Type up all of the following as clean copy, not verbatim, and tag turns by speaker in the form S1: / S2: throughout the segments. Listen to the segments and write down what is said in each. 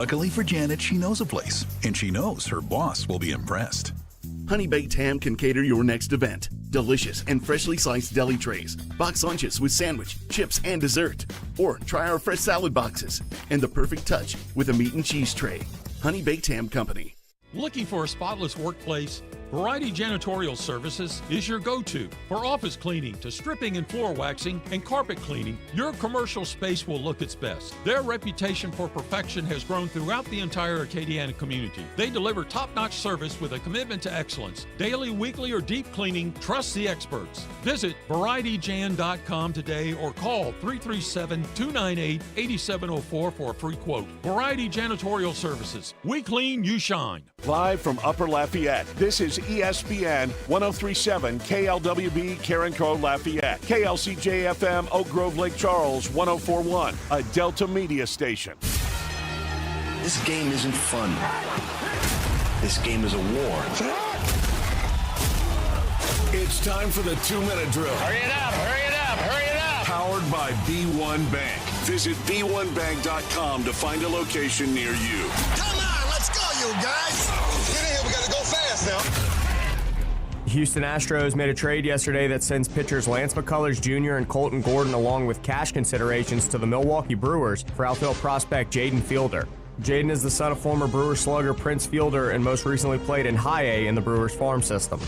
S1: Luckily for Janet, she knows a place, and she knows her boss will be impressed.
S2: Honey Baked Ham can cater your next event. Delicious and freshly sliced deli trays, box lunches with sandwich, chips, and dessert. Or try our fresh salad boxes and the perfect touch with a meat and cheese tray. Honey Baked Ham Company.
S3: Looking for a spotless workplace? Variety Janitorial Services is your go-to. For office cleaning to stripping and floor waxing and carpet cleaning, your commercial space will look its best. Their reputation for perfection has grown throughout the entire Acadiana community. They deliver top-notch service with a commitment to excellence. Daily, weekly, or deep cleaning, trust the experts. Visit VarietyJan.com today or call 337-298-8704 for a free quote. Variety Janitorial Services. We clean, you shine.
S4: Live from Upper Lafayette, this is ESPN 1037 KLWB Carencro Lafayette, KLCJ-FM Oak Grove Lake Charles 1041, a Delta Media station.
S5: This game isn't fun. This game is a war.
S4: It's time for the 2-minute drill.
S6: Hurry it up, hurry it up, hurry it up.
S4: Powered by B1 Bank. Visit b1bank.com to find a location near you.
S6: Come on, let's go, you guys. Get in here, we gotta go fast now.
S7: Houston Astros made a trade yesterday that sends pitchers Lance McCullers Jr. and Colton Gordon along with cash considerations to the Milwaukee Brewers for outfield prospect Jaden Fielder. Jaden is the son of former Brewers slugger Prince Fielder and most recently played in High A in the Brewers farm system.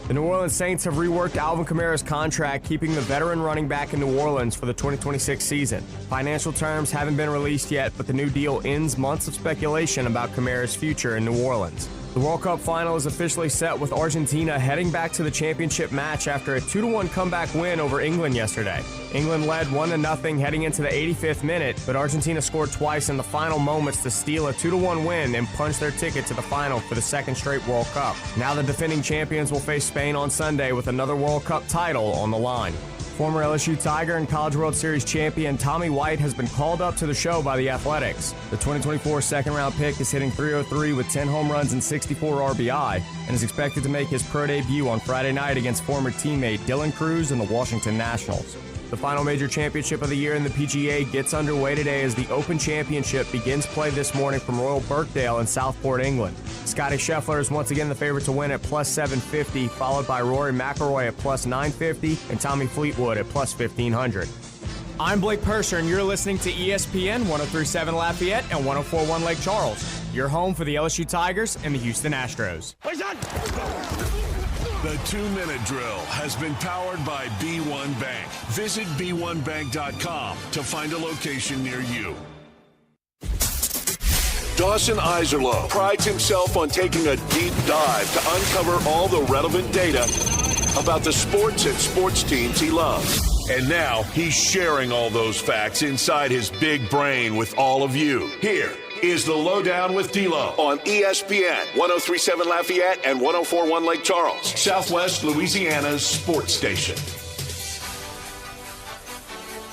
S7: The New Orleans Saints have reworked Alvin Kamara's contract, keeping the veteran running back in New Orleans for the 2026 season. Financial terms haven't been released yet, but the new deal ends months of speculation about Kamara's future in New Orleans. The World Cup final is officially set with Argentina heading back to the championship match after a 2-1 comeback win over England yesterday. England led 1-0 heading into the 85th minute, but Argentina scored twice in the final moments to steal a 2-1 win and punch their ticket to the final for the second straight World Cup. Now the defending champions will face Spain on Sunday with another World Cup title on the line. Former LSU Tiger and College World Series champion Tommy White has been called up to the show by the Athletics. The 2024 second-round pick is hitting .303 with 10 home runs and 64 RBI and is expected to make his pro debut on Friday night against former teammate Dylan Cruz and the Washington Nationals. The final major championship of the year in the PGA gets underway today as the Open Championship begins play this morning from Royal Birkdale in Southport, England. Scotty Scheffler is once again the favorite to win at plus 750, followed by Rory McIlroy at plus 950 and Tommy Fleetwood at plus 1500. I'm Blake Purser, and you're listening to ESPN 1037 Lafayette and 1041 Lake Charles, your home for the LSU Tigers and the Houston Astros.
S4: The 2-minute drill has been powered by B1 Bank. Visit b1bank.com to find a location near you. Dawson Iserloh prides himself on taking a deep dive to uncover all the relevant data about the sports and sports teams he loves. And now he's sharing all those facts inside his big brain with all of you. Here is the LohDown with D-Loh on ESPN 1037 Lafayette and 1041 Lake Charles, Southwest Louisiana's sports station.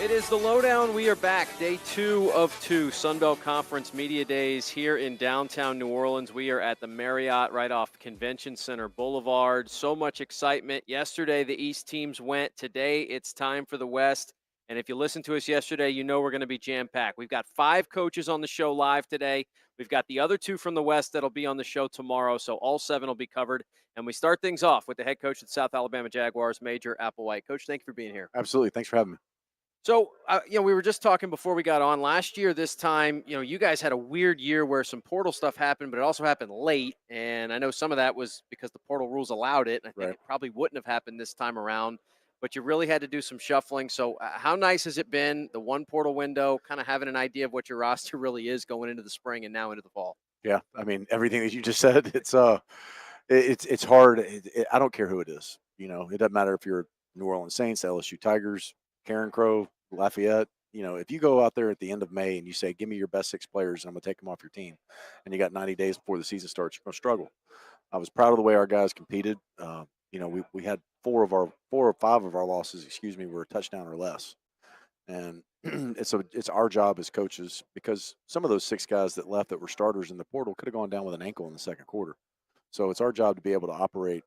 S8: It is the LohDown. We are back. Day 2 of 2 Sunbelt Conference Media Days here in downtown New Orleans. We are at the Marriott right off Convention Center Boulevard. So much excitement. Yesterday, the East teams went. Today, it's time for the West. And if you listened to us yesterday, you know we're going to be jam-packed. We've got 5 coaches on the show live today. We've got the other 2 from the West that'll be on the show tomorrow, so all 7 will be covered. And we start things off with the head coach of the South Alabama Jaguars, Major Applewhite. Coach, thank you for being here.
S9: Absolutely. Thanks for having me.
S8: So, we were just talking before we got on. Last year, this time, you guys had a weird year where some portal stuff happened, but it also happened late. And I know some of that was because the portal rules allowed it. And I think it probably wouldn't have happened this time around. But you really had to do some shuffling. So how nice has it been, the one portal window, kind of having an idea of what your roster really is going into the spring and now into the fall?
S9: Yeah, I mean, everything that you just said, it's hard. I don't care who it is. It doesn't matter if you're New Orleans Saints, LSU Tigers, Carencro, Lafayette. If you go out there at the end of May and you say, give me your best 6 players and I'm going to take them off your team, and you got 90 days before the season starts, you're going to struggle. I was proud of the way our guys competed. We had 4 or 5 of our losses, were a touchdown or less. And it's our job as coaches, because some of those 6 guys that left that were starters in the portal could have gone down with an ankle in the second quarter. So it's our job to be able to operate,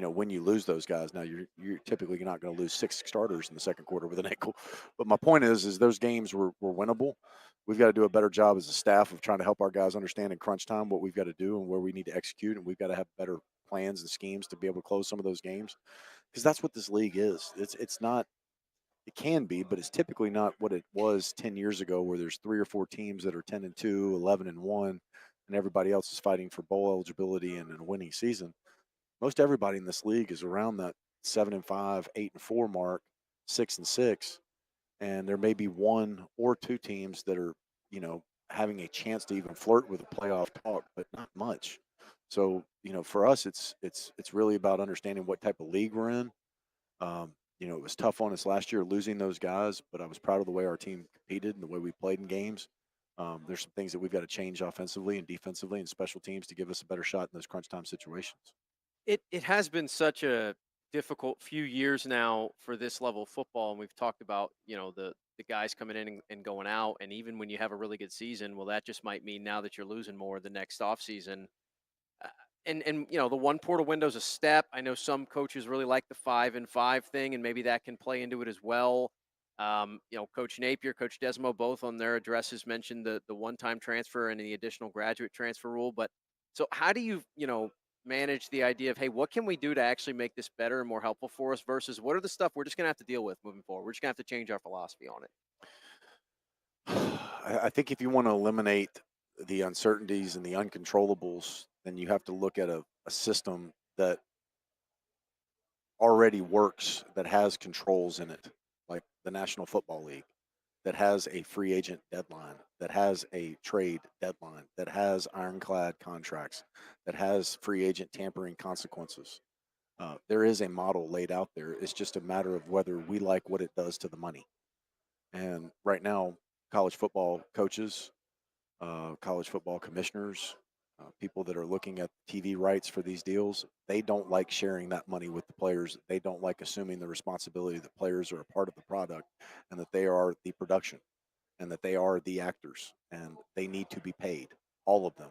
S9: when you lose those guys, now you're typically not going to lose 6 starters in the second quarter with an ankle. But my point is those games were winnable. We've got to do a better job as a staff of trying to help our guys understand in crunch time what we've got to do and where we need to execute, and we've got to have better plans and schemes to be able to close some of those games, because that's what this league is. It's not. It can be, but it's typically not what it was 10 years ago, where there's 3 or 4 teams that are 10-2, 11-1, and everybody else is fighting for bowl eligibility and a winning season. Most everybody in this league is around that 7-5, 8-4 mark, 6-6, and there may be 1 or 2 teams that are, having a chance to even flirt with a playoff talk, but not much. So, for us, it's really about understanding what type of league we're in. It was tough on us last year losing those guys, but I was proud of the way our team competed and the way we played in games. There's some things that we've got to change offensively and defensively and special teams to give us a better shot in those crunch time situations.
S8: It has been such a difficult few years now for this level of football, and we've talked about the guys coming in and going out, and even when you have a really good season, well, that just might mean now that you're losing more the next offseason. And the one portal window is a step. I know some coaches really like the 5-5 thing, and maybe that can play into it as well. Coach Napier, Coach Desmo, both on their addresses mentioned the one-time transfer and the additional graduate transfer rule. But so how do you manage the idea of, hey, what can we do to actually make this better and more helpful for us versus what are the stuff we're just going to have to deal with moving forward? We're just going to have to change our philosophy on it.
S9: I think if you want to eliminate the uncertainties and the uncontrollables, then you have to look at a system that already works, that has controls in it, like the National Football League, that has a free agent deadline, that has a trade deadline, that has ironclad contracts, that has free agent tampering consequences. There is a model laid out there. It's just a matter of whether we like what it does to the money. And right now, college football coaches, college football commissioners, people that are looking at TV rights for these deals, they don't like sharing that money with the players. They don't like assuming the responsibility that players are a part of the product and that they are the production and that they are the actors and they need to be paid, all of them,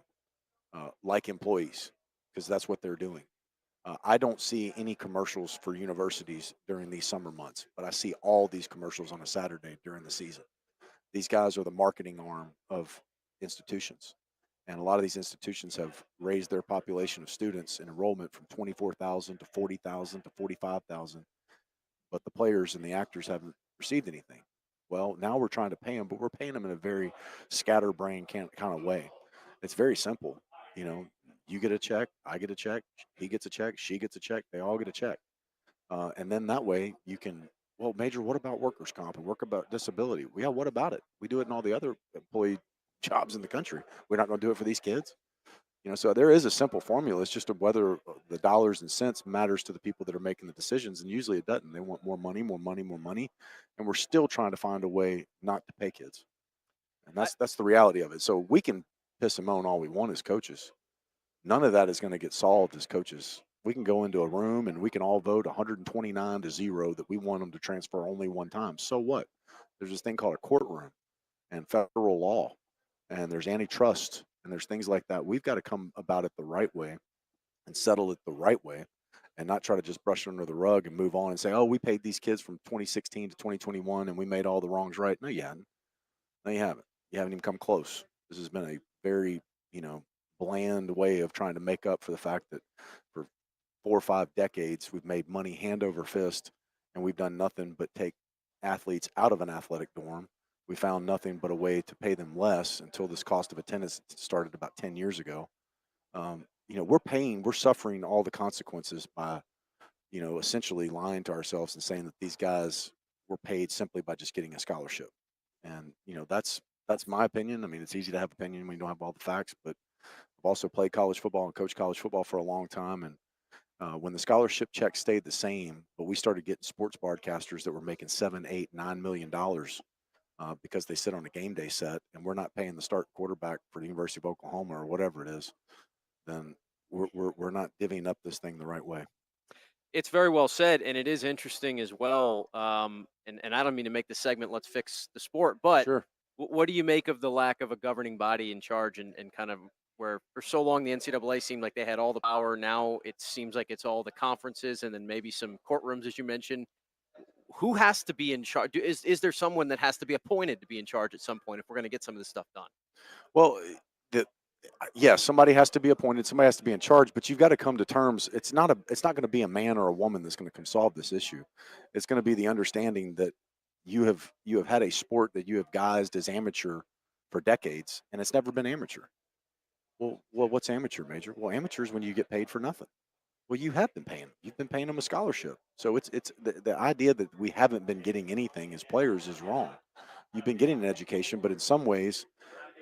S9: like employees, because that's what they're doing. I don't see any commercials for universities during these summer months, but I see all these commercials on a Saturday during the season. These guys are the marketing arm of institutions. And a lot of these institutions have raised their population of students and enrollment from 24,000 to 40,000 to 45,000, but the players and the actors haven't received anything. Well, now we're trying to pay them, but we're paying them in a very scatterbrained kind of way. It's very simple. You get a check, I get a check, he gets a check, she gets a check, they all get a check. And then that way you can, well, Major, what about workers' comp and work about disability? Well, yeah, what about it? We do it in all the other employee jobs in the country. We're not going to do it for these kids. So there is a simple formula. It's just whether the dollars and cents matters to the people that are making the decisions. And usually it doesn't. They want more money, more money, more money. And we're still trying to find a way not to pay kids. And that's the reality of it. So we can piss and moan all we want as coaches. None of that is going to get solved as coaches. We can go into a room and we can all vote 129-0 that we want them to transfer only one time. So what? There's this thing called a courtroom and federal law, and there's antitrust, and there's things like that. We've got to come about it the right way and settle it the right way and not try to just brush it under the rug and move on and say, oh, we paid these kids from 2016 to 2021 and we made all the wrongs right. No, you haven't. No, you haven't. You haven't even come close. This has been a very, bland way of trying to make up for the fact that for 4 or 5 decades we've made money hand over fist and we've done nothing but take athletes out of an athletic dorm. We found nothing but a way to pay them less until this cost of attendance started about 10 years ago. We're suffering all the consequences by, essentially lying to ourselves and saying that these guys were paid simply by just getting a scholarship. And, that's my opinion. I mean, it's easy to have opinion when you don't have all the facts, but I've also played college football and coached college football for a long time. And when the scholarship check stayed the same, but we started getting sports broadcasters that were making $7, $8, $9 million because they sit on a game day set, and we're not paying the start quarterback for the University of Oklahoma or whatever it is, then we're not divvying up this thing the right way.
S8: It's very well said, and it is interesting as well. And I don't mean to make the segment "Let's fix the sport," but
S9: Sure.
S8: what do you make of the lack of a governing body in charge and kind of where for so long the NCAA seemed like they had all the power. Now it seems like it's all the conferences and then maybe some courtrooms, as you mentioned. Who has to be in charge? Is there someone that has to be appointed to be in charge at some point if we're going to get some of this stuff done?
S9: Well, the yes, somebody has to be appointed, somebody has to be in charge, but you've got to come to terms. It's not going to be a man or a woman that's going to come solve this issue. It's going to be the understanding that you have had a sport that you have guised as amateur for decades, and it's never been amateur. Well, what's amateur, Major? Well, amateur is when you get paid for nothing. Well, you have been paying. You've been paying them a scholarship. So it's the idea that we haven't been getting anything as players is wrong. You've been getting an education, but in some ways,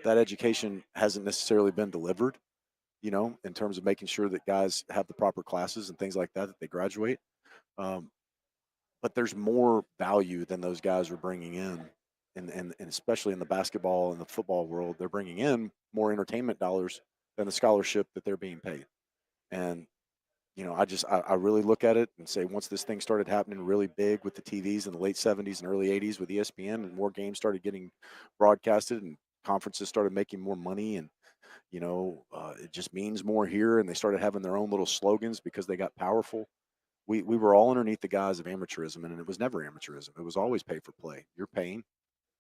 S9: that education hasn't necessarily been delivered. In terms of making sure that guys have the proper classes and things like that they graduate. Um, but there's more value than those guys are bringing in, and especially in the basketball and the football world, they're bringing in more entertainment dollars than the scholarship that they're being paid. And I really look at it and say once this thing started happening really big with the TVs in the late 70s and early 80s with ESPN and more games started getting broadcasted and conferences started making more money and it just means more here and they started having their own little slogans because they got powerful. We were all underneath the guise of amateurism, and it was never amateurism. It was always pay for play. You're paying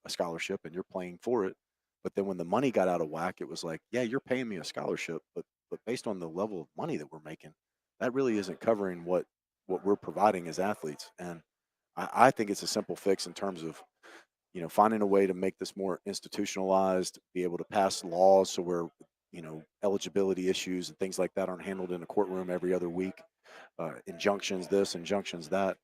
S9: a scholarship and you're playing for it. But then when the money got out of whack, it was like, yeah, you're paying me a scholarship, but based on the level of money that we're making, that really isn't covering what we're providing as athletes. And I think it's a simple fix in terms of finding a way to make this more institutionalized, be able to pass laws so where eligibility issues and things like that aren't handled in a courtroom every other week. Injunctions this, injunctions that.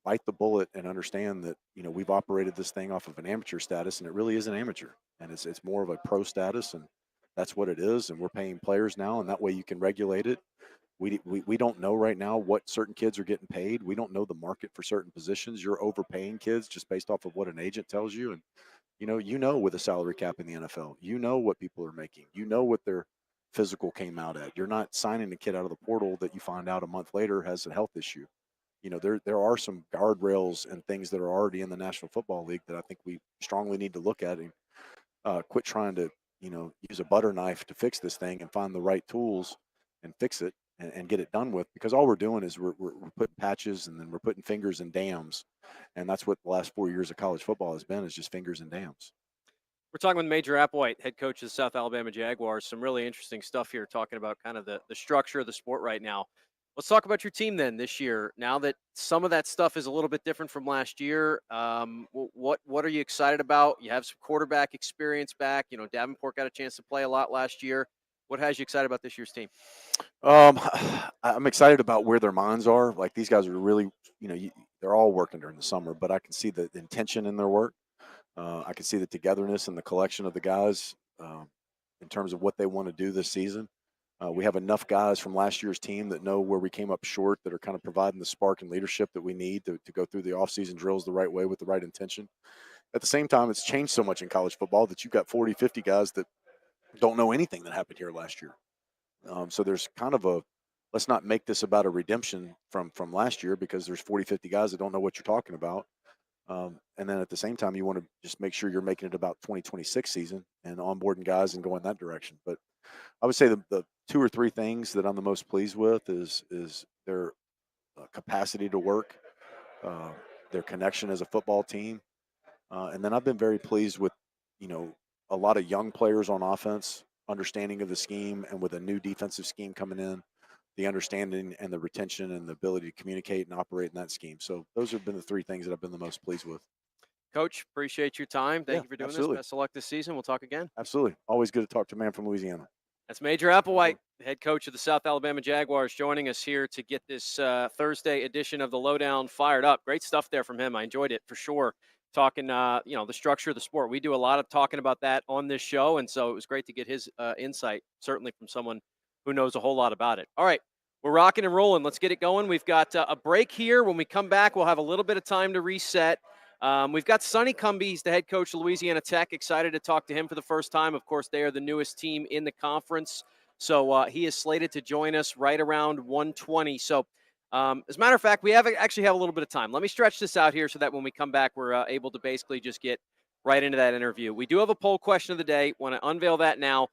S9: Bite the bullet and understand that we've operated this thing off of an amateur status, and it really is an amateur, and it's more of a pro status, and that's what it is. And we're paying players now, and that way you can regulate it. We don't know right now what certain kids are getting paid. We don't know the market for certain positions. You're overpaying kids just based off of what an agent tells you, and with a salary cap in the NFL, what people are making. What their physical came out at. You're not signing a kid out of the portal that you find out a month later has a health issue. There are some guardrails and things that are already in the National Football League that I think we strongly need to look at and quit trying to use a butter knife to fix this thing and find the right tools and fix it and get it done with, because all we're doing is we're putting patches and then we're putting fingers in dams, and that's what the last 4 years of college football has been, is just fingers in dams.
S8: We're talking with Major Applewhite, head coach of the South Alabama Jaguars. Some really interesting stuff here, talking about kind of the structure of the sport right now. Let's talk about your team then this year. Now that some of that stuff is a little bit different from last year, what are you excited about? You have some quarterback experience back. Davenport got a chance to play a lot last year. What has you excited about this year's team?
S9: I'm excited about where their minds are. Like, these guys are really, they're all working during the summer, but I can see the intention in their work. I can see the togetherness and the collection of the guys in terms of what they want to do this season. We have enough guys from last year's team that know where we came up short, that are kind of providing the spark and leadership that we need to go through the offseason drills the right way with the right intention. At the same time, it's changed so much in college football that you've got 40, 50 guys that don't know anything that happened here last year. So there's kind of let's not make this about a redemption from last year, because there's 40, 50 guys that don't know what you're talking about. And then at the same time, you want to just make sure you're making it about 2026 season and onboarding guys and going that direction. But I would say the 2 or 3 things that I'm the most pleased with is their capacity to work, their connection as a football team. And then I've been very pleased with, a lot of young players on offense, understanding of the scheme, and with a new defensive scheme coming in, the understanding and the retention and the ability to communicate and operate in that scheme. So those have been the 3 things that I've been the most pleased with.
S8: Coach, appreciate your time. Thank you for doing
S9: absolutely.
S8: this. Best of luck this season. We'll talk again.
S9: Absolutely. Always good to talk to a man from Louisiana.
S8: That's Major Applewhite, head coach of the South Alabama Jaguars, joining us here to get this Thursday edition of the LohDown fired up. Great stuff there from him. I enjoyed it for sure. Talking, the structure of the sport. We do a lot of talking about that on this show, and so it was great to get his insight, certainly from someone who knows a whole lot about it. All right, we're rocking and rolling. Let's get it going. We've got a break here. When we come back, we'll have a little bit of time to reset. We've got Sonny Cumbie. He's the head coach of Louisiana Tech. Excited to talk to him for the first time. Of course, they are the newest team in the conference. So he is slated to join us right around 1:20. So as a matter of fact, we actually have a little bit of time. Let me stretch this out here so that when we come back, we're able to basically just get right into that interview. We do have a poll question of the day. Want to unveil that now.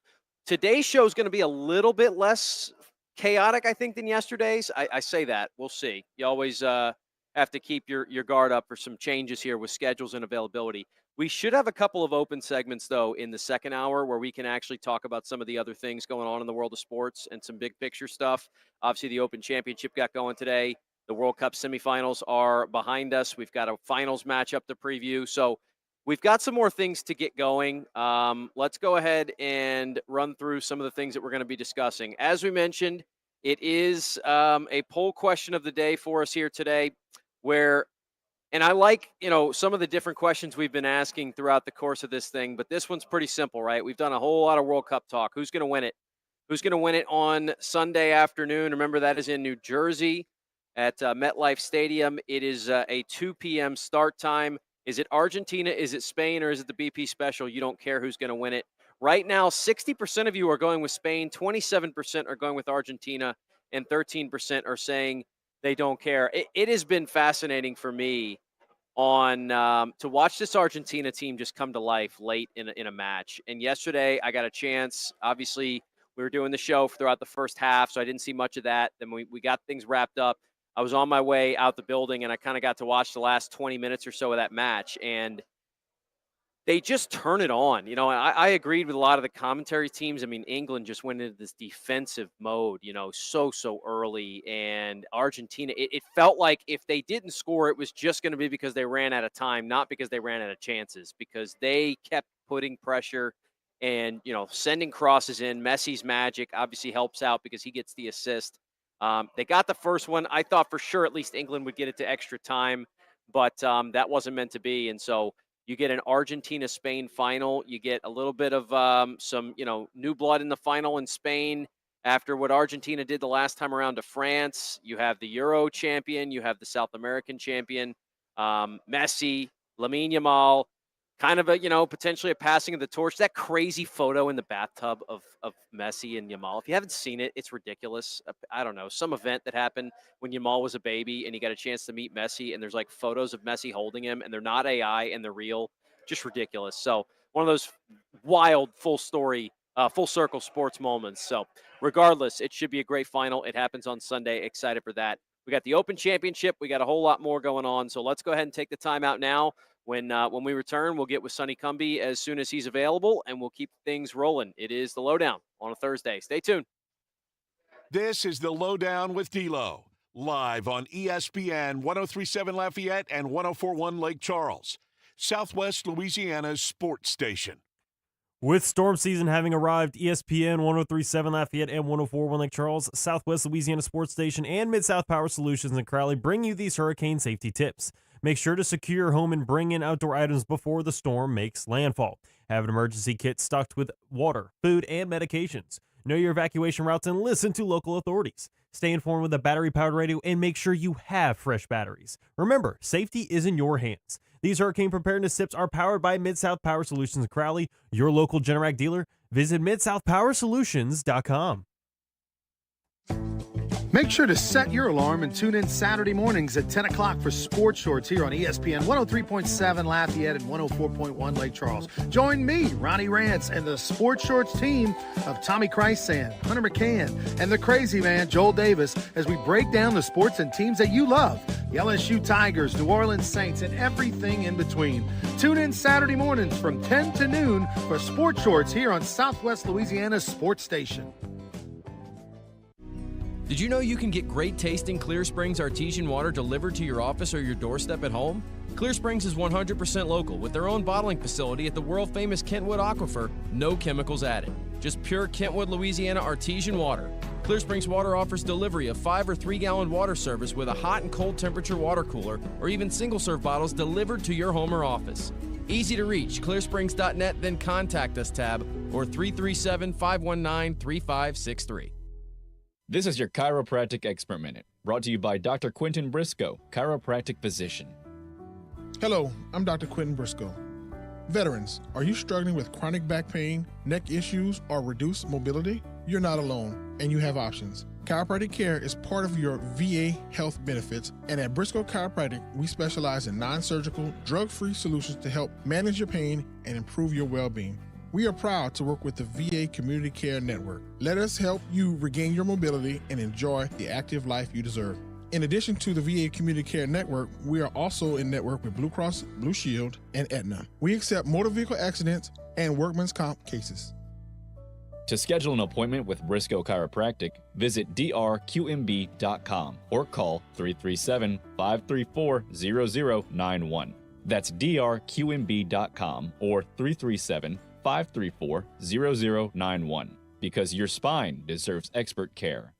S8: today's show is going to be a little bit less chaotic, I think, than yesterday's. I say that. We'll see. You always have to keep your guard up for some changes here with schedules and availability. We should have a couple of open segments, though, in the second hour where we can actually talk about some of the other things going on in the world of sports and some big picture stuff. Obviously, the Open Championship got going today. The World Cup semifinals are behind us. We've got a finals matchup to preview. So we've got some more things to get going. Let's go ahead and run through some of the things that we're going to be discussing. As we mentioned, it is a poll question of the day for us here today where – and I like, some of the different questions we've been asking throughout the course of this thing, but this one's pretty simple, right? We've done a whole lot of World Cup talk. Who's going to win it? Who's going to win it on Sunday afternoon? Remember, that is in New Jersey at MetLife Stadium. It is a 2 p.m. start time. Is it Argentina? Is it Spain? Or is it the BP special? You don't care who's going to win it. Right now, 60% of you are going with Spain, 27% are going with Argentina, and 13% are saying they don't care. It has been fascinating for me to watch this Argentina team just come to life late in a match. And yesterday I got a chance. Obviously, we were doing the show throughout the first half, so I didn't see much of that. Then we got things wrapped up. I was on my way out the building, and I kind of got to watch the last 20 minutes or so of that match. And they just turn it on. I agreed with a lot of the commentary teams. I mean, England just went into this defensive mode, so early. And Argentina, it felt like if they didn't score, it was just going to be because they ran out of time, not because they ran out of chances, because they kept putting pressure and, sending crosses in. Messi's magic obviously helps out because he gets the assist. They got the first one. I thought for sure at least England would get it to extra time, but that wasn't meant to be. And so you get an Argentina-Spain final. You get a little bit of some, new blood in the final in Spain after what Argentina did the last time around to France. You have the Euro champion. You have the South American champion, Messi, Lamine Yamal. Kind of a, potentially a passing of the torch. That crazy photo in the bathtub of Messi and Yamal. If you haven't seen it, it's ridiculous. I don't know, some event that happened when Yamal was a baby and he got a chance to meet Messi, and there's like photos of Messi holding him, and they're not AI and they're real. Just ridiculous. So one of those wild, full circle sports moments. So regardless, it should be a great final. It happens on Sunday. Excited for that. We got the Open Championship. We got a whole lot more going on. So let's go ahead and take the time out now. When we return, we'll get with Sonny Cumbie as soon as he's available, and we'll keep things rolling. It is the LohDown on a Thursday. Stay tuned.
S4: This is the LohDown with D-Loh, live on ESPN 103.7 Lafayette and 104.1 Lake Charles, Southwest Louisiana's sports station.
S10: With storm season having arrived, ESPN 103.7 Lafayette and 104.1 Lake Charles, Southwest Louisiana Sports Station, and Mid-South Power Solutions in Crowley bring you these hurricane safety tips. Make sure to secure your home and bring in outdoor items before the storm makes landfall. Have an emergency kit stocked with water, food, and medications. Know your evacuation routes and listen to local authorities. Stay informed with a battery-powered radio and make sure you have fresh batteries. Remember, safety is in your hands. These hurricane preparedness tips are powered by Mid-South Power Solutions in Crowley, your local Generac dealer. Visit midsouthpowersolutions.com.
S11: Make sure to set your alarm and tune in Saturday mornings at 10 o'clock for Sports Shorts here on ESPN 103.7 Lafayette and 104.1 Lake Charles. Join me, Ronnie Rance, and the Sports Shorts team of Tommy Christsan, Hunter McCann, and the crazy man, Joel Davis, as we break down the sports and teams that you love. The LSU Tigers, New Orleans Saints, and everything in between. Tune in Saturday mornings from 10 to noon for Sports Shorts here on Southwest Louisiana's sports station.
S12: Did you know you can get great tasting Clear Springs artesian water delivered to your office or your doorstep at home? Clear Springs is 100% local with their own bottling facility at the world-famous Kentwood Aquifer, no chemicals added. Just pure Kentwood, Louisiana artesian water. Clear Springs Water offers delivery of 5 or 3 gallon water service with a hot and cold temperature water cooler or even single-serve bottles delivered to your home or office. Easy to reach, clearsprings.net, then contact us tab or 337-519-3563.
S13: This is your Chiropractic Expert Minute, brought to you by Dr. Quentin Briscoe, chiropractic physician.
S14: Hello, I'm Dr. Quentin Briscoe. Veterans, are you struggling with chronic back pain, neck issues, or reduced mobility? You're not alone, and you have options. Chiropractic care is part of your VA health benefits, and at Briscoe Chiropractic, we specialize in non-surgical, drug-free solutions to help manage your pain and improve your well-being. We are proud to work with the VA Community Care Network. Let us help you regain your mobility and enjoy the active life you deserve. In addition to the VA Community Care Network, we are also in network with Blue Cross Blue Shield and Aetna. We accept motor vehicle accidents and workman's comp cases.
S13: To schedule an appointment with Briscoe Chiropractic, visit drqmb.com or call 337-534-0091. That's drqmb.com or 337-534-0091, because your spine deserves expert care.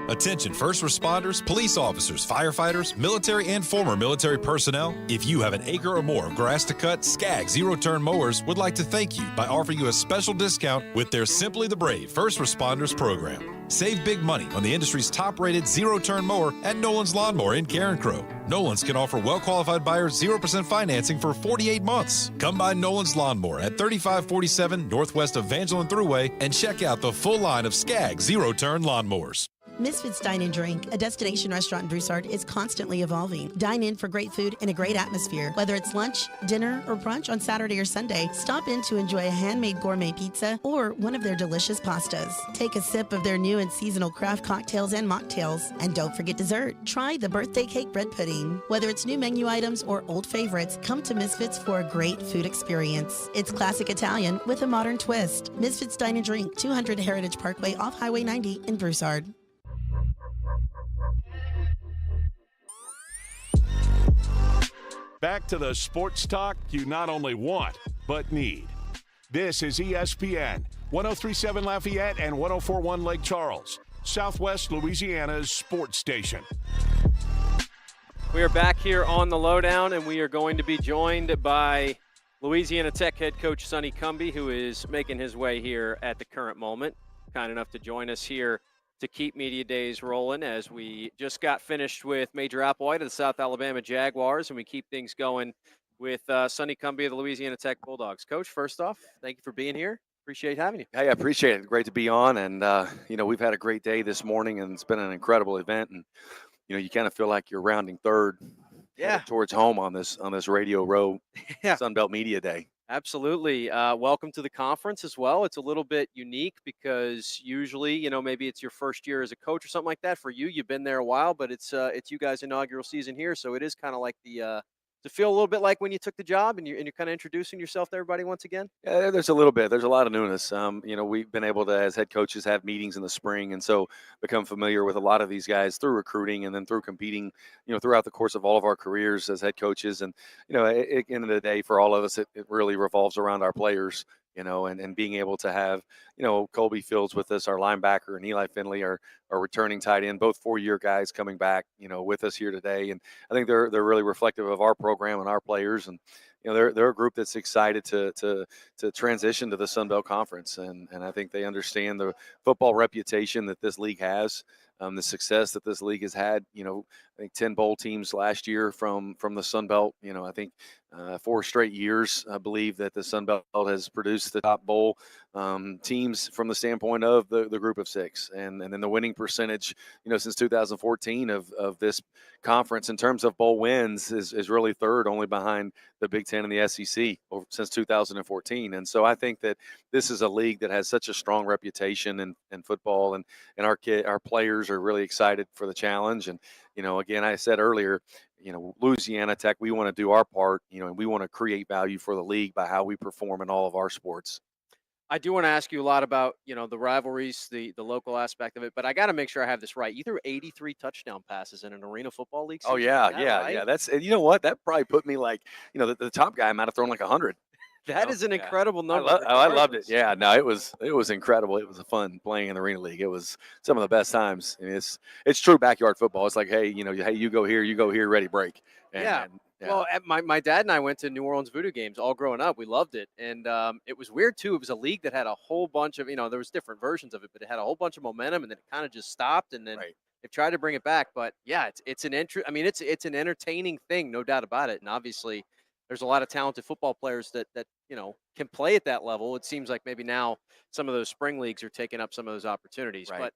S15: Attention first responders, police officers, firefighters, military and former military personnel. If you have an acre or more of grass to cut, Skag Zero-Turn Mowers would like to thank you by offering you a special discount with their Simply the Brave First Responders program. Save big money on the industry's top-rated zero-turn mower at Nolan's Lawnmower in Carencro. Nolan's can offer well-qualified buyers 0% financing for 48 months. Come by Nolan's Lawnmower at 3547 Northwest Evangeline Thruway and check out the full line of Skag zero-turn lawnmowers.
S16: Misfits Dine and Drink, a destination restaurant in Broussard, is constantly evolving. Dine in for great food and a great atmosphere. Whether it's lunch, dinner, or brunch on Saturday or Sunday, stop in to enjoy a handmade gourmet pizza or one of their delicious pastas. Take a sip of their new and seasonal craft cocktails and mocktails. And don't forget dessert. Try the birthday cake bread pudding. Whether it's new menu items or old favorites, come to Misfits for a great food experience. It's classic Italian with a modern twist. Misfits Dine and Drink, 200 Heritage Parkway off Highway 90 in Broussard.
S4: Back to the sports talk you not only want, but need. This is ESPN, 103.7 Lafayette and 104.1 Lake Charles, Southwest Louisiana's sports station.
S8: We are back here on the LohDown, and we are going to be joined by Louisiana Tech head coach Sonny Cumbie, who is making his way here at the current moment. Kind enough to join us here to keep Media Days rolling, as we just got finished with Major Applewhite of the South Alabama Jaguars, and we keep things going with Sonny Cumbie of the Louisiana Tech Bulldogs. Coach, first off, thank you for being here. Appreciate having you.
S17: Hey, I appreciate it. Great to be on, and we've had a great day this morning, and it's been an incredible event, and you kind of feel like you're rounding third towards home on this Radio Row Sunbelt Media Day.
S8: Absolutely. Welcome to the conference as well. It's a little bit unique because usually, maybe it's your first year as a coach or something like that. For you, you've been there a while, but it's you guys' inaugural season here, so it is kind of like to feel a little bit like when you took the job and you're kind of introducing yourself to everybody once again.
S17: Yeah, there's a little bit. There's a lot of newness. We've been able to, as head coaches, have meetings in the spring, and so become familiar with a lot of these guys through recruiting and then through competing, throughout the course of all of our careers as head coaches. And at the end of the day, for all of us, it really revolves around our players. And being able to have, Colby Fields with us, our linebacker, and Eli Finley, our returning tight end, both 4-year guys coming back, with us here today. And I think they're really reflective of our program and our players. And, they're a group that's excited to transition to the Sun Belt Conference. And I think they understand the football reputation that this league has. The success that this league has had, I think 10 bowl teams last year from the Sun Belt. I think 4 straight years, I believe that the Sun Belt has produced the top bowl teams from the standpoint of the group of 6. And then the winning percentage, since 2014 of this conference in terms of bowl wins is really third, only behind the Big Ten and the SEC since 2014. And so I think that this is a league that has such a strong reputation in football, and our players are really excited for the challenge. And, again, I said earlier, Louisiana Tech, we want to do our part, and we want to create value for the league by how we perform in all of our sports.
S8: I do want to ask you a lot about, the rivalries, the local aspect of it, but I got to make sure I have this right. You threw 83 touchdown passes in an Arena Football League season.
S17: Oh, yeah. That's, you know what? That probably put me like, the top guy might have thrown like 100.
S8: That is an incredible number.
S17: I loved it. Yeah, no, it was incredible. It was fun playing in the Arena League. It was some of the best times. And it's true backyard football. It's like, hey, you go here, ready, break. And,
S8: Well, my dad and I went to New Orleans Voodoo games all growing up. We loved it. And it was weird, too. It was a league that had a whole bunch of, there was different versions of it, but it had a whole bunch of momentum, and then it kind of just stopped, and then they've tried to bring it back. But, yeah, it's an it's an entertaining thing, no doubt about it. And obviously there's a lot of talented football players that can play at that level. It seems like maybe now some of those spring leagues are taking up some of those opportunities. Right. But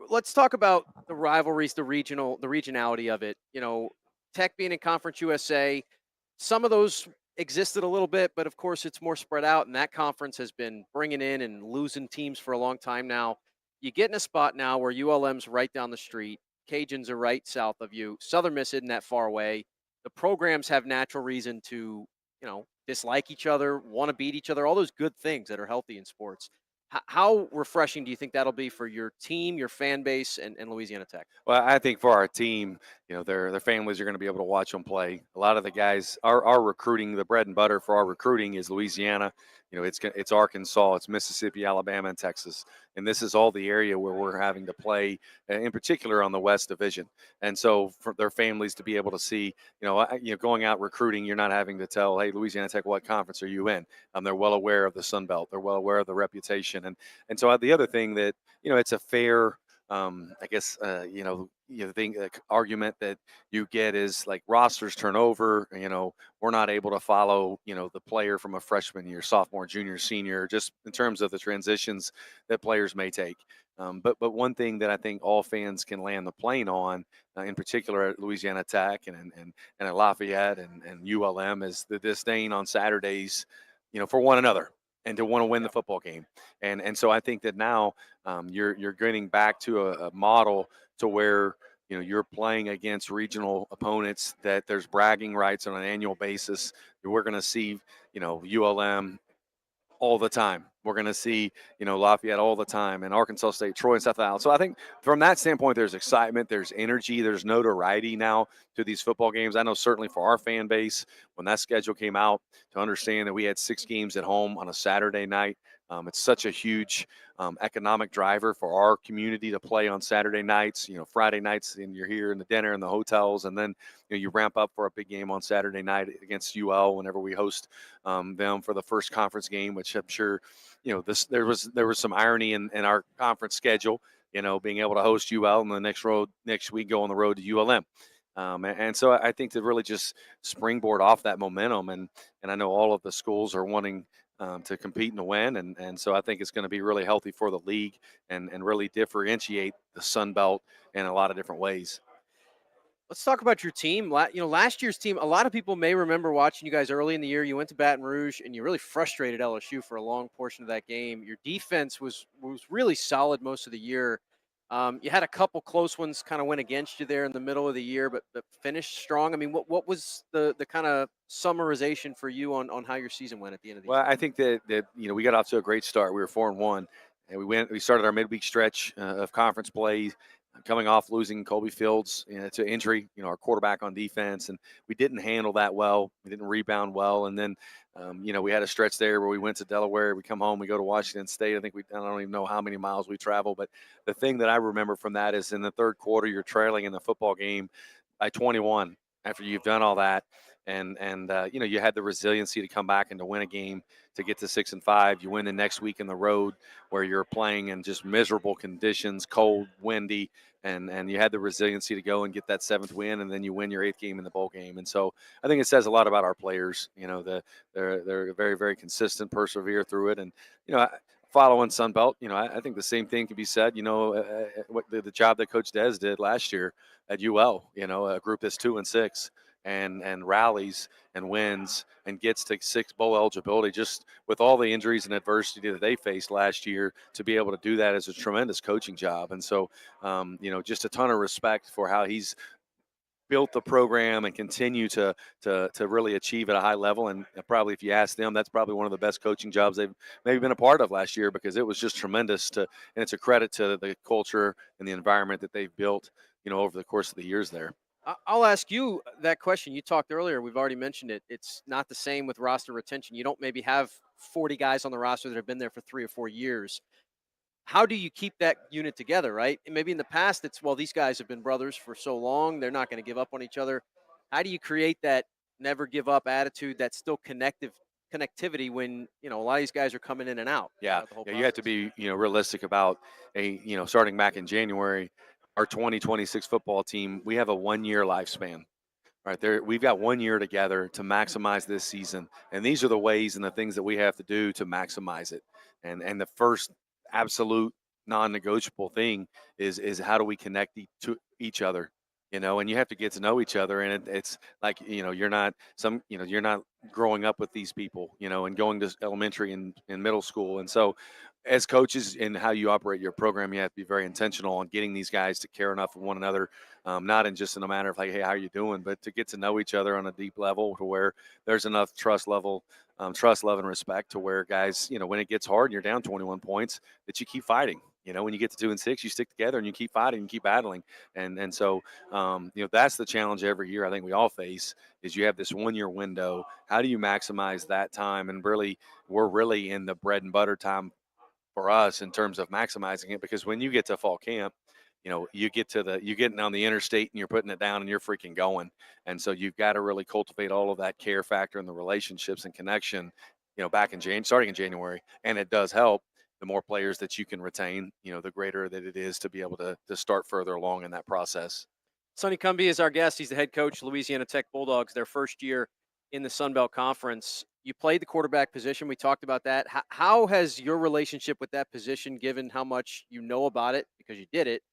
S8: let's talk about the rivalries, the regionality of it. Tech being in Conference USA, some of those existed a little bit, but of course it's more spread out, and that conference has been bringing in and losing teams for a long time now. You get in a spot now where ULM's right down the street, Cajuns are right south of you, Southern Miss isn't that far away. The programs have natural reason to, dislike each other, want to beat each other, all those good things that are healthy in sports. How refreshing do you think that'll be for your team, your fan base, and Louisiana Tech?
S17: Well, I think for our team, their families are going to be able to watch them play. A lot of the guys, our recruiting, the bread and butter for our recruiting is Louisiana. It's Arkansas, it's Mississippi, Alabama, and Texas, and this is all the area where we're having to play, in particular on the West Division. And so for their families to be able to see, going out recruiting, you're not having to tell, hey, Louisiana Tech, what conference are you in? They're well aware of the Sun Belt. They're well aware of the reputation, and so the other thing that it's a fair I guess the thing argument that you get is like rosters turnover. We're not able to follow the player from a freshman year, sophomore, junior, senior, just in terms of the transitions that players may take. But one thing that I think all fans can land the plane on, in particular at Louisiana Tech and at Lafayette and ULM, is the disdain on Saturdays, for one another and to want to win the football game. And so I think that now you're getting back to a model to where you're playing against regional opponents that there's bragging rights on an annual basis. We're going to see ULM all the time. We're going to see, Lafayette all the time, and Arkansas State, Troy, and South Alabama. So I think from that standpoint, there's excitement, there's energy, there's notoriety now to these football games. I know certainly for our fan base, when that schedule came out, to understand that we had 6 games at home on a Saturday night, it's such a huge economic driver for our community to play on Saturday nights. Friday nights, and you're here in the dinner and the hotels, and then you ramp up for a big game on Saturday night against UL whenever we host them for the first conference game, which I'm sure there was some irony in our conference schedule. Being able to host UL and the next week go on the road to ULM. And so I think to really just springboard off that momentum, and I know all of the schools are wanting to compete and to win, and so I think it's going to be really healthy for the league and really differentiate the Sun Belt in a lot of different ways.
S8: Let's talk about your team. Last year's team, a lot of people may remember watching you guys early in the year. You went to Baton Rouge and you really frustrated LSU for a long portion of that game. Your defense was really solid most of the year. You had a couple close ones kind of went against you there in the middle of the year, but finished strong. I mean, what was the kind of summarization for you on how your season went at the end of the year?
S17: Well, I think that we got off to a great start. We were 4-1, and we started our midweek stretch of conference play, coming off losing Colby Fields to injury. Our quarterback on defense, and we didn't handle that well. We didn't rebound well, and then we had a stretch there where we went to Delaware. We come home, we go to Washington State. I don't even know how many miles we travel, but the thing that I remember from that is in the third quarter, you're trailing in the football game by 21 after you've done all that. And you had the resiliency to come back and to win a game to get to 6-5. You win the next week in the road where you're playing in just miserable conditions, cold, windy, and you had the resiliency to go and get that 7th win, and then you win your 8th game in the bowl game. And so I think it says a lot about our players. They're very, very consistent, persevere through it, and following Sun Belt, I think the same thing can be said. What the job that Coach Dez did last year at UL. A group that's 2-6. And rallies and wins and gets to 6 bowl eligibility, just with all the injuries and adversity that they faced last year. To be able to do that is a tremendous coaching job. And so, just a ton of respect for how he's built the program and continue to really achieve at a high level. And probably if you ask them, that's probably one of the best coaching jobs they've maybe been a part of last year, because it was just tremendous and it's a credit to the culture and the environment that they've built, over the course of the years there.
S8: I'll ask you that question. You talked earlier. We've already mentioned it. It's not the same with roster retention. You don't maybe have 40 guys on the roster that have been there for 3 or 4 years. How do you keep that unit together, right? And maybe in the past, these guys have been brothers for so long, they're not going to give up on each other. How do you create that never give up attitude, that still connectivity when, a lot of these guys are coming in and out?
S17: Yeah, you have to be, realistic about starting back in January. Our 2026 football team, we have a 1-year lifespan. Right there, we've got 1 year together to maximize this season, and these are the ways and the things that we have to do to maximize it. And the first absolute non-negotiable thing is how do we connect to each other and you have to get to know each other. And it's like, you're not growing up with these people, and going to elementary and middle school. And so as coaches and how you operate your program, you have to be very intentional on getting these guys to care enough of one another, not in just in a matter of like, hey, how are you doing, but to get to know each other on a deep level to where there's enough trust, love, and respect to where guys, when it gets hard and you're down 21 points, that you keep fighting. When you get to 2-6, you stick together and you keep fighting and keep battling. And so, that's the challenge every year I think we all face is you have this 1 year window. How do you maximize that time? And really, we're really in the bread and butter time for us in terms of maximizing it, because when you get to fall camp, you're getting on the interstate and you're putting it down and you're freaking going. And so you've got to really cultivate all of that care factor and the relationships and connection, back in starting in January. And it does help. The more players that you can retain, the greater that it is to be able to start further along in that process.
S8: Sonny Cumbie is our guest. He's the head coach, Louisiana Tech Bulldogs, their first year in the Sun Belt Conference. You played the quarterback position. We talked about that. How has your relationship with that position, given how much you know about it because you did it,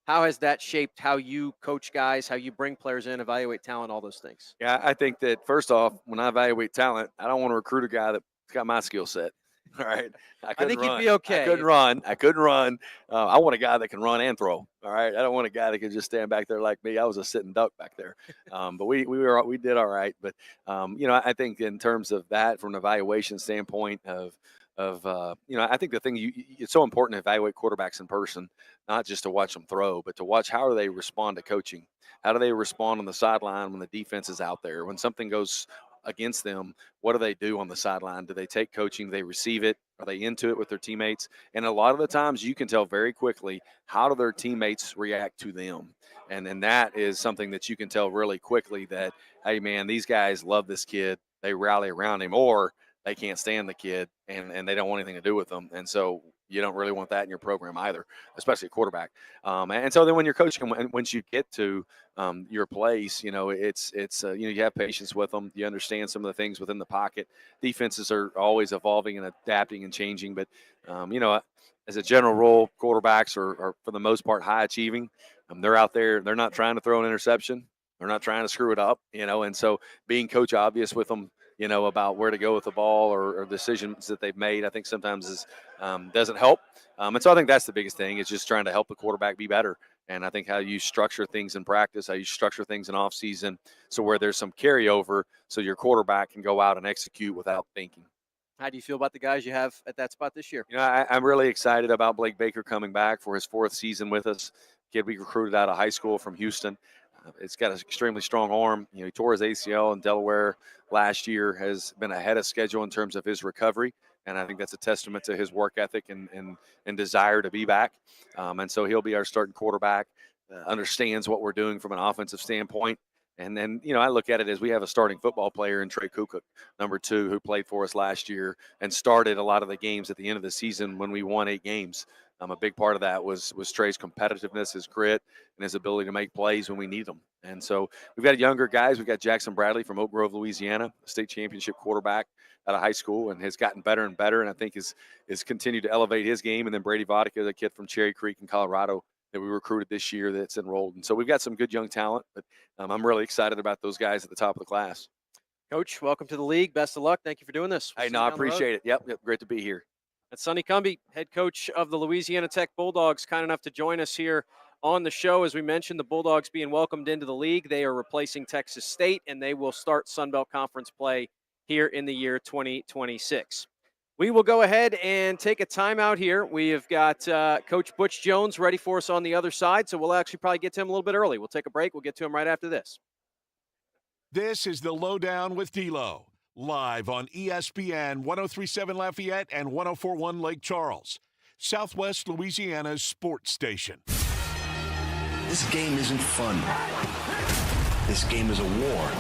S8: how has that shaped how you coach guys, how you bring players in, evaluate talent, all those things?
S17: Yeah, I think that first off, when I evaluate talent, I don't want to recruit a guy that's got my skill set. All right.
S8: I think you'd be okay.
S17: I couldn't run. I want a guy that can run and throw. All right. I don't want a guy that can just stand back there like me. I was a sitting duck back there. But we did all right. But I think in terms of that, from an evaluation standpoint I think the thing it's so important to evaluate quarterbacks in person, not just to watch them throw, but to watch how do they respond to coaching. How do they respond on the sideline when the defense is out there? When something goes against them, what do they do on the sideline? Do they take coaching? Do they receive it? Are they into it with their teammates? And a lot of the times you can tell very quickly how do their teammates react to them. And that is something that you can tell really quickly that, hey, man, these guys love this kid. They rally around him, or they can't stand the kid and they don't want anything to do with them. And so you don't really want that in your program either, especially a quarterback. And so then when you're coaching, once you get to your place, it's you have patience with them. You understand some of the things within the pocket. Defenses are always evolving and adapting and changing. But, as a general rule, quarterbacks are for the most part high achieving. They're out there. They're not trying to throw an interception. They're not trying to screw it up, and so being coach obvious with them, about where to go with the ball or decisions that they've made, I think sometimes doesn't help. And so I think that's the biggest thing is just trying to help the quarterback be better. And I think how you structure things in practice, how you structure things in off season, so where there's some carryover so your quarterback can go out and execute without thinking.
S8: How do you feel about the guys you have at that spot this year?
S17: I'm really excited about Blake Baker coming back for his 4th season with us. Kid we recruited out of high school from Houston. It's got an extremely strong arm. He tore his ACL in Delaware last year, has been ahead of schedule in terms of his recovery. And I think that's a testament to his work ethic and desire to be back. And so he'll be our starting quarterback, understands what we're doing from an offensive standpoint. And then, I look at it as we have a starting football player in Trey Kukuk, number 2, who played for us last year and started a lot of the games at the end of the season when we won 8 games. A big part of that was Trey's competitiveness, his grit, and his ability to make plays when we need them. And so we've got younger guys. We've got Jackson Bradley from Oak Grove, Louisiana, a state championship quarterback out of high school, and has gotten better and better, and I think is continued to elevate his game. And then Brady Vodka, the kid from Cherry Creek in Colorado that we recruited this year that's enrolled. And so we've got some good young talent, but I'm really excited about those guys at the top of the class.
S8: Coach, welcome to the league. Best of luck. Thank you for doing this.
S17: Hey, no, I appreciate it. Yep, great to be here.
S8: That's Sonny Cumbie, head coach of the Louisiana Tech Bulldogs, kind enough to join us here on the show. As we mentioned, the Bulldogs being welcomed into the league. They are replacing Texas State, and they will start Sun Belt Conference play here in the year 2026. We will go ahead and take a timeout here. We have got Coach Butch Jones ready for us on the other side, so we'll actually probably get to him a little bit early. We'll take a break. We'll get to him right after this.
S4: This is the LohDown with D-Loh, live on ESPN 103.7 Lafayette and 104.1 Lake Charles, Southwest Louisiana's sports station.
S5: This game isn't fun. This game is a war.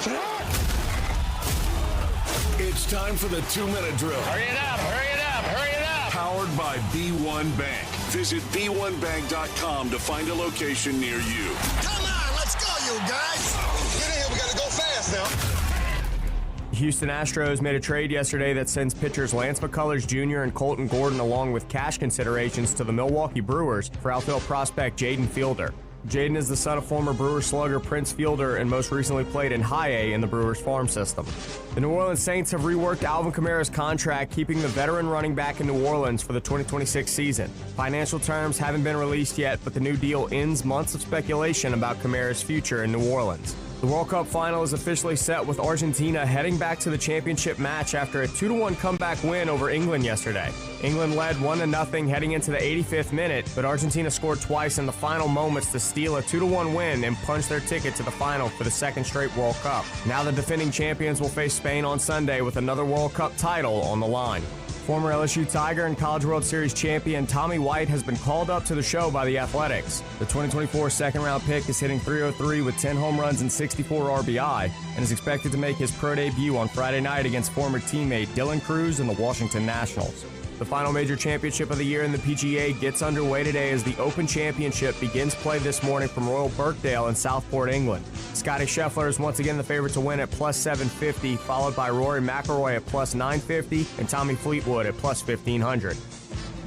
S4: It's time for the 2-minute drill.
S6: Hurry it up, hurry it up, hurry it up.
S4: Powered by B1 Bank. Visit b1bank.com to find a location near you.
S6: Come on, let's go, you guys. Get in here, we gotta go fast now.
S7: Houston Astros made a trade yesterday that sends pitchers Lance McCullers Jr. and Colton Gordon along with cash considerations to the Milwaukee Brewers for outfield prospect Jaden Fielder. Jaden is the son of former Brewers slugger Prince Fielder and most recently played in High A in the Brewers farm system. The New Orleans Saints have reworked Alvin Kamara's contract, keeping the veteran running back in New Orleans for the 2026 season. Financial terms haven't been released yet, but the new deal ends months of speculation about Kamara's future in New Orleans. The World Cup final is officially set, with Argentina heading back to the championship match after a 2-1 comeback win over England yesterday. England led 1-0 heading into the 85th minute, but Argentina scored twice in the final moments to steal a 2-1 win and punch their ticket to the final for the second straight World Cup. Now the defending champions will face Spain on Sunday with another World Cup title on the line. Former LSU Tiger and College World Series champion Tommy White has been called up to the show by the Athletics. The 2024 second-round pick is hitting .303 with 10 home runs and 64 RBI and is expected to make his pro debut on Friday night against former teammate Dylan Cruz and the Washington Nationals. The final major championship of the year in the PGA gets underway today as the Open Championship begins play this morning from Royal Birkdale in Southport, England. Scotty Scheffler is once again the favorite to win at plus 750, followed by Rory McIlroy at plus 950 and Tommy Fleetwood at plus 1500.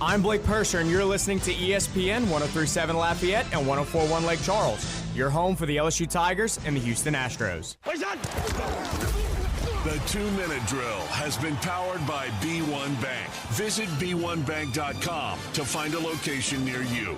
S7: I'm Blake Purser, and you're listening to ESPN 1037 Lafayette and 1041 Lake Charles, your home for the LSU Tigers and the Houston Astros.
S4: The 2-minute drill has been powered by B1 Bank. Visit b1bank.com to find a location near you.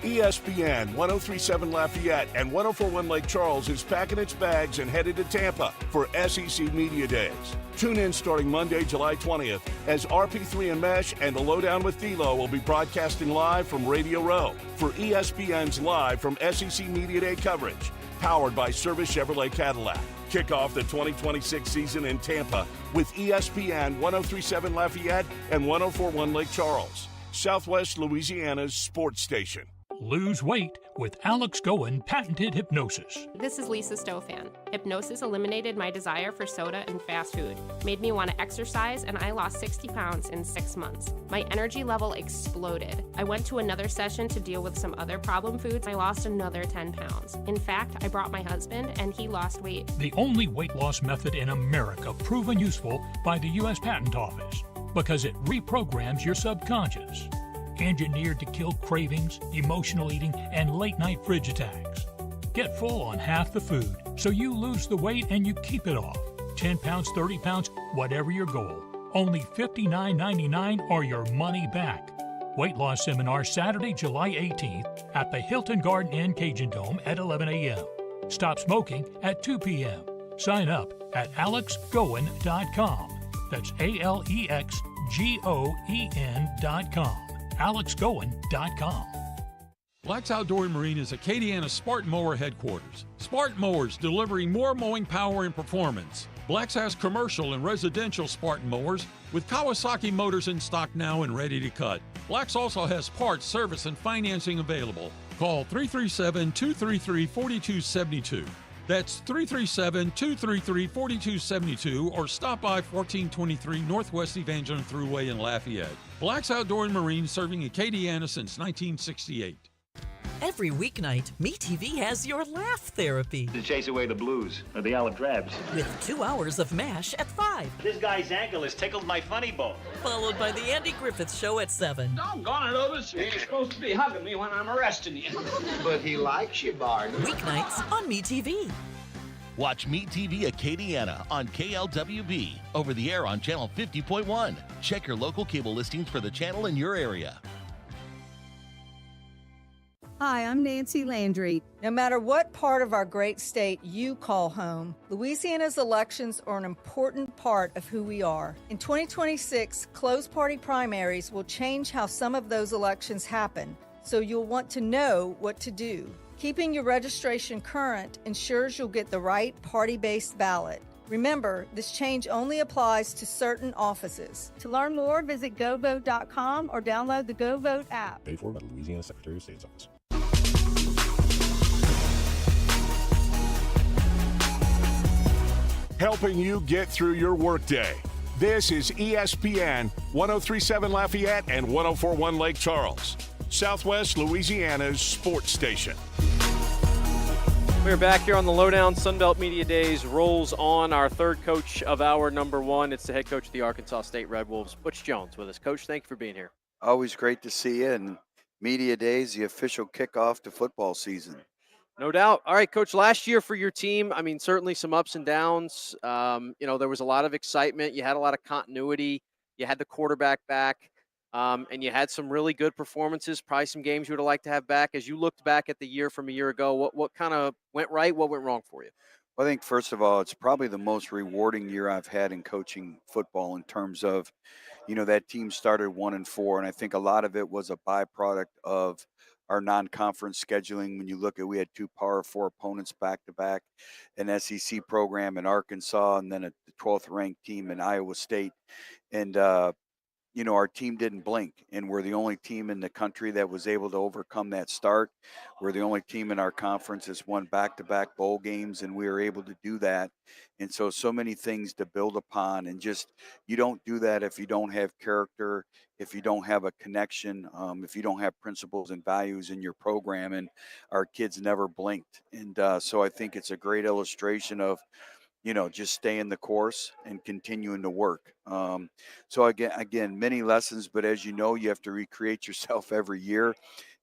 S4: ESPN 1037 Lafayette and 1041 Lake Charles is packing its bags and headed to Tampa for SEC Media Days. Tune in starting Monday, July 20th, as RP3 and Mesh and the LohDown with D-Loh will be broadcasting live from Radio Row for ESPN's Live from SEC Media Day coverage, powered by Service Chevrolet Cadillac. Kick off the 2026 season in Tampa with ESPN 1037 Lafayette and 1041 Lake Charles, Southwest Louisiana's sports station.
S18: Lose weight with Alex Goen patented hypnosis.
S19: This is Lisa Stofan. Hypnosis eliminated my desire for soda and fast food, made me want to exercise, and I lost 60 pounds in 6 months. My energy level exploded. I went to another session to deal with some other problem foods. I lost another 10 pounds. In fact, I brought my husband, and he lost weight.
S18: The only weight loss method in America proven useful by the U.S. Patent Office because it reprograms your subconscious. Engineered to kill cravings, emotional eating, and late-night fridge attacks. Get full on half the food, so you lose the weight and you keep it off. 10 pounds, 30 pounds, whatever your goal. Only $59.99 or your money back. Weight loss seminar Saturday, July 18th at the Hilton Garden Inn Cajun Dome at 11 a.m. Stop smoking at 2 p.m. Sign up at alexgoen.com. That's ALEXGOEN.com. alexgoen.com.
S3: Black's Outdoor and Marine is Acadiana's Spartan Mower headquarters. Spartan Mowers, delivering more mowing power and performance. Black's has commercial and residential Spartan mowers with Kawasaki motors in stock now and ready to cut. Black's also has parts, service, and financing available. Call 337-233-4272. That's 337-233-4272 or stop by 1423 Northwest Evangeline Thruway in Lafayette. Black's Outdoor and Marine, serving Acadiana since 1968.
S20: Every weeknight, MeTV has your laugh therapy.
S21: To chase away the blues or the olive drabs.
S20: With 2 hours of MASH at 5.
S21: This guy's ankle has tickled my funny bone.
S20: Followed by the Andy Griffith Show at 7.
S21: Doggone it, Otis. He's supposed to be hugging me when I'm arresting you. But he likes you, Bart.
S20: Weeknights on MeTV.
S22: Watch MeTV Acadiana on KLWB, over the air on channel 50.1. Check your local cable listings for the channel in your area.
S23: Hi, I'm Nancy Landry. No matter what part of our great state you call home, Louisiana's elections are an important part of who we are. In 2026, closed party primaries will change how some of those elections happen, so you'll want to know what to do. Keeping your registration current ensures you'll get the right party-based ballot. Remember, this change only applies to certain offices.
S24: To learn more, visit govote.com or download the GoVote app.
S25: Paid for by the Louisiana Secretary of State's office.
S4: Helping you get through your workday. This is ESPN 1037 Lafayette and 1041 Lake Charles, Southwest Louisiana's sports station.
S8: We're back here on the LohDown. Sunbelt Media Days rolls on. Our third coach of hour number one. It's the head coach of the Arkansas State Red Wolves, Butch Jones, with us. Coach, thank you for being here.
S26: Always great to see you, and
S1: Media Days, the official kickoff to football season.
S8: No doubt. All right, Coach, last year for your team, I mean, certainly some ups and downs. There was a lot of excitement. You had a lot of continuity. You had the quarterback back, and you had some really good performances, probably some games you would have liked to have back. As you looked back at the year from a year ago, what kind of went right? What went wrong for you?
S1: I think, first of all, it's probably the most rewarding year I've had in coaching football in terms of, that team started 1-4, and I think a lot of it was a byproduct of our non-conference scheduling. When you look at, we had two Power 4 opponents back to back, an SEC program in Arkansas, and then the 12th ranked team in Iowa State, and our team didn't blink, and we're the only team in the country that was able to overcome that start. We're the only team in our conference that's won back-to-back bowl games, and we were able to do that. And so many things to build upon, and just you don't do that if you don't have character, if you don't have a connection, if you don't have principles and values in your program. And our kids never blinked, and so I think it's a great illustration of just staying the course and continuing to work. So again, many lessons, but as you know, you have to recreate yourself every year.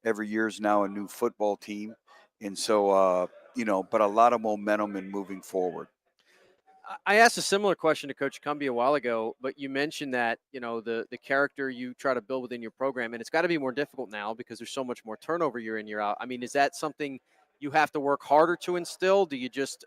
S1: Every year is now a new football team, and so but a lot of momentum in moving forward.
S8: I asked a similar question to Coach Cumbie a while ago, but you mentioned that the character you try to build within your program, and it's got to be more difficult now because there's so much more turnover year in, year out. I mean, is that something you have to work harder to instill? Do you just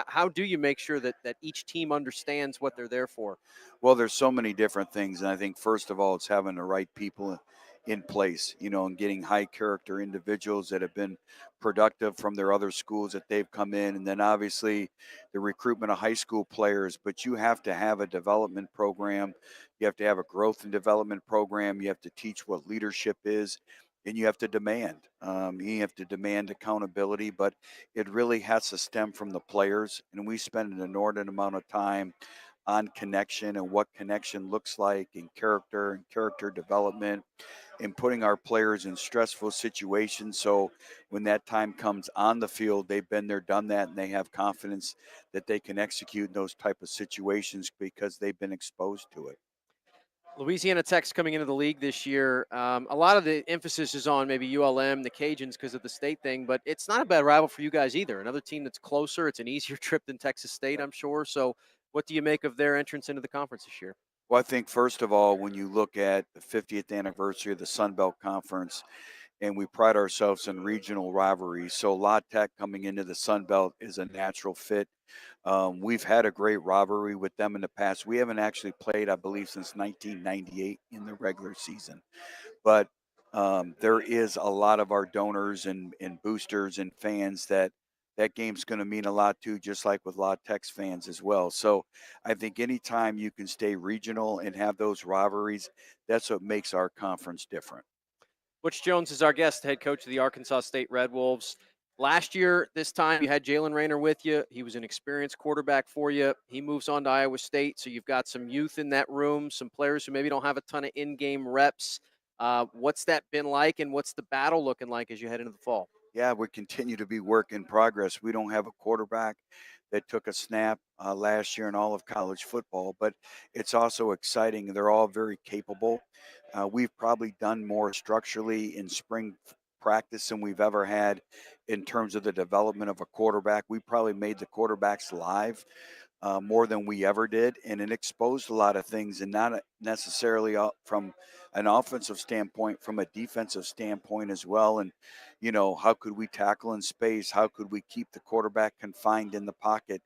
S8: how do you make sure that each team understands what they're there for?
S1: Well, there's so many different things, and I think first of all, it's having the right people in place, and getting high character individuals that have been productive from their other schools that they've come in, and then obviously the recruitment of high school players. But you have to have a development program, you have to have a growth and development program, you have to teach what leadership is, and you have to demand. You have to demand accountability, but it really has to stem from the players, and we spend an inordinate amount of time on connection and what connection looks like, and character development, and putting our players in stressful situations. So when that time comes on the field, they've been there, done that, and they have confidence that they can execute in those type of situations because they've been exposed to it.
S8: Louisiana Tech's coming into the league this year. A lot of the emphasis is on maybe ULM, the Cajuns, because of the state thing, but it's not a bad rival for you guys either. Another team that's closer. It's an easier trip than Texas State, I'm sure. So what do you make of their entrance into the conference this year?
S1: Well, I think first of all, when you look at the 50th anniversary of the Sun Belt Conference, and we pride ourselves in regional rivalries, so La Tech coming into the Sun Belt is a natural fit. We've had a great rivalry with them in the past. We haven't actually played, I believe, since 1998 in the regular season. But there is a lot of our donors and boosters and fans that game's going to mean a lot too, just like with La Tech's fans as well. So I think anytime you can stay regional and have those rivalries, that's what makes our conference different.
S8: Butch Jones is our guest, head coach of the Arkansas State Red Wolves. Last year, this time, you had Jalen Rayner with you. He was an experienced quarterback for you. He moves on to Iowa State, so you've got some youth in that room, some players who maybe don't have a ton of in-game reps. What's that been like, and what's the battle looking like as you head into the fall?
S1: Yeah, we continue to be work in progress. We don't have a quarterback that took a snap last year in all of college football, but it's also exciting. They're all very capable. We've probably done more structurally in spring practice than we've ever had in terms of the development of a quarterback. We probably made the quarterbacks live more than we ever did, and it exposed a lot of things, and not necessarily from an offensive standpoint, from a defensive standpoint as well. And how could we tackle in space? How could we keep the quarterback confined in the pocket?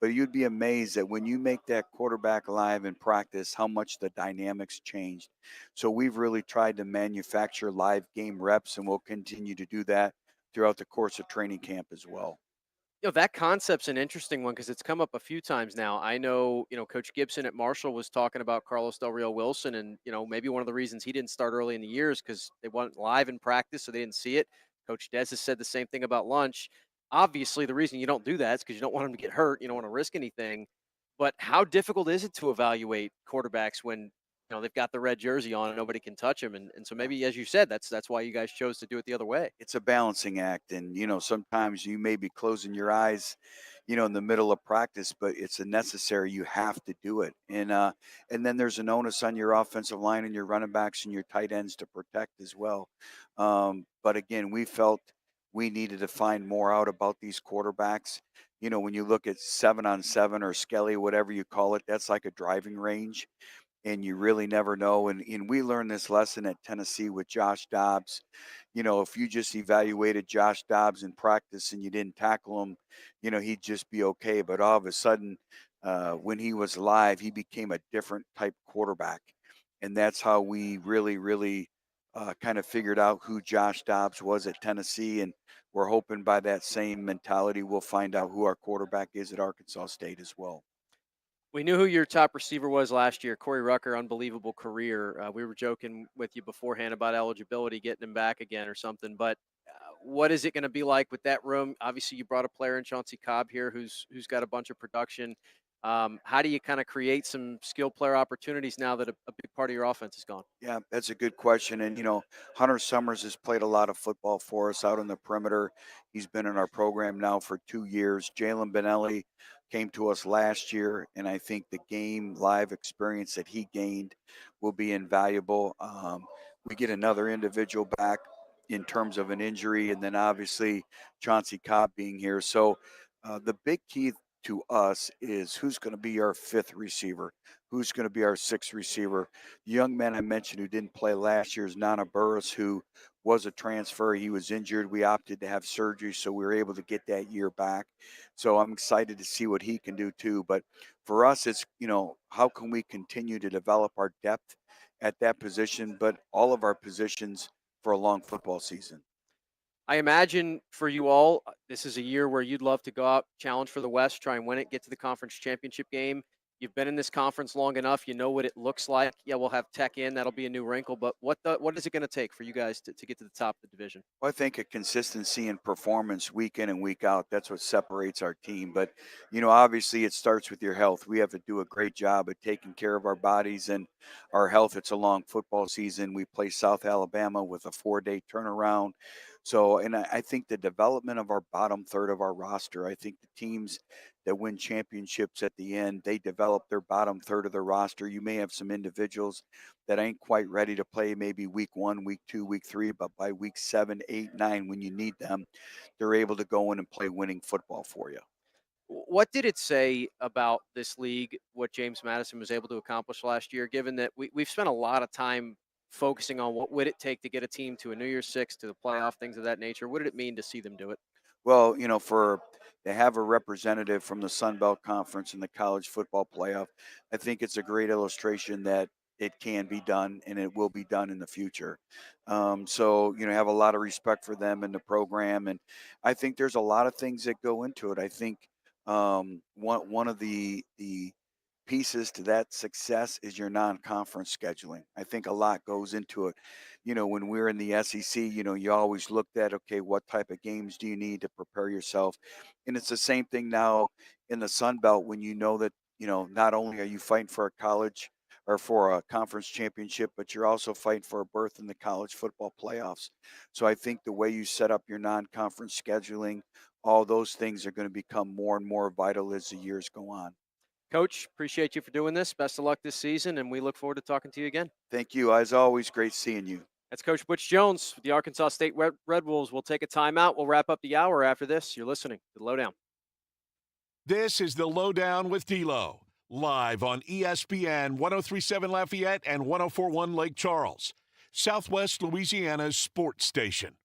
S1: But you'd be amazed that when you make that quarterback live in practice, how much the dynamics changed. So we've really tried to manufacture live game reps, and we'll continue to do that throughout the course of training camp as well.
S8: That concept's an interesting one because it's come up a few times now. I know, Coach Gibson at Marshall was talking about Carlos Del Rio Wilson, and, maybe one of the reasons he didn't start early in the year is because they weren't live in practice, so they didn't see it. Coach Des has said the same thing about lunch. Obviously, the reason you don't do that is because you don't want them to get hurt. You don't want to risk anything. But how difficult is it to evaluate quarterbacks when, they've got the red jersey on and nobody can touch them? And so maybe, as you said, that's why you guys chose to do it the other way.
S1: It's a balancing act, and sometimes you may be closing your eyes, in the middle of practice, but it's a necessary. You have to do it. And then there's an onus on your offensive line and your running backs and your tight ends to protect as well. But again, we felt we needed to find more out about these quarterbacks. When you look at 7-on-7 or Skelly, whatever you call it, that's like a driving range, and you really never know. And we learned this lesson at Tennessee with Josh Dobbs. If you just evaluated Josh Dobbs in practice and you didn't tackle him, he'd just be okay. But all of a sudden, when he was live, he became a different type quarterback. And that's how we really, really kind of figured out who Josh Dobbs was at Tennessee. And we're hoping by that same mentality, we'll find out who our quarterback is at Arkansas State as well.
S8: We knew who your top receiver was last year, Corey Rucker, unbelievable career. We were joking with you beforehand about eligibility, getting him back again or something. But what is it going to be like with that room? Obviously, you brought a player in Chauncey Cobb here who's got a bunch of production. How do you kind of create some skill player opportunities now that a big part of your offense is gone?
S1: Yeah, that's a good question. And, Hunter Summers has played a lot of football for us out on the perimeter. He's been in our program now for 2 years. Jalen Benelli came to us last year, and I think the game live experience that he gained will be invaluable. We get another individual back in terms of an injury, and then obviously Chauncey Cobb being here. So the big key to us is who's going to be our fifth receiver, who's going to be our sixth receiver. The young man I mentioned who didn't play last year is Nana Burris, who was a transfer. He was injured. We opted to have surgery, so we were able to get that year back. So I'm excited to see what he can do too. But for us, it's, how can we continue to develop our depth at that position, but all of our positions for a long football season.
S8: I imagine for you all, this is a year where you'd love to go out, challenge for the West, try and win it, get to the conference championship game. You've been in this conference long enough. You know what it looks like. Yeah, we'll have Tech in. That'll be a new wrinkle. But what is it going to take for you guys to get to the top of the division?
S1: Well, I think a consistency in performance week in and week out, that's what separates our team. But, obviously it starts with your health. We have to do a great job of taking care of our bodies and our health. It's a long football season. We play South Alabama with a 4-day turnaround. So, and I think the development of our bottom third of our roster, I think the teams that win championships at the end, they develop their bottom third of their roster. You may have some individuals that ain't quite ready to play maybe week 1, week 2, week 3, but by week 7, 8, 9, when you need them, they're able to go in and play winning football for you.
S8: What did it say about this league, what James Madison was able to accomplish last year, given that we've spent a lot of time focusing on what would it take to get a team to a New Year's Six, to the playoff, things of that nature? What did it mean to see them do it?
S1: Well, to have a representative from the Sun Belt Conference in the college football playoff, I think it's a great illustration that it can be done and it will be done in the future. So, have a lot of respect for them and the program. And I think there's a lot of things that go into it. I think one of the pieces to that success is your non-conference scheduling. I think a lot goes into it. When we're in the SEC, you always looked at, okay, what type of games do you need to prepare yourself? And it's the same thing now in the Sun Belt when you know that, not only are you fighting for a college or for a conference championship, but you're also fighting for a berth in the college football playoffs. So I think the way you set up your non-conference scheduling, all those things are going to become more and more vital as the years go on.
S8: Coach, appreciate you for doing this. Best of luck this season, and we look forward to talking to you again.
S1: Thank you. As always, great seeing you.
S8: That's Coach Butch Jones with the Arkansas State Red Wolves. We'll take a timeout. We'll wrap up the hour after this. You're listening to The LohDown.
S4: This is the LohDown with D-Loh, live on ESPN 103.7 Lafayette and 104.1 Lake Charles, Southwest Louisiana's sports station.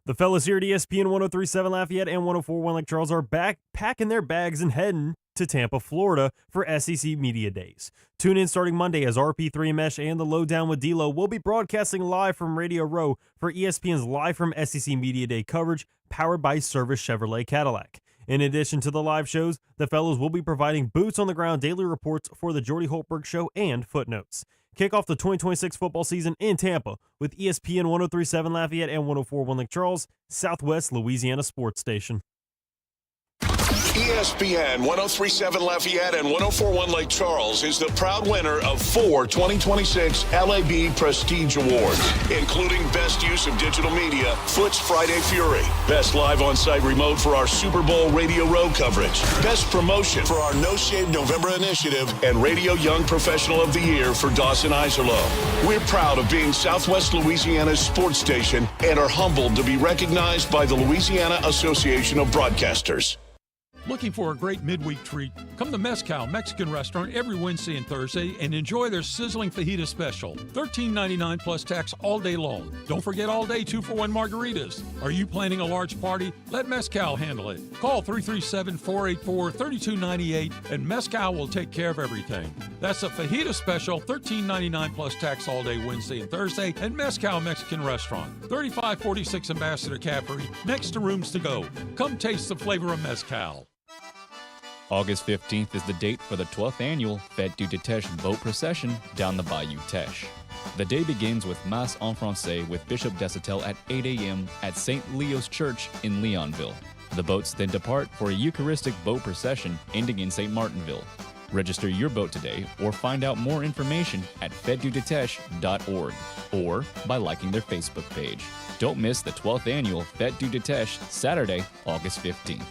S2: The fellas here at ESPN 103.7 Lafayette and 104.1 Lake Charles are back packing their bags and heading to Tampa, Florida for SEC Media Days. Tune in starting Monday as RP3 Mesh and the LohDown with D-Loh will be broadcasting live from Radio Row for ESPN's Live from SEC Media Day coverage powered by Service Chevrolet Cadillac. In addition to the live shows, the fellows will be providing boots-on-the-ground daily reports for the Jordy Holtberg Show and Footnotes. Kick off the 2026 football season in Tampa with ESPN 103.7 Lafayette and 104.1 Lake Charles, Southwest Louisiana sports station.
S4: ESPN 1037 Lafayette and 1041 Lake Charles is the proud winner of 4 2026 LAB Prestige Awards, including Best Use of Digital Media, Foot's Friday Fury, Best Live On-Site Remote for our Super Bowl Radio Row coverage, Best Promotion for our No Shave November initiative, and Radio Young Professional of the Year for Dawson Iserloh. We're proud of being Southwest Louisiana's sports station and are humbled to be recognized by the Louisiana Association of Broadcasters.
S3: Looking for a great midweek treat? Come to Mezcal Mexican Restaurant every Wednesday and Thursday and enjoy their sizzling fajita special. $13.99 plus tax all day long. Don't forget all day 2-for-1 margaritas. Are you planning a large party? Let Mezcal handle it. Call 337-484-3298 and Mezcal will take care of everything. That's a fajita special, $13.99 plus tax all day Wednesday and Thursday at Mezcal Mexican Restaurant, 3546 Ambassador Caffrey, next to Rooms to Go. Come taste the flavor of Mezcal.
S13: August 15th is the date for the 12th annual Fête du Teche boat procession down the Bayou Teche. The day begins with Mass en Francais with Bishop Desitel at 8 a.m. at St. Leo's Church in Leonville. The boats then depart for a Eucharistic boat procession ending in St. Martinville. Register your boat today or find out more information at fêtedudetech.org or by liking their Facebook page. Don't miss the 12th annual Fête du Teche, Saturday, August 15th.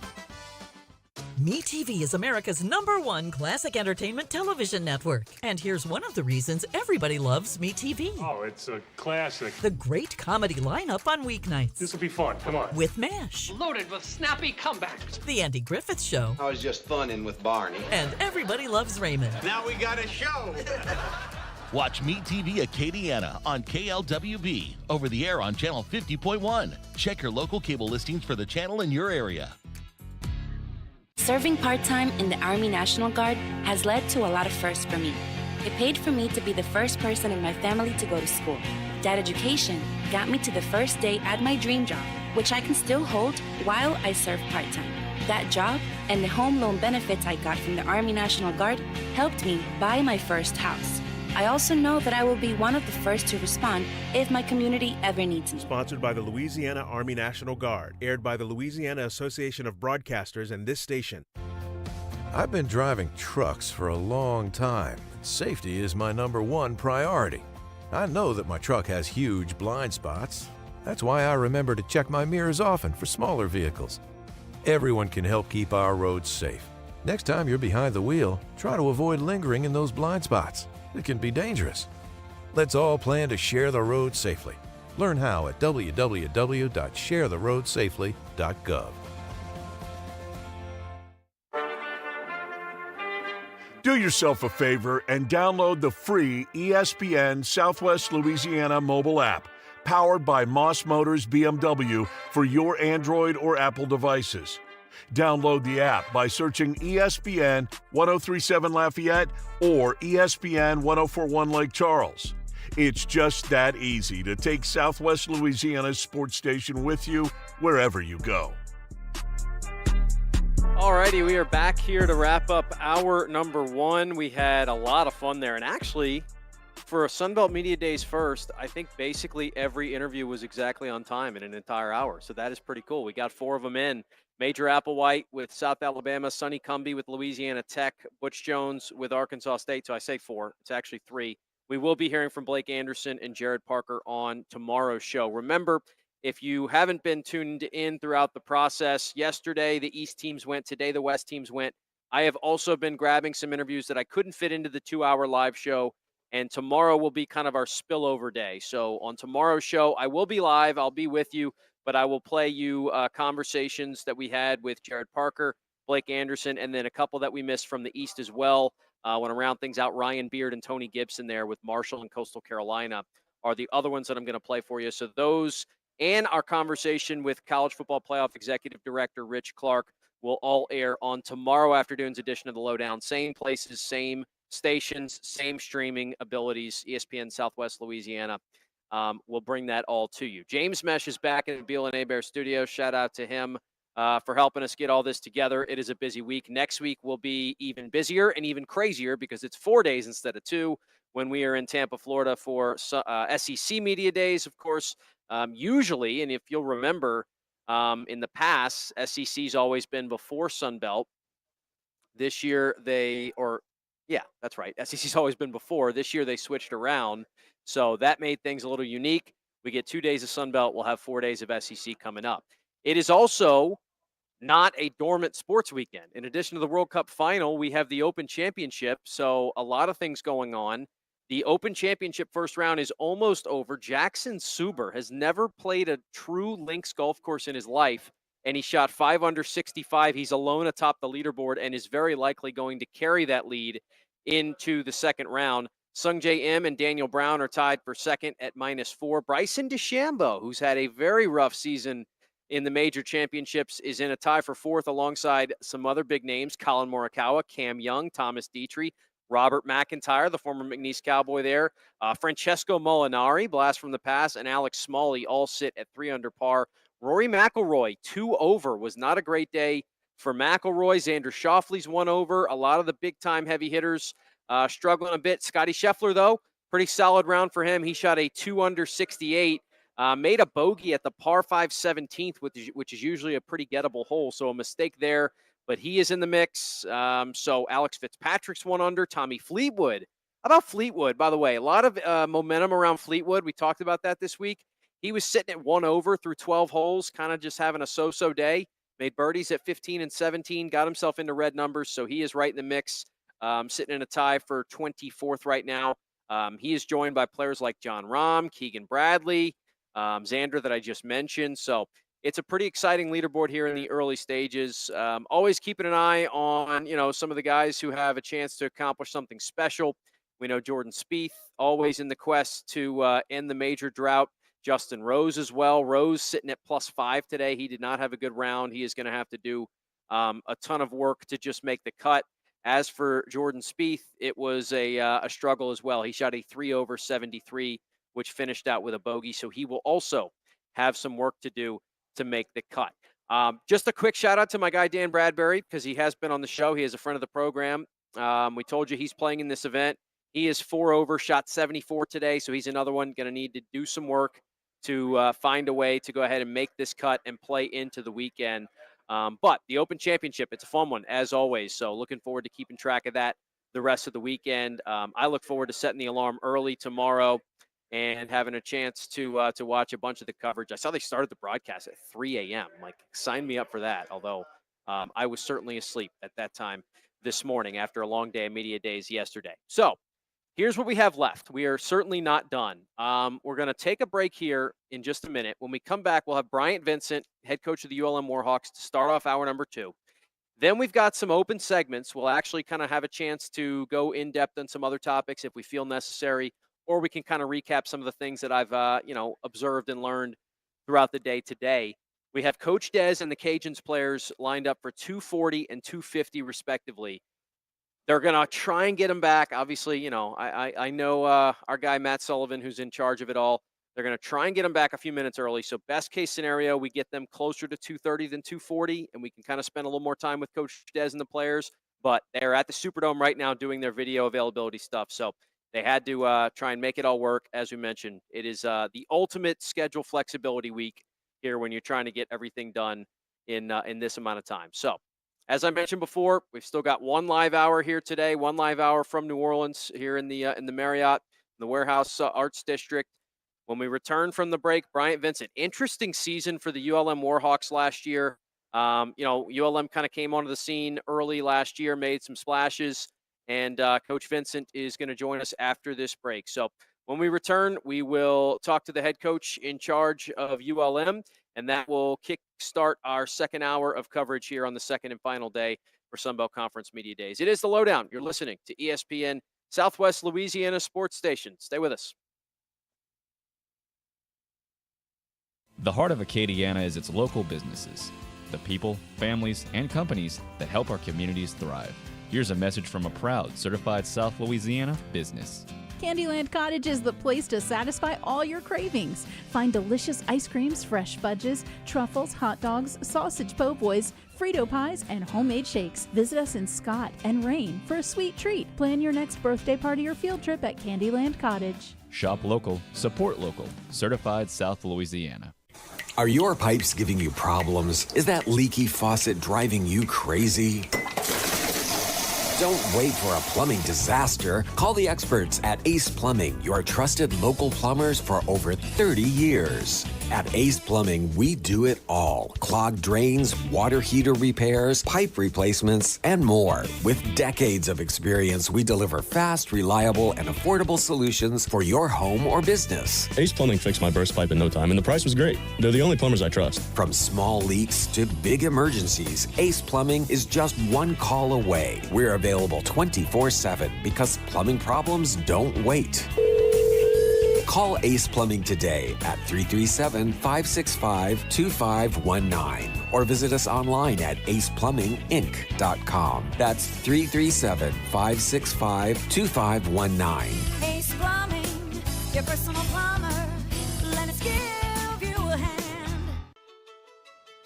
S20: MeTV is America's #1 classic entertainment television network. And here's one of the reasons everybody loves MeTV.
S9: Oh, it's a classic.
S20: The great comedy lineup on weeknights.
S9: This will be fun. Come on.
S20: With MASH.
S21: Loaded with snappy comebacks.
S20: The Andy Griffith Show.
S21: I was just funning with Barney.
S20: And Everybody Loves Raymond.
S21: Now we got a show.
S22: Watch MeTV Acadiana on KLWB, over the air on Channel 50.1. Check your local cable listings for the channel in your area.
S10: Serving part-time in the Army National Guard has led to a lot of firsts for me. It paid for me to be the first person in my family to go to school. That education got me to the first day at my dream job, which I can still hold while I serve part-time. That job and the home loan benefits I got from the Army National Guard helped me buy my first house. I also know that I will be one of the first to respond if my community ever needs me.
S11: Sponsored by the Louisiana Army National Guard, aired by the Louisiana Association of Broadcasters and this station.
S12: I've been driving trucks for a long time. Safety is my #1 priority. I know that my truck has huge blind spots. That's why I remember to check my mirrors often for smaller vehicles. Everyone can help keep our roads safe. Next time you're behind the wheel, try to avoid lingering in those blind spots. It can be dangerous. Let's all plan to share the road safely. Learn how at www.sharetheroadsafely.gov.
S4: Do yourself a favor and download the free ESPN Southwest Louisiana mobile app, powered by Moss Motors BMW for your Android or Apple devices. Download the app by searching ESPN 1037 Lafayette or ESPN 1041 Lake Charles. It's just that easy to take Southwest Louisiana's sports station with you wherever you go.
S8: Alrighty, we are back here to wrap up hour #1. We had a lot of fun there, and actually, for a Sunbelt Media Days first, I think basically every interview was exactly on time in an entire hour, so that is pretty cool. We got 4 of them in. Major Applewhite with South Alabama, Sonny Cumbie with Louisiana Tech, Butch Jones with Arkansas State. So I say 4. It's actually 3. We will be hearing from Blake Anderson and Jared Parker on tomorrow's show. Remember, if you haven't been tuned in throughout the process, yesterday the East teams went, today the West teams went. I have also been grabbing some interviews that I couldn't fit into the 2-hour live show, and tomorrow will be kind of our spillover day. So on tomorrow's show, I will be live. I'll be with you. But I will play you conversations that we had with Jared Parker, Blake Anderson, and then a couple that we missed from the East as well. Want to round things out, Ryan Beard and Tony Gibson there with Marshall and Coastal Carolina are the other ones that I'm going to play for you. So those and our conversation with College Football Playoff Executive Director Rich Clark will all air on tomorrow afternoon's edition of the LohDown. Same places, same stations, same streaming abilities, ESPN Southwest Louisiana. We'll bring that all to you. James Mesh is back in the Beal and Hebert studio. Shout out to him for helping us get all this together. It is a busy week. Next week will be even busier and even crazier because it's 4 days instead of 2 when we are in Tampa, Florida for SEC Media Days, of course. Usually, and if you'll remember, in the past, SEC's always been before Sunbelt. This year that's right. SEC's always been before. This year they switched around, so that made things a little unique. We get 2 days of Sun Belt. We'll have 4 days of SEC coming up. It is also not a dormant sports weekend. In addition to the World Cup final, we have the Open Championship, so a lot of things going on. The Open Championship first round is almost over. Jackson Suber has never played a true links golf course in his life, and he shot 5 under 65. He's alone atop the leaderboard and is very likely going to carry that lead into the second round. Sung Jae Im and Daniel Brown are tied for second at -4. Bryson DeChambeau, who's had a very rough season in the major championships, is in a tie for fourth alongside some other big names: Colin Morikawa, Cam Young, Thomas Dietrich, Robert McIntyre, the former McNeese Cowboy there, Francesco Molinari, blast from the past, and Alex Smalley all sit at 3 under par. Rory McIlroy, 2 over, was not a great day for McIlroy. Xander Schauffele's 1 over. A lot of the big-time heavy hitters struggling a bit. Scotty Scheffler, though, pretty solid round for him. He shot a 2 under 68. Made a bogey at the par 5 17th, which is usually a pretty gettable hole, so a mistake there, but he is in the mix. So Alex Fitzpatrick's 1 under. Tommy Fleetwood. How about Fleetwood, by the way? A lot of momentum around Fleetwood. We talked about that this week. He was sitting at 1 over through 12 holes, kind of just having a so-so day. Made birdies at 15 and 17, got himself into red numbers, so he is right in the mix, sitting in a tie for 24th right now. He is joined by players like John Rahm, Keegan Bradley, Xander that I just mentioned. So it's a pretty exciting leaderboard here in the early stages. Always keeping an eye on, some of the guys who have a chance to accomplish something special. We know Jordan Spieth, always in the quest to end the major drought. Justin Rose as well. Rose sitting at +5 today. He did not have a good round. He is going to have to do a ton of work to just make the cut. As for Jordan Spieth, it was a struggle as well. He shot a 3 over 73, which finished out with a bogey. So he will also have some work to do to make the cut. Just a quick shout out to my guy, Dan Bradbury, because he has been on the show. He is a friend of the program. We told you he's playing in this event. He is 4 over, shot 74 today. So he's another one going to need to do some work to find a way to go ahead and make this cut and play into the weekend. But the Open Championship, it's a fun one, as always. So looking forward to keeping track of that the rest of the weekend. I look forward to setting the alarm early tomorrow and having a chance to watch a bunch of the coverage. I saw they started the broadcast at 3 a.m. Like, sign me up for that, although I was certainly asleep at that time this morning after a long day of media days yesterday. So here's what we have left. We are certainly not done. We're going to take a break here in just a minute. When we come back, we'll have Bryant Vincent, head coach of the ULM Warhawks, to start off hour number 2. Then we've got some open segments. We'll actually kind of have a chance to go in depth on some other topics if we feel necessary, or we can kind of recap some of the things that I've observed and learned throughout the day today. We have Coach Dez and the Cajuns players lined up for 240 and 250 respectively. They're going to try and get him back. Obviously, I know our guy Matt Sullivan, who's in charge of it all. They're going to try and get him back a few minutes early. So best case scenario, we get them closer to 230 than 240, and we can kind of spend a little more time with Coach Dez and the players. But they're at the Superdome right now doing their video availability stuff. So they had to try and make it all work. As we mentioned, it is the ultimate schedule flexibility week here when you're trying to get everything done in this amount of time. So as I mentioned before, we've still got one live hour here today, one live hour from New Orleans here in the Marriott, in the Warehouse Arts District. When we return from the break, Bryant Vincent, interesting season for the ULM Warhawks last year. ULM kind of came onto the scene early last year, made some splashes, and Coach Vincent is going to join us after this break. So when we return, we will talk to the head coach in charge of ULM, and that will kickstart our second hour of coverage here on the second and final day for Sunbelt Conference Media Days. It is the LohDown. You're listening to ESPN Southwest Louisiana Sports Station. Stay with us.
S13: The heart of Acadiana is its local businesses, the people, families, and companies that help our communities thrive. Here's a message from a proud certified South Louisiana business.
S5: Candyland Cottage is the place to satisfy all your cravings. Find delicious ice creams, fresh fudges, truffles, hot dogs, sausage po' boys, Frito pies, and homemade shakes. Visit us in Scott and Rain for a sweet treat. Plan your next birthday party or field trip at Candyland Cottage.
S13: Shop local, support local. Certified South Louisiana.
S14: Are your pipes giving you problems? Is that leaky faucet driving you crazy?
S6: Don't wait for a plumbing disaster. Call the experts at Ace Plumbing, your trusted local plumbers for over 30 years. At Ace Plumbing, we do it all. Clogged drains, water heater repairs, pipe replacements, and more. With decades of experience, we deliver fast, reliable, and affordable solutions for your home or business.
S14: Ace Plumbing fixed my burst pipe in no time, and the price was great. They're the only plumbers I trust.
S6: From small leaks to big emergencies, Ace Plumbing is just one call away. We're available 24/7 because plumbing problems don't wait. Call Ace Plumbing today at 337-565-2519 or visit us online at aceplumbinginc.com. That's 337-565-2519.
S15: Ace Plumbing, your personal plumber. Let us give you a hand.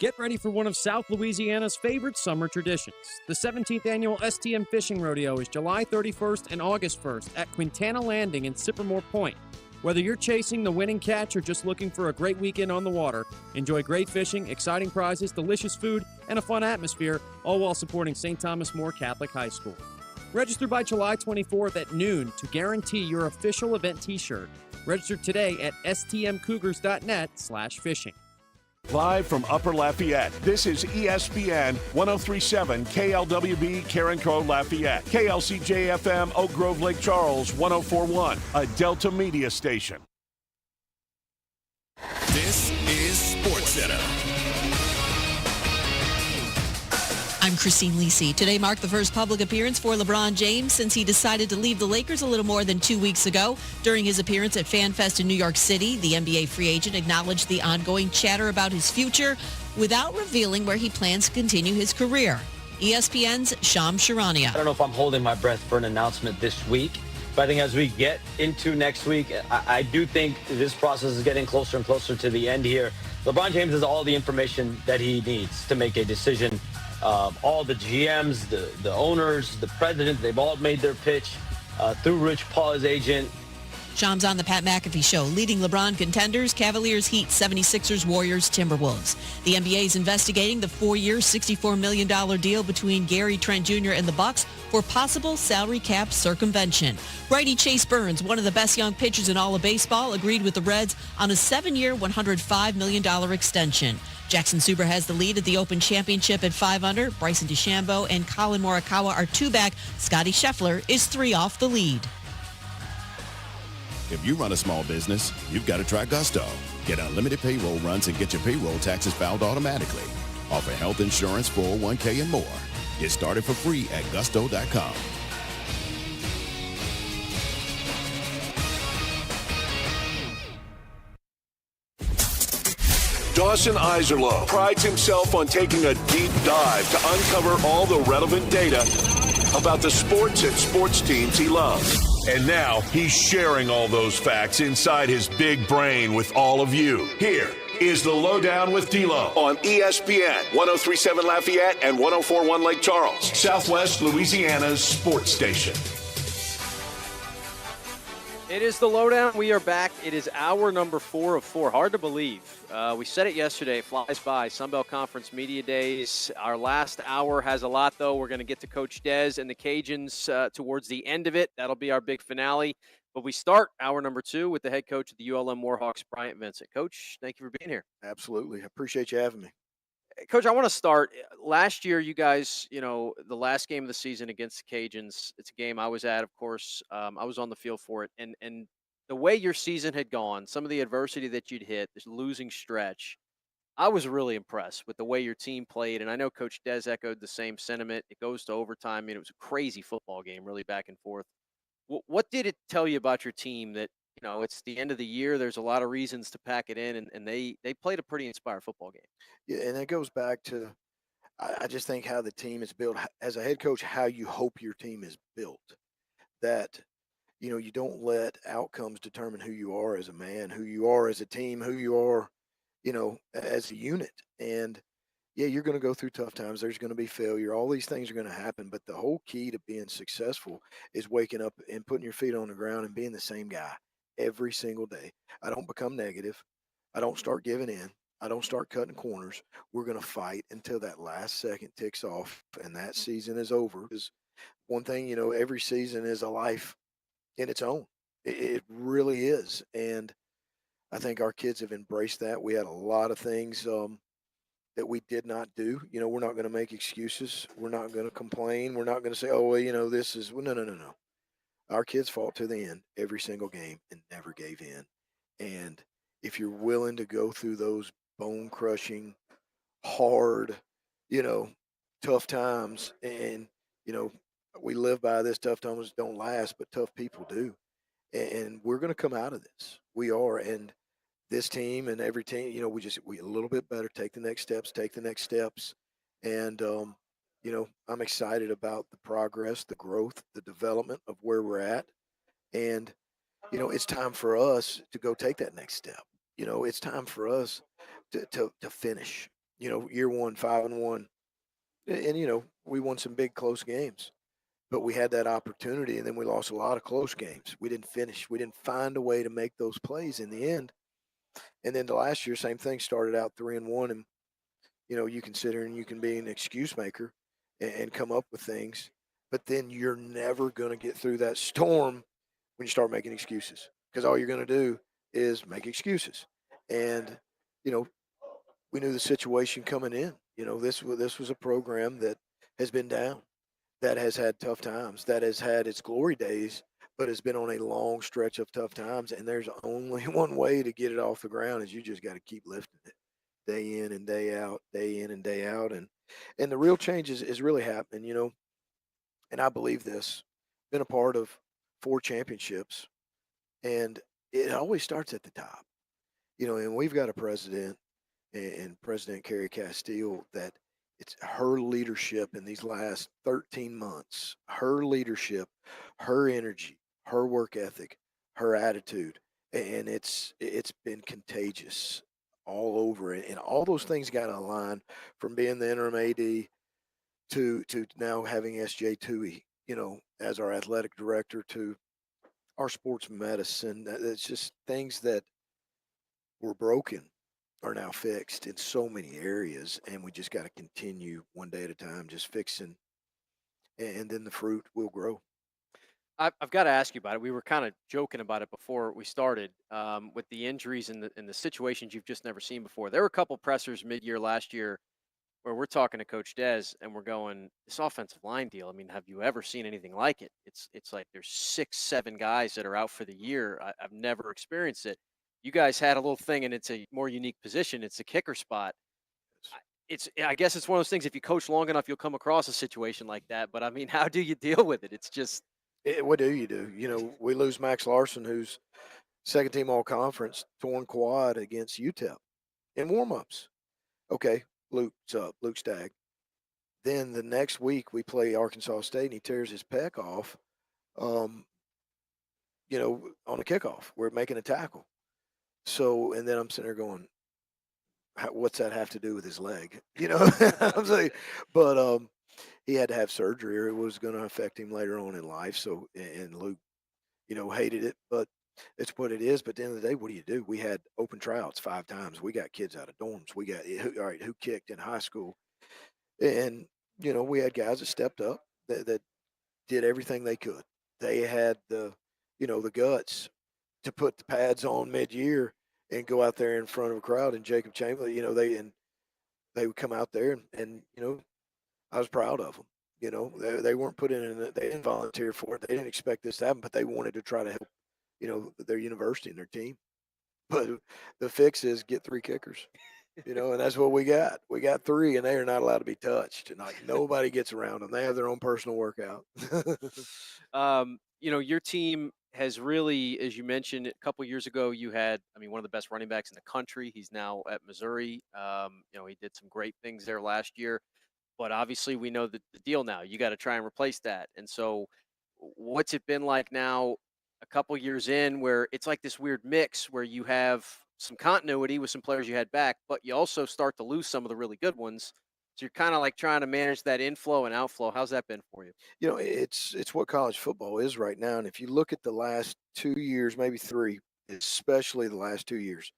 S16: Get ready for one of South Louisiana's favorite summer traditions. The 17th annual STM Fishing Rodeo is July 31st and August 1st at Quintana Landing in Sippermore Point. Whether you're chasing the winning catch or just looking for a great weekend on the water, enjoy great fishing, exciting prizes, delicious food, and a fun atmosphere, all while supporting St. Thomas More Catholic High School. Register by July 24th at noon to guarantee your official event t-shirt. Register today at stmcougars.net/fishing.
S4: Live from Upper Lafayette, this is ESPN 1037 KLWB Carencro Lafayette, KLCJ-FM Oak Grove Lake Charles 1041, a Delta Media station.
S17: This is SportsCenter.
S26: I'm Christine Lisi. Today marked the first public appearance for LeBron James since he decided to leave the Lakers a little more than 2 weeks ago. During his appearance at FanFest in New York City, the NBA free agent acknowledged the ongoing chatter about his future without revealing where he plans to continue his career. ESPN's Shams Charania.
S27: I don't know if I'm holding my breath for an announcement this week, but I think as we get into next week, I do think this process is getting closer and closer to the end here. LeBron James has all the information that he needs to make a decision. All the GMs, the owners, the president, they've all made their pitch through Rich Paul, his agent.
S26: Shams on the Pat McAfee Show, leading LeBron contenders, Cavaliers, Heat, 76ers, Warriors, Timberwolves. The NBA is investigating the 4-year, $64 million deal between Gary Trent Jr. and the Bucks for possible salary cap circumvention. Righty Chase Burns, one of the best young pitchers in all of baseball, agreed with the Reds on a 7-year, $105 million extension. Jackson Suber has the lead at the Open Championship at 5 under. Bryson DeChambeau and Colin Morikawa are 2 back. Scotty Scheffler is 3 off the lead.
S17: If you run a small business, you've got to try Gusto. Get unlimited payroll runs and get your payroll taxes filed automatically. Offer health insurance, 401k, and more. Get started for free at gusto.com.
S4: Dawson Iserloh prides himself on taking a deep dive to uncover all the relevant data about the sports and sports teams he loves. And now he's sharing all those facts inside his big brain with all of you. Here is the LohDown with D-Loh on ESPN 1037 Lafayette and 1041 Lake Charles, Southwest Louisiana's sports station.
S8: It is the LohDown. We are back. It is hour number 4 of 4. Hard to believe. We said it yesterday. It flies by. Sunbelt Conference Media Days. Our last hour has a lot, though. We're going to get to Coach Des and the Cajuns towards the end of it. That'll be our big finale. But we start hour number 2 with the head coach of the ULM Warhawks, Bryant Vincent. Coach, thank you for being here.
S28: Absolutely. I appreciate you having me.
S8: Coach, I want to start. Last year, you guys, the last game of the season against the Cajuns, it's a game I was at, of course. I was on the field for it. And the way your season had gone, some of the adversity that you'd hit, this losing stretch, I was really impressed with the way your team played. And I know Coach Des echoed the same sentiment. It goes to overtime. I mean, it was a crazy football game, really back and forth. What did it tell you about your team that, it's the end of the year, there's a lot of reasons to pack it in, and they played a pretty inspired football game?
S28: Yeah, and it goes back to, I just think how the team is built. As a head coach, how you hope your team is built. That, you don't let outcomes determine who you are as a man, who you are as a team, who you are, as a unit. And, yeah, you're going to go through tough times. There's going to be failure. All these things are going to happen. But the whole key to being successful is waking up and putting your feet on the ground and being the same guy every single day. I don't become negative. I don't start giving in. I don't start cutting corners. We're going to fight until that last second ticks off and that season is over. Because one thing, every season is a life in its own. It really is. And I think our kids have embraced that. We had a lot of things that we did not do. We're not going to make excuses. We're not going to complain. We're not going to say, oh, well, this is, well, no, no, no, no. Our kids fought to the end every single game and never gave in. And if you're willing to go through those bone crushing, hard, you know, tough times, and, we live by this, tough times don't last, but tough people do. And we're going to come out of this. We are. And this team and every team, we a little bit better, take the next steps. And, I'm excited about the progress, the growth, the development of where we're at. And, it's time for us to go take that next step. It's time for us to finish, year one, 5-1. And, we won some big close games, but we had that opportunity and then we lost a lot of close games. We didn't finish. We didn't find a way to make those plays in the end. And then the last year, same thing, started out 3-1, and you consider and you can be an excuse maker and come up with things, but then you're never going to get through that storm when you start making excuses, because all you're going to do is make excuses. And we knew the situation coming in. This was a program that has been down, that has had tough times, that has had its glory days, but has been on a long stretch of tough times. And there's only one way to get it off the ground is you just got to keep lifting it day in and day out, day in and day out. And the real change is really happening, and I believe this. Been a part of 4 championships, and it always starts at the top, and we've got a president and President Carrie Castile that it's her leadership in these last 13 months, her leadership, her energy, her work ethic, her attitude, and it's been contagious all over it. And all those things got to align, from being the interim AD to now having SJ Tui, as our athletic director, to our sports medicine. It's just things that were broken are now fixed in so many areas, and we just got to continue one day at a time, just fixing, and then the fruit will grow.
S8: I've got to ask you about it. We were kind of joking about it before we started, with the injuries and the situations you've just never seen before. There were a couple pressers mid-year last year where we're talking to Coach Des and we're going, this offensive line deal, I mean, have you ever seen anything like it? It's like there's 6, 7 guys that are out for the year. I've never experienced it. You guys had a little thing, and it's a more unique position. It's a kicker spot. I guess it's one of those things. If you coach long enough, you'll come across a situation like that. But I mean, how do you deal with it? It's just
S28: What do you do? We lose Max Larson, who's second team all conference, torn quad against UTEP in warmups. Okay, Luke's up, Luke Stagg. Then the next week we play Arkansas State, and he tears his pec off, on a kickoff. We're making a tackle. So, and then I'm sitting there going, what's that have to do with his leg? I'm saying, but he had to have surgery, or it was going to affect him later on in life. So, and Luke, hated it, but it's what it is. But at the end of the day, what do? We had open tryouts 5 times. We got kids out of dorms. We got, all right, who kicked in high school? And, we had guys that stepped up, that did everything they could. They had the guts to put the pads on mid-year and go out there in front of a crowd. And Jacob Chamberlain, they would come out there and I was proud of them. They weren't put in, they didn't volunteer for it. They didn't expect this to happen, but they wanted to try to help, their university and their team. But the fix is get 3 kickers, and that's what we got. We got 3, and they are not allowed to be touched. And nobody gets around them. They have their own personal workout.
S8: Your team has really, as you mentioned, a couple years ago, you had, one of the best running backs in the country. He's now at Missouri. He did some great things there last year, but obviously we know the deal now. You got to try and replace that. And so what's it been like now, a couple years in, where it's like this weird mix where you have some continuity with some players you had back, but you also start to lose some of the really good ones. So you're kind of like trying to manage that inflow and outflow. How's that been for you?
S28: It's what college football is right now. And if you look at the last 2 years, maybe 3, especially the last 2 years,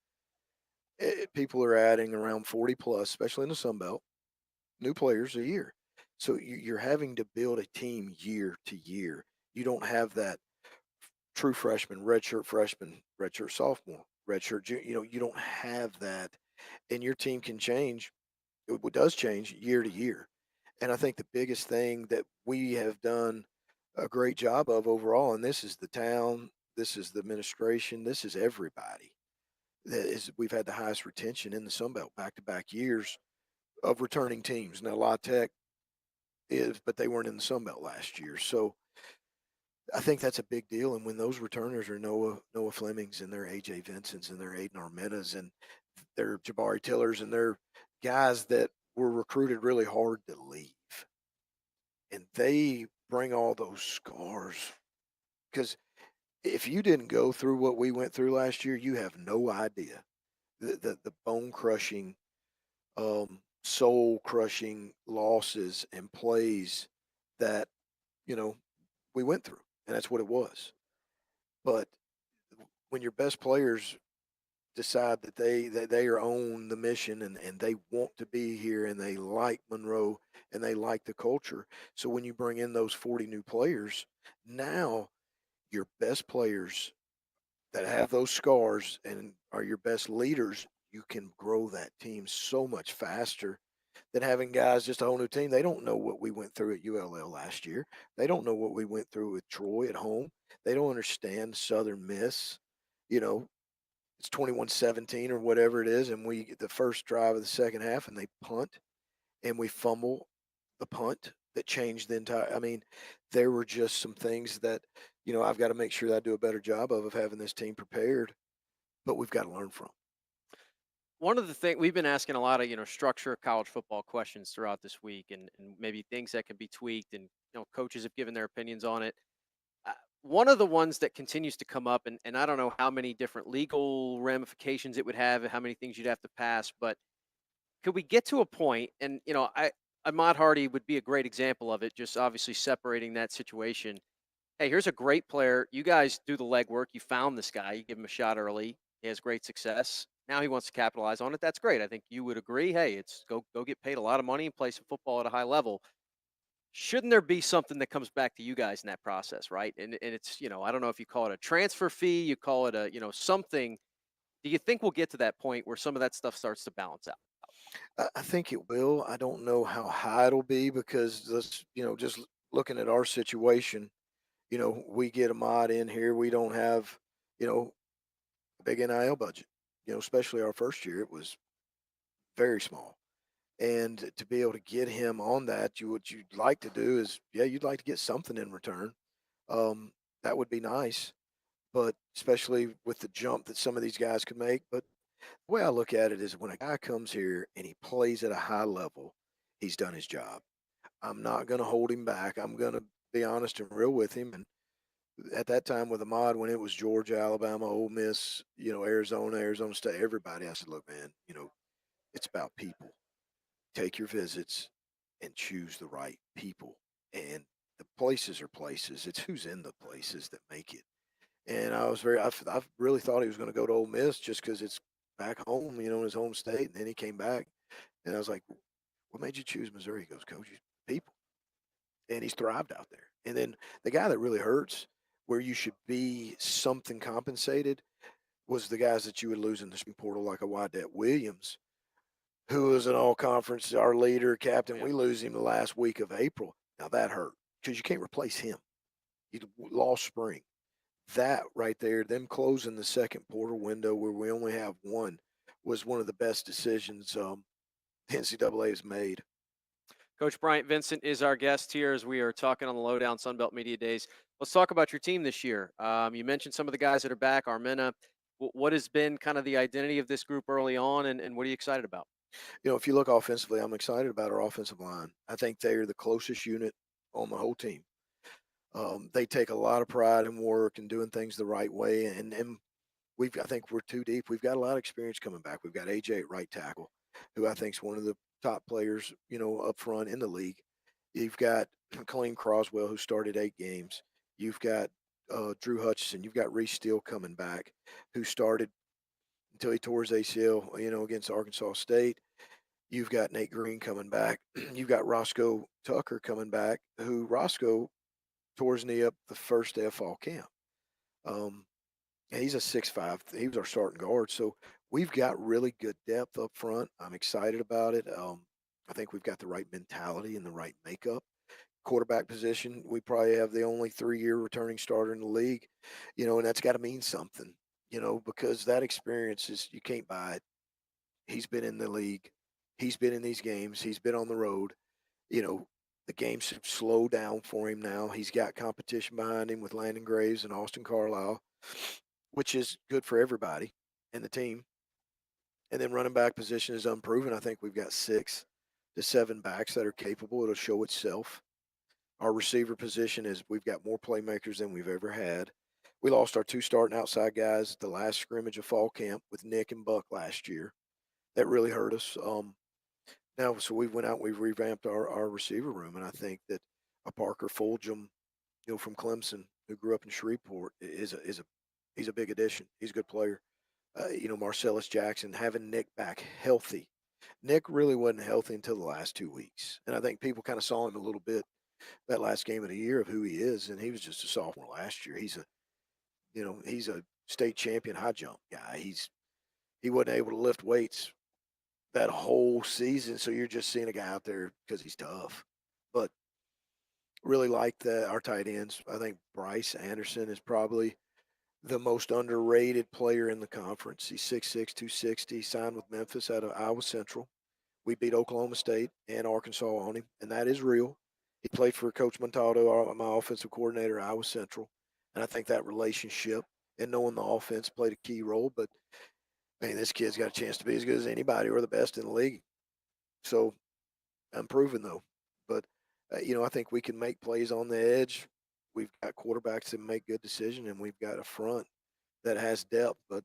S28: people are adding around 40 plus, especially in the Sun Belt, new players a year. So you're having to build a team year to year. You don't have that true freshman, redshirt sophomore, redshirt junior. You don't have that, and your team can change. It does change year to year. And I think the biggest thing that we have done a great job of overall, and this is the town, this is the administration, this is everybody, that is we've had the highest retention in the Sun Belt back to back years of returning teams. Now La Tech is, but they weren't in the Sun Belt last year. So I think that's a big deal. And when those returners are Noah Flemings and they're AJ Vincents and they're Aiden Armetas and they're Jabari Tillers and they're guys that were recruited really hard to leave. And they bring all those scars. Because if you didn't go through what we went through last year, you have no idea the bone crushing, soul crushing losses and plays that, we went through. And that's what it was. But when your best players decide that they are on the mission and they want to be here and they like Monroe and they like the culture. So when you bring in those 40 new players, now your best players that have those scars and are your best leaders, you can grow that team so much faster than having guys just a whole new team. They don't know what we went through at ULL last year. They don't know what we went through with Troy at home. They don't understand Southern Miss. It's 21-17 or whatever it is, and we get the first drive of the second half, and they punt, and we fumble the punt that changed the entire. I mean, there were just some things that I've got to make sure that I do a better job of having this team prepared, but we've got to learn from.
S8: One of the things we've been asking a lot of structure of college football questions throughout this week, and maybe things that can be tweaked, and coaches have given their opinions on it. One of the ones that continues to come up, and I don't know how many different legal ramifications it would have, how many things you'd have to pass, but could we get to a point, and Ahmad Hardy would be a great example of it, just obviously separating that situation. Hey, here's a great player. You guys do the legwork. You found this guy. You give him a shot early. He has great success. Now he wants to capitalize on it. That's great. I think you would agree. Hey, it's go get paid a lot of money and play some football at a high level. Shouldn't there be something that comes back to you guys in that process, right? And it's, I don't know if you call it a transfer fee, you call it a, something. Do you think we'll get to that point where some of that stuff starts to balance out?
S28: I think it will. I don't know how high it'll be because just looking at our situation, we get Ahmad in here. We don't have, a big NIL budget, especially our first year. It was very small. And to be able to get him on that, what you'd like to do is, you'd like to get something in return. That would be nice, but especially with the jump that some of these guys could make. But the way I look at it is when a guy comes here and he plays at a high level, he's done his job. I'm not going to hold him back. I'm going to be honest and real with him. And at that time with Ahmad, when it was Georgia, Alabama, Ole Miss, Arizona State, everybody, I said, look, man, it's about people. Take your visits and choose the right people. And the places are places. It's who's in the places that make it. And I really thought he was going to go to Ole Miss just because it's back home, in his home state. And then he came back, and I was like, what made you choose Missouri? He goes, Coach, people. And he's thrived out there. And then the guy that really hurts, where you should be something compensated, was the guys that you would lose in the spring portal, like a Wydett Williams, who was an all-conference, our leader, captain. We lose him the last week of April. Now, that hurt because you can't replace him. You lost spring. That right there, them closing the second portal window where we only have one, was one of the best decisions the NCAA has made.
S8: Coach Bryant Vincent is our guest here as we are talking on the LohDown Sunbelt Media Days. Let's talk about your team this year. You mentioned some of the guys that are back, Armena. What has been kind of the identity of this group early on, and what are you excited about?
S28: If you look offensively, I'm excited about our offensive line. I think they are the closest unit on the whole team. They take a lot of pride in work and doing things the right way. And I think we're too deep. We've got a lot of experience coming back. We've got AJ at right tackle, who I think is one of the top players, up front in the league. You've got Colleen Croswell, who started 8 games. You've got Drew Hutchison. You've got Reese Steele coming back, who started until he tore his ACL, against Arkansas State. You've got Nate Green coming back. You've got Roscoe Tucker coming back, who Roscoe tore his knee up the first day of fall camp. And he's a 6'5". He was our starting guard. So we've got really good depth up front. I'm excited about it. I think we've got the right mentality and the right makeup. Quarterback position, we probably have the only 3-year returning starter in the league, and that's got to mean something, because that experience is, you can't buy it. He's been in the league. He's been in these games. He's been on the road. The games have slowed down for him now. He's got competition behind him with Landon Graves and Austin Carlisle, which is good for everybody in the team. And then running back position is unproven. I think we've got 6 to 7 backs that are capable. It'll show itself. Our receiver position is, we've got more playmakers than we've ever had. We lost our 2 starting outside guys the last scrimmage of fall camp with Nick and Buck last year. That really hurt us. So we went out and we've revamped our receiver room, and I think that a Parker Fulgham, from Clemson, who grew up in Shreveport, he's a big addition. He's a good player. Marcellus Jackson, having Nick back healthy. Nick really wasn't healthy until the last 2 weeks, and I think people kind of saw him a little bit that last game of the year of who he is, and he was just a sophomore last year. He's a state champion high jump guy. He wasn't able to lift weights that whole season, so you're just seeing a guy out there because he's tough. But really like our tight ends. I think Bryce Anderson is probably the most underrated player in the conference. He's 6'6", 260, signed with Memphis out of Iowa Central. We beat Oklahoma State and Arkansas on him, and that is real. He played for Coach Montaldo, my offensive coordinator at Iowa Central, and I think that relationship and knowing the offense played a key role. But, man, this kid's got a chance to be as good as anybody or the best in the league. So unproven, though. But, I think we can make plays on the edge. We've got quarterbacks that make good decisions, and we've got a front that has depth. But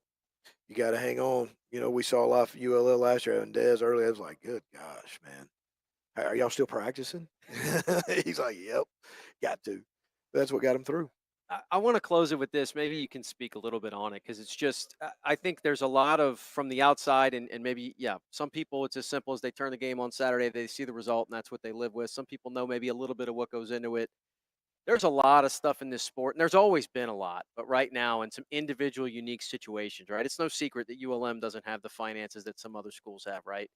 S28: you got to hang on. We saw a lot of ULL last year, and Dez early, I was like, good gosh, man. Are y'all still practicing? He's like, yep, got to. That's what got him through.
S8: I want to close it with this. Maybe you can speak a little bit on it, because it's just, I think there's a lot of, from the outside, and maybe, some people, it's as simple as they turn the game on Saturday, they see the result, and that's what they live with. Some people know maybe a little bit of what goes into it. There's a lot of stuff in this sport, and there's always been a lot, but right now in some individual unique situations, right? It's no secret that ULM doesn't have the finances that some other schools have, right?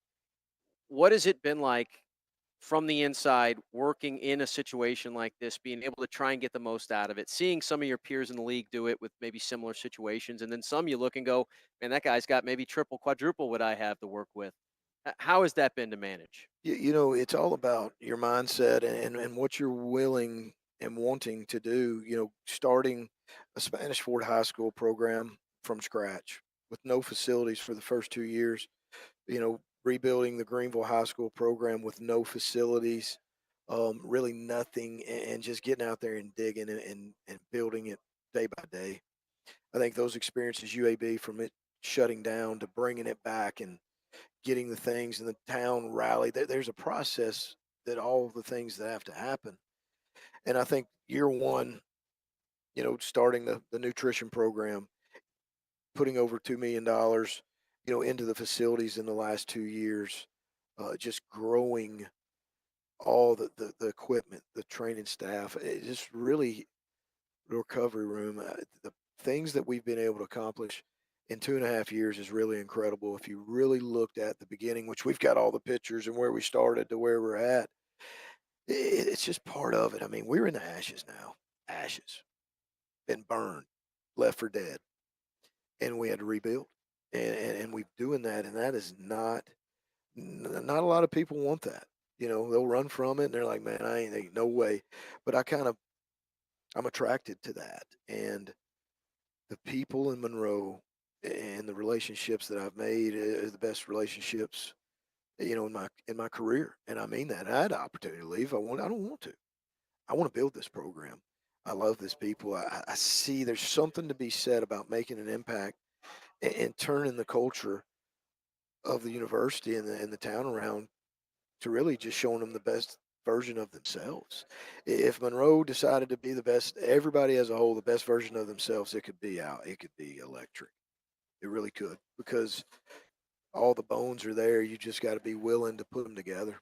S8: What has it been like from the inside, working in a situation like this, being able to try and get the most out of it, seeing some of your peers in the league do it with maybe similar situations, and then some you look and go, man, that guy's got maybe triple, quadruple what I have to work with. How has that been to manage?
S28: It's all about your mindset and what you're willing and wanting to do. Starting a Spanish Fort High School program from scratch with no facilities for the first 2 years, rebuilding the Greenville High School program with no facilities, really nothing, and just getting out there and digging and building it day by day. I think those experiences, UAB, from it shutting down to bringing it back and getting the things in the town rally, there's a process that all the things that have to happen. And I think year one, starting the nutrition program, putting over $2 million, into the facilities in the last 2 years, just growing all the equipment, the training staff, just really the recovery room. The things that we've been able to accomplish in 2.5 years is really incredible. If you really looked at the beginning, which we've got all the pictures and where we started to where we're at, it's just part of it. I mean, we're in the ashes now. Ashes. Been burned, left for dead. And we had to rebuild. And we're doing that, and that is not a lot of people want that. They'll run from it, and they're like, man, ain't no way. But I'm attracted to that. And the people in Monroe and the relationships that I've made are the best relationships, in my career. And I mean that. I had the opportunity to leave. I don't want to. I want to build this program. I love this people. I see there's something to be said about making an impact and turning the culture of the university and the town around to really just showing them the best version of themselves. If Monroe decided to be the best, everybody as a whole, the best version of themselves, it could be electric. It really could, because all the bones are there. You just got to be willing to put them together.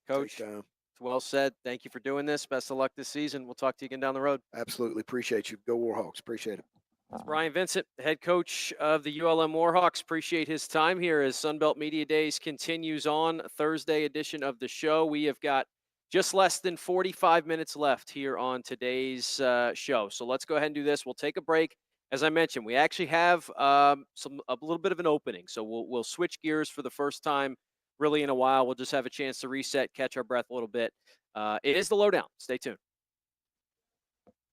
S8: Coach, it's well said. Thank you for doing this. Best of luck this season. We'll talk to you again down the road.
S28: Absolutely. Appreciate you. Go Warhawks. Appreciate it.
S8: It's Brian Vincent, the head coach of the ULM Warhawks. Appreciate his time here as Sunbelt Media Days continues on. Thursday edition of the show. We have got just less than 45 minutes left here on today's show. So let's go ahead and do this. We'll take a break. As I mentioned, we actually have a little bit of an opening. So we'll switch gears for the first time really in a while. We'll just have a chance to reset, catch our breath a little bit. It is the LohDown. Stay tuned.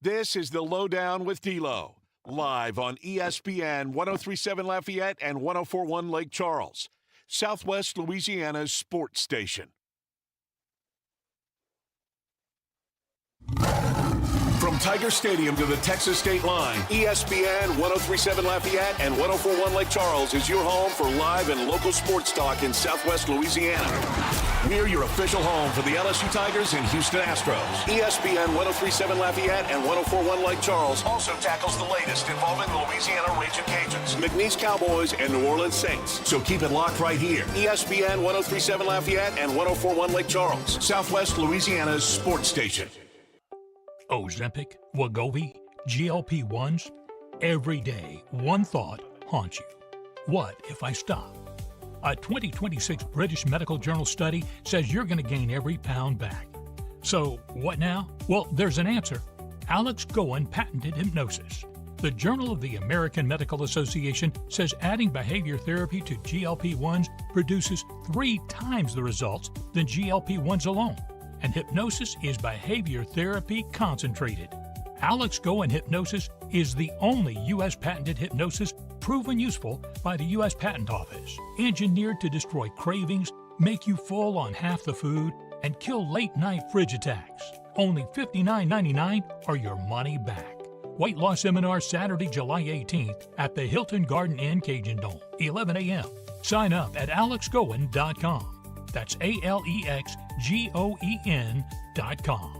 S4: This is the LohDown with D-Loh. Live on ESPN 1037 Lafayette and 1041 Lake Charles, Southwest Louisiana's sports station. From Tiger Stadium to the Texas state line, ESPN 1037 Lafayette and 1041 Lake Charles is your home for live and local sports talk in Southwest Louisiana. We're your official home for the LSU Tigers and Houston Astros. ESPN 1037 Lafayette and 1041 Lake Charles also tackles the latest involving the Louisiana Raging Cajuns, McNeese Cowboys, and New Orleans Saints. So keep it locked right here. ESPN 1037 Lafayette and 1041 Lake Charles, Southwest Louisiana's sports station.
S1: Ozempic, Wegovy, GLP-1s. Every day, one thought haunts you. What if I stop? A 2026 British Medical Journal study says you're going to gain every pound back. So, what now? Well, there's an answer. Alex Goen patented hypnosis. The Journal of the American Medical Association says adding behavior therapy to GLP-1s produces 3 times the results than GLP-1s alone. And hypnosis is behavior therapy concentrated. Alex Goen Hypnosis is the only U.S. patented hypnosis proven useful by the U.S. Patent Office. Engineered to destroy cravings, make you full on half the food, and kill late-night fridge attacks. Only $59.99 or your money back. Weight loss seminar Saturday, July 18th at the Hilton Garden Inn Cajun Dome, 11 a.m. Sign up at alexgoen.com. That's ALEXGOEN.com.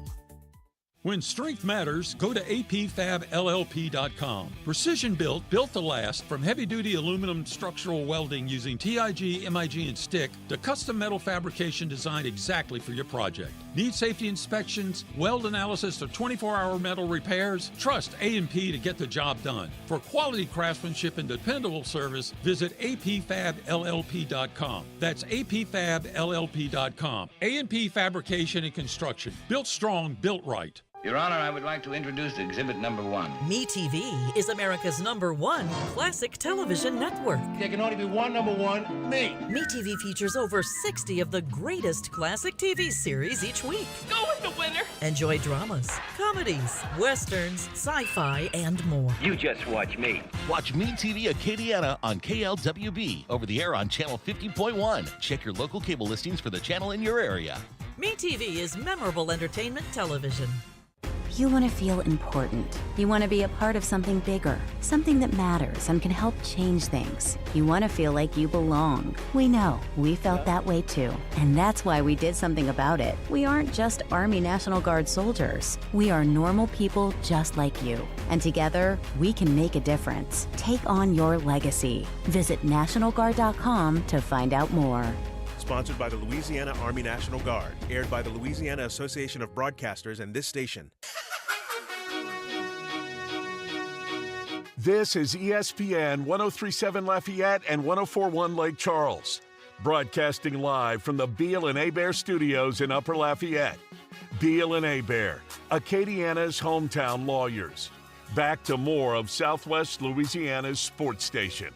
S3: When strength matters, go to apfabllp.com. Precision built to last, from heavy-duty aluminum structural welding using TIG, MIG, and stick to custom metal fabrication designed exactly for your project. Need safety inspections, weld analysis, or 24-hour metal repairs? Trust A&P to get the job done. For quality craftsmanship and dependable service, visit apfabllp.com. That's apfabllp.com. A&P Fabrication and Construction. Built strong, built right.
S2: Your Honor, I would like to introduce exhibit number 1.
S20: MeTV is America's #1 classic television network.
S2: There can only be one number 1, me.
S20: MeTV features over 60 of the greatest classic TV series each week.
S15: Go with the winner.
S20: Enjoy dramas, comedies, westerns, sci-fi, and more.
S2: You just watch me.
S22: Watch MeTV Acadiana on KLWB, over the air on Channel 50.1. Check your local cable listings for the channel in your area.
S20: MeTV is memorable entertainment television.
S7: You want to feel important. You want to be a part of something bigger, something that matters and can help change things. You want to feel like you belong. We know. We felt that way too. And that's why we did something about it. We aren't just Army National Guard soldiers. We are normal people just like you. And together, we can make a difference. Take on your legacy. Visit NationalGuard.com to find out more.
S11: Sponsored by the Louisiana Army National Guard. Aired by the Louisiana Association of Broadcasters and this station.
S4: This is ESPN 1037 Lafayette and 1041 Lake Charles. Broadcasting live from the Beal and Hebert studios in Upper Lafayette. Beal and Hebert, Acadiana's hometown lawyers. Back to more of Southwest Louisiana's sports station.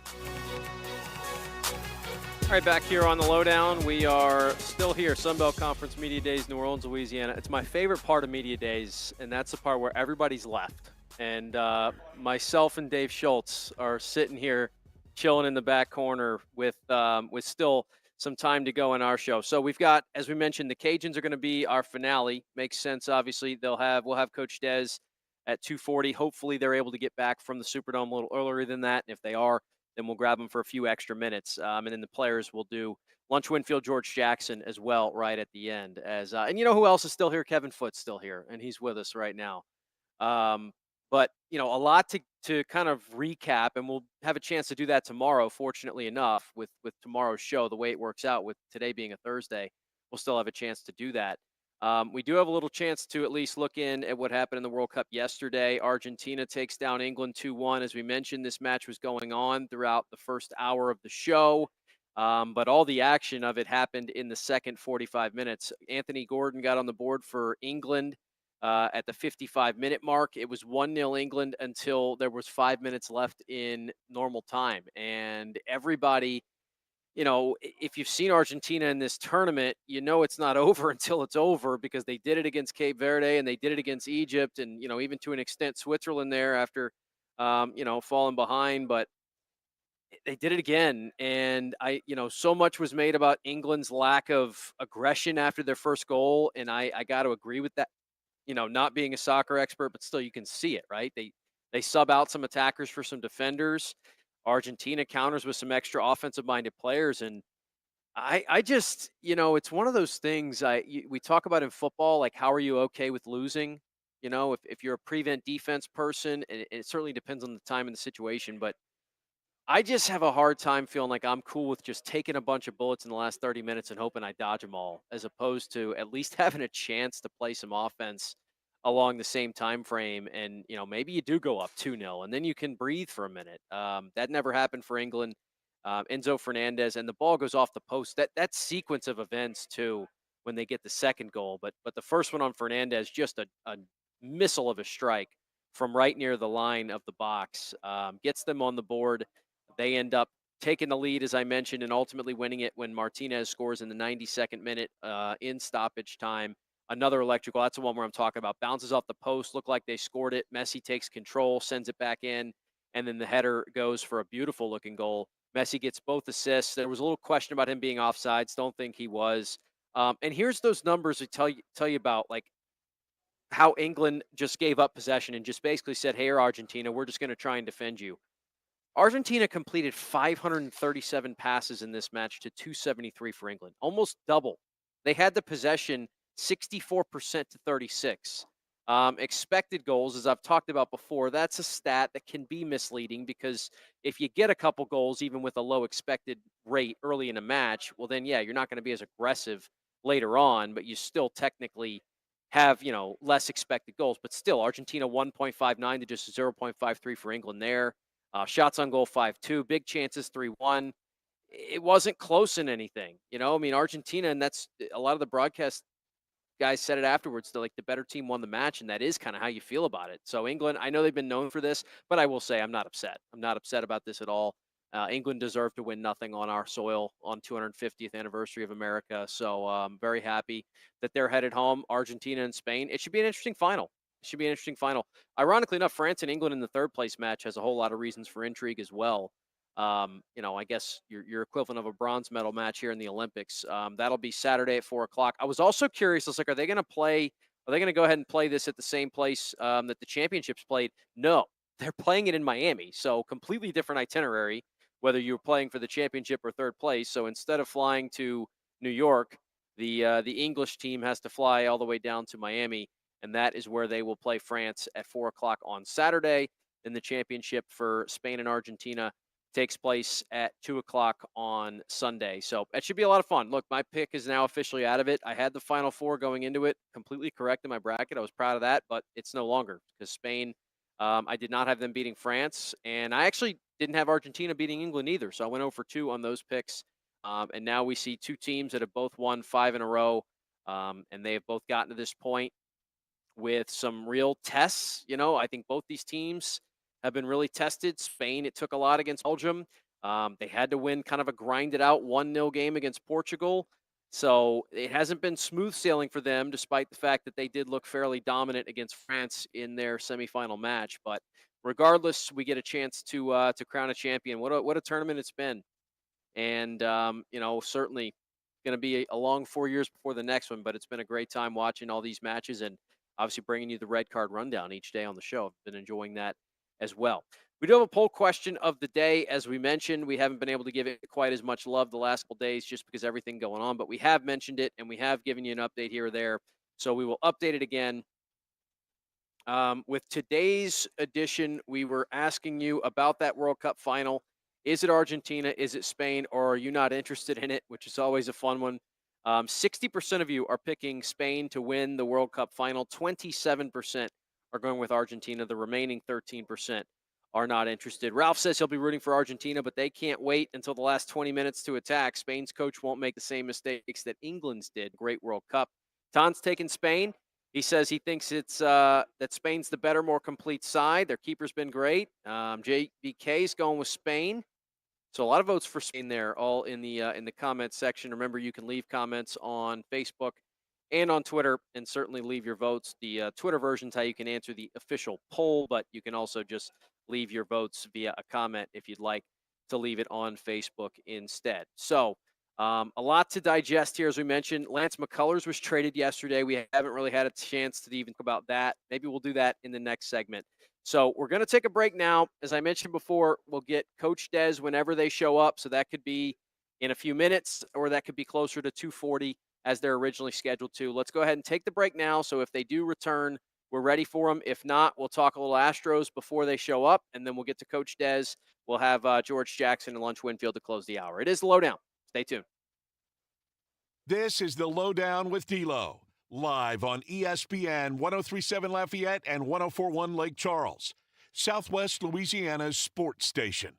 S8: All right, back here on the LohDown. We are still here, Sunbelt Conference Media Days, New Orleans, Louisiana. It's my favorite part of Media Days, and that's the part where everybody's left. And myself and Dave Schultz are sitting here chilling in the back corner with still some time to go in our show. So we've got, as we mentioned, the Cajuns are going to be our finale. Makes sense, obviously. We'll have Coach Des at 2:40. Hopefully they're able to get back from the Superdome a little earlier than that. And if they are, then we'll grab them for a few extra minutes. And then the players will do Lunch Winfield, George Jackson as well right at the end. And you know who else is still here? Kevin Foote's still here, and he's with us right now. But, a lot to kind of recap, and we'll have a chance to do that tomorrow, fortunately enough, with tomorrow's show, the way it works out with today being a Thursday, we'll still have a chance to do that. We do have a little chance to at least look in at what happened in the World Cup yesterday. Argentina takes down England 2-1. As we mentioned, this match was going on throughout the first hour of the show. But all the action of it happened in the second 45 minutes. Anthony Gordon got on the board for England at the 55-minute mark. It was 1-0 England until there was 5 minutes left in normal time. And everybody, if you've seen Argentina in this tournament, it's not over until it's over, because they did it against Cape Verde and they did it against Egypt and, even to an extent Switzerland there after, falling behind. But they did it again. And so much was made about England's lack of aggression after their first goal. And I got to agree with that. Not being a soccer expert, but still you can see it, right? They sub out some attackers for some defenders. Argentina counters with some extra offensive minded players. And I just, it's one of those things we talk about in football, like, how are you okay with losing? If you're a prevent defense person, and it certainly depends on the time and the situation, but I just have a hard time feeling like I'm cool with just taking a bunch of bullets in the last 30 minutes and hoping I dodge them all, as opposed to at least having a chance to play some offense along the same time frame. And, maybe you do go up 2-0 and then you can breathe for a minute. That never happened for England. Enzo Fernandez, and the ball goes off the post. That sequence of events too, when they get the second goal, but the first one on Fernandez, just a missile of a strike from right near the line of the box, gets them on the board. They end up taking the lead, as I mentioned, and ultimately winning it when Martinez scores in the 92nd minute in stoppage time. Another electrical. That's the one where I'm talking about. Bounces off the post, looked like they scored it. Messi takes control, sends it back in, and then the header goes for a beautiful looking goal. Messi gets both assists. There was a little question about him being offsides. Don't think he was. And here's those numbers to tell you about, like, how England just gave up possession and just basically said, "Hey, Argentina, we're just going to try and defend you." Argentina completed 537 passes in this match to 273 for England, almost double. They had the possession 64% to 36. Expected goals, as I've talked about before, that's a stat that can be misleading, because if you get a couple goals, even with a low expected rate early in a match, well, then, yeah, you're not going to be as aggressive later on, but you still technically have, less expected goals. But still, Argentina 1.59 to just 0.53 for England there. Shots on goal 5-2, big chances 3-1. It wasn't close in anything, I mean, Argentina, and that's a lot of the broadcast guys said it afterwards. They're like, the better team won the match, and that is kind of how you feel about it. So England, I know they've been known for this, but I will say I'm not upset. I'm not upset about this at all. England deserved to win nothing on our soil on 250th anniversary of America. So I'm very happy that they're headed home. Argentina and Spain. It should be an interesting final. It should be an interesting final. Ironically enough, France and England in the third place match has a whole lot of reasons for intrigue as well. I guess your equivalent of a bronze medal match here in the Olympics. That'll be Saturday at 4:00. I was also curious. I was like, are they going to play? Are they going to go ahead and play this at the same place that the championships played? No, they're playing it in Miami. So completely different itinerary, whether you're playing for the championship or third place. So instead of flying to New York, the English team has to fly all the way down to Miami, and that is where they will play France at 4:00 on Saturday. Then the championship for Spain and Argentina takes place at 2:00 on Sunday. So it should be a lot of fun. Look, my pick is now officially out of it. I had the Final Four going into it, completely correct in my bracket. I was proud of that, but it's no longer, because Spain, I did not have them beating France, and I actually didn't have Argentina beating England either. So I went 0 for 2 on those picks. And now we see two teams that have both won 5 in a row, and they have both gotten to this point with some real tests. I think both these teams have been really tested. Spain, it took a lot against Belgium. They had to win kind of a grinded out 1-0 game against Portugal. So it hasn't been smooth sailing for them, despite the fact that they did look fairly dominant against France in their semifinal match. But regardless, we get a chance to crown a champion. What a tournament it's been. And, certainly going to be a long 4 years before the next one, but it's been a great time watching all these matches and obviously bringing you the red card rundown each day on the show. I've been enjoying that as well. We do have a poll question of the day. As we mentioned, we haven't been able to give it quite as much love the last couple days just because everything going on, but we have mentioned it and we have given you an update here or there. So we will update it again With today's edition, we were asking you about that World Cup final. Is it Argentina? Is it Spain? Or are you not interested in it, which is always a fun one? 60% of you are picking Spain to win the World Cup final. 27% are going with Argentina. The remaining 13% are not interested. Ralph says he'll be rooting for Argentina, but they can't wait until the last 20 minutes to attack. Spain's coach won't make the same mistakes that England's did. Great World Cup. Ton's taking Spain. He says he thinks it's that Spain's the better, more complete side. Their keeper's been great. JBK's going with Spain. So a lot of votes for Spain there, all in the comments section. Remember, you can leave comments on Facebook and on Twitter, and certainly leave your votes. The Twitter version is how you can answer the official poll, but you can also just leave your votes via a comment if you'd like to leave it on Facebook instead. So a lot to digest here, as we mentioned. Lance McCullers was traded yesterday. We haven't really had a chance to even talk about that. Maybe we'll do that in the next segment. So we're going to take a break now. As I mentioned before, we'll get Coach Des whenever they show up. So that could be in a few minutes, or that could be closer to 2:40 as they're originally scheduled to. Let's go ahead and take the break now. So if they do return, we're ready for them. If not, we'll talk a little Astros before they show up, and then we'll get to Coach Des. We'll have George Jackson and Lunch Winfield to close the hour. It is the LohDown. Stay tuned.
S4: This is the LohDown with D-Loh, live on ESPN 103.7 Lafayette and 104.1 Lake Charles, Southwest Louisiana's sports station.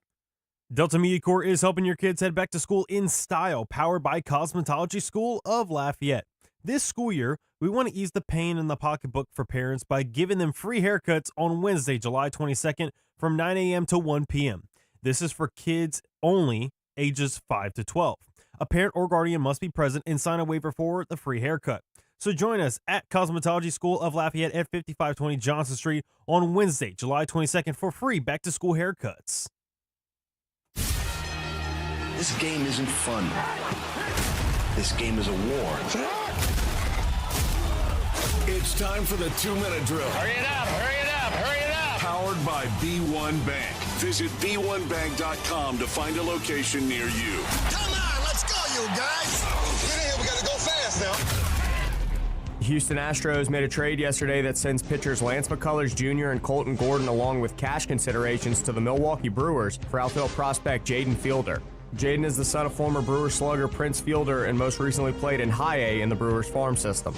S9: Delta Media Corps is helping your kids head back to school in style, powered by Cosmetology School of Lafayette. This school year, we want to ease the pain in the pocketbook for parents by giving them free haircuts on Wednesday, July 22nd from 9 a.m. to 1 p.m. This is for kids only, ages 5 to 12. A parent or guardian must be present and sign a waiver for the free haircut. So join us at Cosmetology School of Lafayette at 5520 Johnson Street on Wednesday, July 22nd for free back-to-school haircuts.
S10: This game isn't fun. This game is a war.
S4: It's time for the 2-minute drill.
S2: Hurry it up, hurry it up, hurry it up.
S4: Powered by B1 Bank. Visit b1bank.com to find a location near you.
S18: Come on, let's go, you guys. Get in here, we gotta go fast now.
S19: Houston Astros made a trade yesterday that sends pitchers Lance McCullers Jr. and Colton Gordon along with cash considerations to the Milwaukee Brewers for outfield prospect Jaden Fielder. Jaden is the son of former Brewer slugger Prince Fielder and most recently played in High A in the Brewers farm system.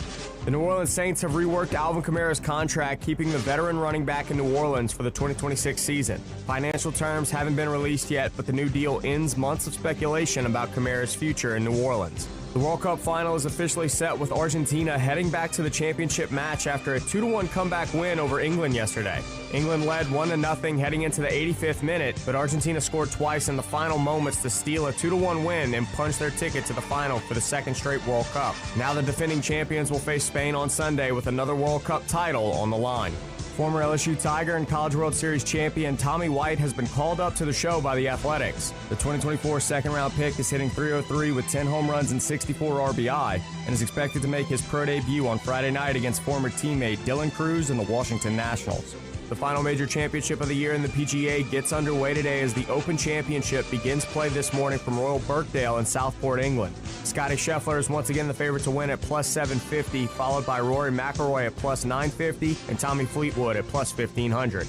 S19: The New Orleans Saints have reworked Alvin Kamara's contract, keeping the veteran running back in New Orleans for the 2026 season. Financial terms haven't been released yet, but the new deal ends months of speculation about Kamara's future in New Orleans. The World Cup final is officially set, with Argentina heading back to the championship match after a 2-1 comeback win over England yesterday. England led 1-0 heading into the 85th minute, but Argentina scored twice in the final moments to steal a 2-1 win and punch their ticket to the final for the second straight World Cup. Now the defending champions will face Spain on Sunday with another World Cup title on the line. Former LSU Tiger and College World Series champion Tommy White has been called up to the show by the Athletics. The 2024 second-round pick is hitting .303 with 10 home runs and 64 RBI and is expected to make his pro debut on Friday night against former teammate Dylan Cruz and the Washington Nationals. The final major championship of the year in the PGA gets underway today as the Open Championship begins play this morning from Royal Birkdale in Southport, England. Scotty Scheffler is once again the favorite to win at plus 750, followed by Rory McIlroy at plus 950 and Tommy Fleetwood at plus 1500.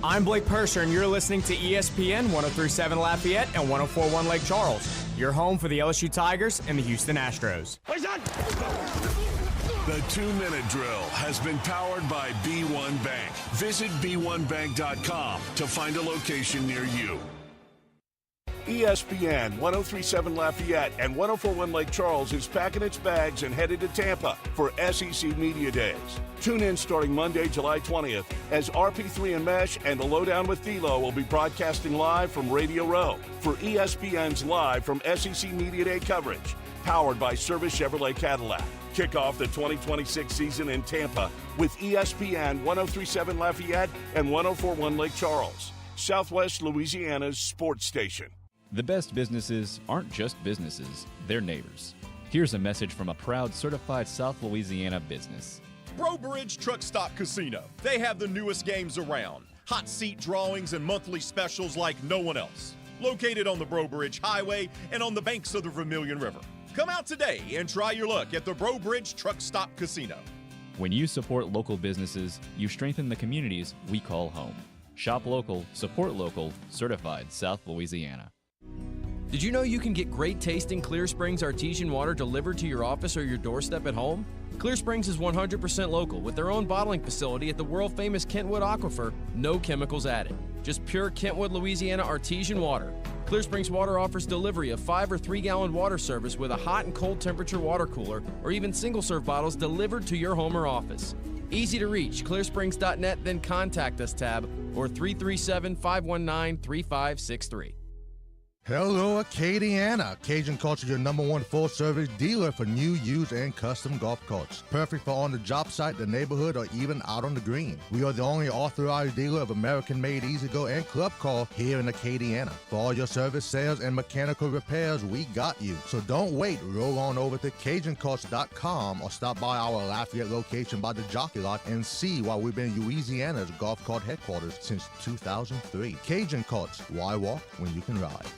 S19: I'm Blake Purser, and you're listening to ESPN 103.7 Lafayette and 104.1 Lake Charles. Your home for the LSU Tigers and the Houston Astros.
S4: The 2-minute drill has been powered by B1 Bank. Visit b1bank.com to find a location near you. ESPN 103.7 Lafayette and 104.1 Lake Charles is packing its bags and headed to Tampa for SEC Media Days. Tune in starting Monday, July 20th, as RP3 and Mesh and the LohDown with D-Loh will be broadcasting live from Radio Row for ESPN's Live from SEC Media Day coverage, powered by Service Chevrolet Cadillac. Kick off the 2026 season in Tampa with ESPN 103.7 Lafayette and 104.1 Lake Charles, Southwest Louisiana's sports station.
S13: The best businesses aren't just businesses, they're neighbors. Here's a message from a proud certified South Louisiana business.
S21: Bro Bridge Truck Stop Casino. They have the newest games around. Hot seat drawings and monthly specials like no one else. Located on the Bro Bridge Highway and on the banks of the Vermilion River. Come out today and try your luck at the Bro Bridge Truck Stop Casino.
S13: When you support local businesses, you strengthen the communities we call home. Shop local, support local, certified South Louisiana.
S5: Did you know you can get great tasting Clear Springs artesian water delivered to your office or your doorstep at home? Clear Springs is 100% local with their own bottling facility at the world-famous Kentwood Aquifer, no chemicals added. Just pure Kentwood, Louisiana artesian water. Clear Springs Water offers delivery of 5 or 3-gallon water service with a hot and cold temperature water cooler or even single-serve bottles delivered to your home or office. Easy to reach, clearsprings.net, then contact us tab or 337-519-3563.
S6: Hello, Acadiana. Cajun Carts is your #1 full-service dealer for new, used, and custom golf carts. Perfect for on the job site, the neighborhood, or even out on the green. We are the only authorized dealer of American-made E-Z-GO and Club Car here in Acadiana. For all your service, sales, and mechanical repairs, we got you. So don't wait. Roll on over to CajunCarts.com or stop by our Lafayette location by the Jockey Lot and see why we've been Louisiana's golf cart headquarters since 2003. Cajun Carts. Why walk when you can ride?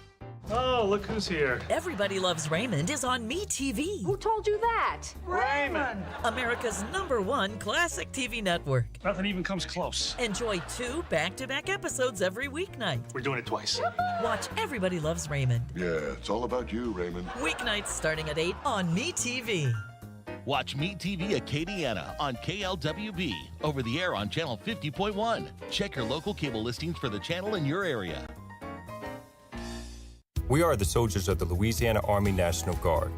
S12: Oh, look who's here.
S20: Everybody Loves Raymond is on MeTV.
S14: Who told you that?
S12: Raymond!
S20: America's #1 classic TV network.
S12: Nothing even comes close.
S20: Enjoy 2 back-to-back episodes every weeknight.
S12: We're doing it twice.
S20: Watch Everybody Loves Raymond.
S18: Yeah, it's all about you, Raymond.
S20: Weeknights starting at 8 on MeTV.
S22: Watch Meet TV Acadiana on KLWB, over the air on channel 50.1. Check your local cable listings for the channel in your area.
S16: We are the soldiers of the Louisiana Army National Guard.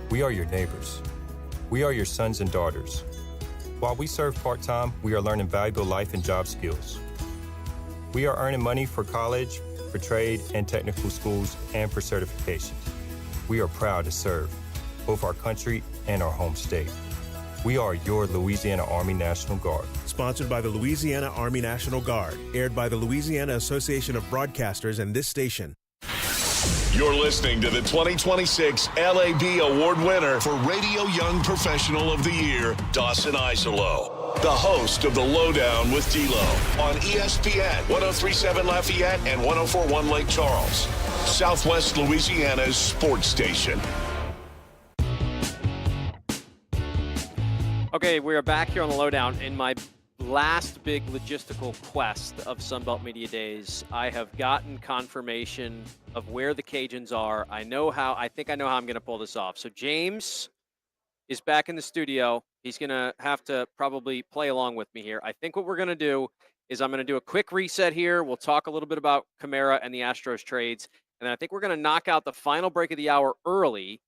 S16: We are your neighbors. We are your sons and daughters. While we serve part-time, we are learning valuable life and job skills. We are earning money for college, for trade and technical schools, and for certifications. We are proud to serve both our country and our home state. We are your Louisiana Army National Guard.
S11: Sponsored by the Louisiana Army National Guard. Aired by the Louisiana Association of Broadcasters and this station.
S4: You're listening to the 2026 LAB Award winner for Radio Young Professional of the Year, Dawson Iserloh, the host of the LohDown with D-Loh on ESPN 1037 Lafayette and 1041 Lake Charles, Southwest Louisiana's sports station.
S8: Okay, we are back here on the LohDown. In my last big logistical quest of Sunbelt Media Days, I have gotten confirmation of where the Cajuns are. I think I know how I'm going to pull this off. So James is back in the studio. He's going to have to probably play along with me here. I think what we're going to do is I'm going to do a quick reset here. We'll talk a little bit about Kamara and the Astros trades. And then I think we're going to knock out the final break of the hour early.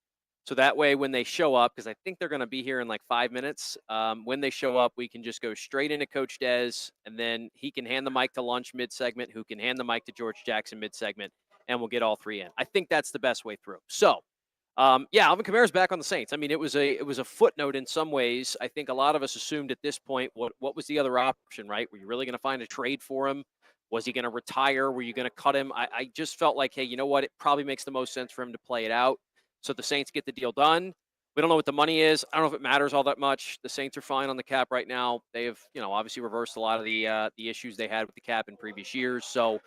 S8: So that way, when they show up, because I think they're going to be here in like 5 minutes, when they show up, we can just go straight into Coach Dez, and then he can hand the mic to Lunch mid-segment, who can hand the mic to George Jackson mid-segment, and we'll get all 3 in. I think that's the best way through. So, Alvin Kamara's back on the Saints. I mean, it was a footnote in some ways. I think a lot of us assumed at this point, what was the other option, right? Were you really going to find a trade for him? Was he going to retire? Were you going to cut him? I just felt like, hey, you know what? It probably makes the most sense for him to play it out. So the Saints get the deal done. We don't know what the money is. I don't know if it matters all that much. The Saints are fine on the cap right now. They have, obviously reversed a lot of the issues they had with the cap in previous years. So,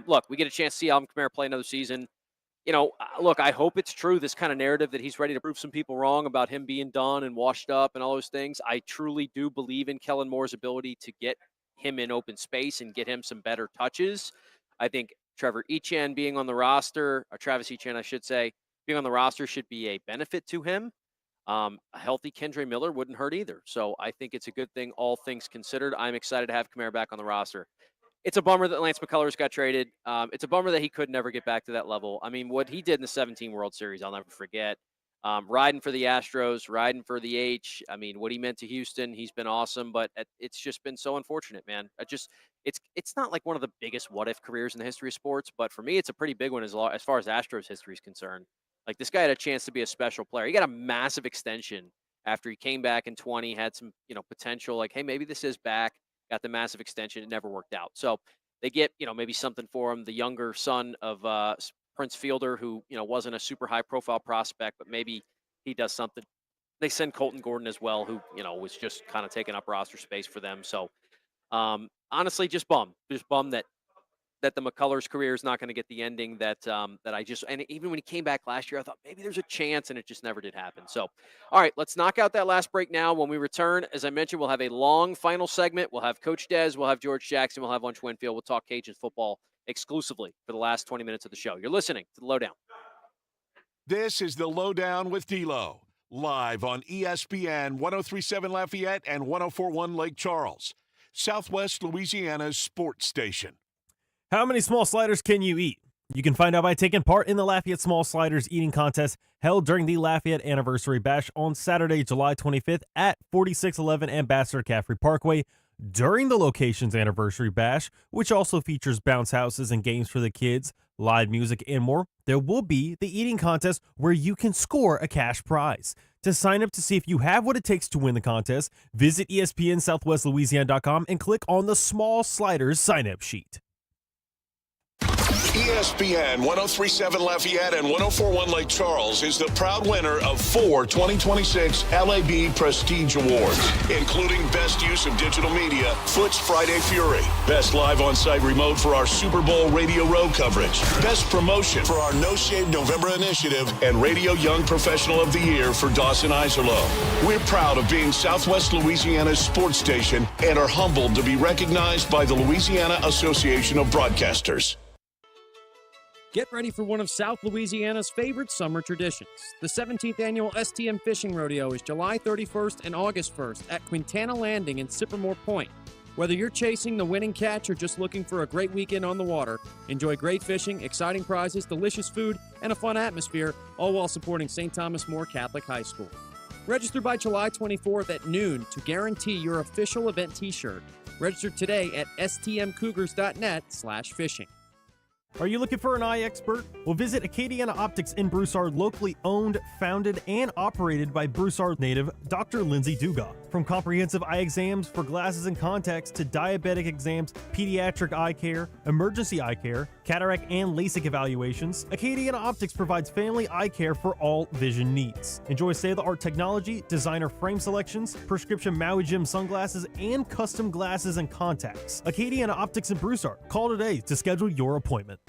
S8: look, we get a chance to see Alvin Kamara play another season. Look, I hope it's true, this kind of narrative that he's ready to prove some people wrong about him being done and washed up and all those things. I truly do believe in Kellen Moore's ability to get him in open space and get him some better touches. I think Trevor Etienne being on the roster, or Travis Etienne, I should say, being on the roster should be a benefit to him. A healthy Kendre Miller wouldn't hurt either. So I think it's a good thing, all things considered. I'm excited to have Kamara back on the roster. It's a bummer that Lance McCullers got traded. It's a bummer that he could never get back to that level. I mean, what he did in the 17 World Series, I'll never forget. Riding for the Astros, riding for the H. I mean, what he meant to Houston, he's been awesome, but it's just been so unfortunate, man. It's not like one of the biggest what-if careers in the history of sports, but for me, it's a pretty big one as far as Astros history is concerned. Like, this guy had a chance to be a special player. He got a massive extension after he came back in 20, had some, potential, like, hey, maybe this is back, got the massive extension. It never worked out. So they get, maybe something for him. The younger son of Prince Fielder, who, wasn't a super high profile prospect, but maybe he does something. They send Colton Gordon as well, who, was just kind of taking up roster space for them. So honestly, just bummed that that the McCullers' career is not going to get the ending that I just, and even when he came back last year, I thought maybe there's a chance, and it just never did happen. So, all right, let's knock out that last break now. When we return, as I mentioned, we'll have a long final segment. We'll have Coach Dez, we'll have George Jackson, we'll have Lunch Winfield. We'll talk Cajuns football exclusively for the last 20 minutes of the show. You're listening to the Lowdown.
S4: This is the Lowdown with D-Loh, live on ESPN 1037 Lafayette and 1041 Lake Charles, Southwest Louisiana's sports station.
S9: How many small sliders can you eat? You can find out by taking part in the Lafayette Small Sliders Eating Contest held during the Lafayette Anniversary Bash on Saturday, July 25th at 4611 Ambassador Caffrey Parkway. During the location's Anniversary Bash, which also features bounce houses and games for the kids, live music, and more, there will be the eating contest where you can score a cash prize. To sign up to see if you have what it takes to win the contest, visit ESPNSouthwestLouisiana.com and click on the Small Sliders sign-up sheet.
S4: ESPN 1037 Lafayette and 1041 Lake Charles is the proud winner of 4 2026 LAB Prestige Awards, including Best Use of Digital Media, Foot's Friday Fury, Best Live On-Site Remote for our Super Bowl Radio Row coverage, Best Promotion for our No Shave November initiative, and Radio Young Professional of the Year for Dawson Iserloh. We're proud of being Southwest Louisiana's sports station and are humbled to be recognized by the Louisiana Association of Broadcasters.
S14: Get ready for one of South Louisiana's favorite summer traditions. The 17th annual STM Fishing Rodeo is July 31st and August 1st at Quintana Landing in Sycamore Point. Whether you're chasing the winning catch or just looking for a great weekend on the water, enjoy great fishing, exciting prizes, delicious food, and a fun atmosphere, all while supporting St. Thomas More Catholic High School. Register by July 24th at noon to guarantee your official event t-shirt. Register today at stmcougars.net/fishing.
S9: Are you looking for an eye expert? Well, visit Acadiana Optics in Broussard, locally owned, founded, and operated by Broussard native Dr. Lindsay Dugas. From comprehensive eye exams for glasses and contacts to diabetic exams, pediatric eye care, emergency eye care, cataract and LASIK evaluations, Acadiana Optics provides family eye care for all vision needs. Enjoy state-of-the-art technology, designer frame selections, prescription Maui Jim sunglasses, and custom glasses and contacts. Acadiana Optics in Broussard. Call today to schedule your appointment.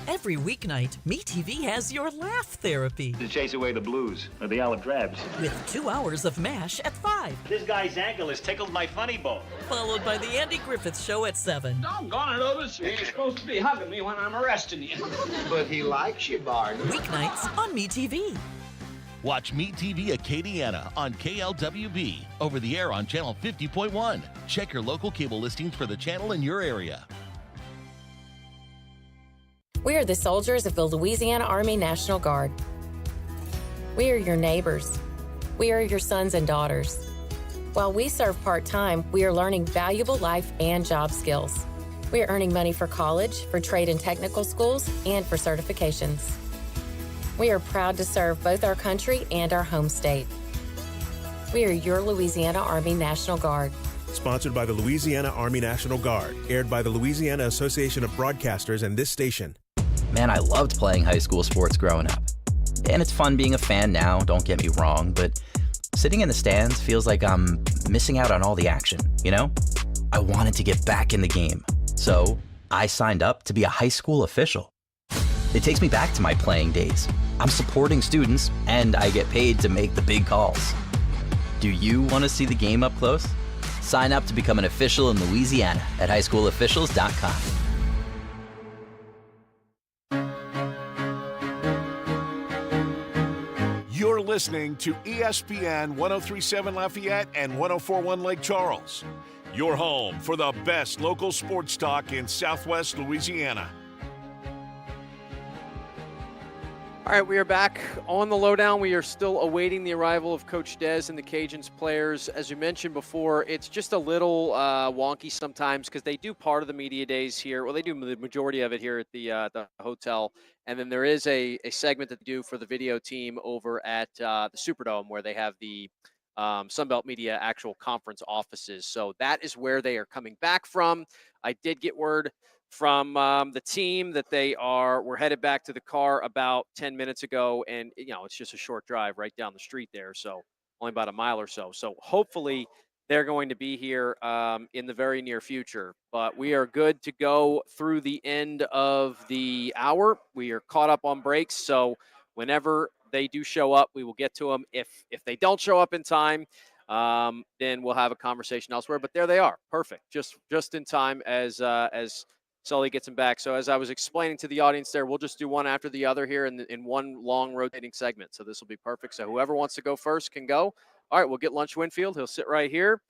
S20: Every weeknight, MeTV has your laugh therapy.
S17: To chase away the blues or the olive drabs.
S20: With 2 hours of MASH at 5.
S17: This guy's ankle has tickled my funny bone.
S20: Followed by the Andy Griffith Show at 7.
S2: Doggone it, Otis. You're supposed to be hugging me when I'm arresting you.
S17: But he likes you, Barney.
S20: Weeknights on MeTV.
S22: Watch Meet TV Acadiana on KLWB, over the air on Channel 50.1. Check your local cable listings for the channel in your area.
S23: We are the soldiers of the Louisiana Army National Guard. We are your neighbors. We are your sons and daughters. While we serve part-time, we are learning valuable life and job skills. We are earning money for college, for trade and technical schools, and for certifications. We are proud to serve both our country and our home state. We are your Louisiana Army National Guard.
S11: Sponsored by the Louisiana Army National Guard. Aired by the Louisiana Association of Broadcasters and this station.
S24: Man, I loved playing high school sports growing up. And it's fun being a fan now, don't get me wrong, but sitting in the stands feels like I'm missing out on all the action, you know? I wanted to get back in the game, so I signed up to be a high school official. It takes me back to my playing days. I'm supporting students, and I get paid to make the big calls. Do you want to see the game up close? Sign up to become an official in Louisiana at highschoolofficials.com.
S4: You're listening to ESPN 1037 Lafayette and 1041 Lake Charles, your home for the best local sports talk in Southwest Louisiana.
S8: All right, we are back on the Lowdown. We are still awaiting the arrival of Coach Dez and the Cajuns players. As you mentioned before, it's just a little wonky sometimes because they do part of the media days here. Well, they do the majority of it here at the hotel. And then there is a segment that they do for the video team over at the Superdome where they have the Sunbelt Media actual conference offices. So that is where they are coming back from. I did get word from the team that we're headed back to the car about 10 minutes ago. And, you know, it's just a short drive right down the street there. So only about a mile or so. So hopefully they're going to be here in the very near future. But we are good to go through the end of the hour. We are caught up on breaks, so whenever they do show up, we will get to them. If they don't show up in time, then we'll have a conversation elsewhere. But there they are, perfect, just in time as Sully gets him back. So as I was explaining to the audience there, we'll just do one after the other here in one long rotating segment. So this will be perfect. So whoever wants to go first can go. All right, we'll get Lunch Winfield. He'll sit right here,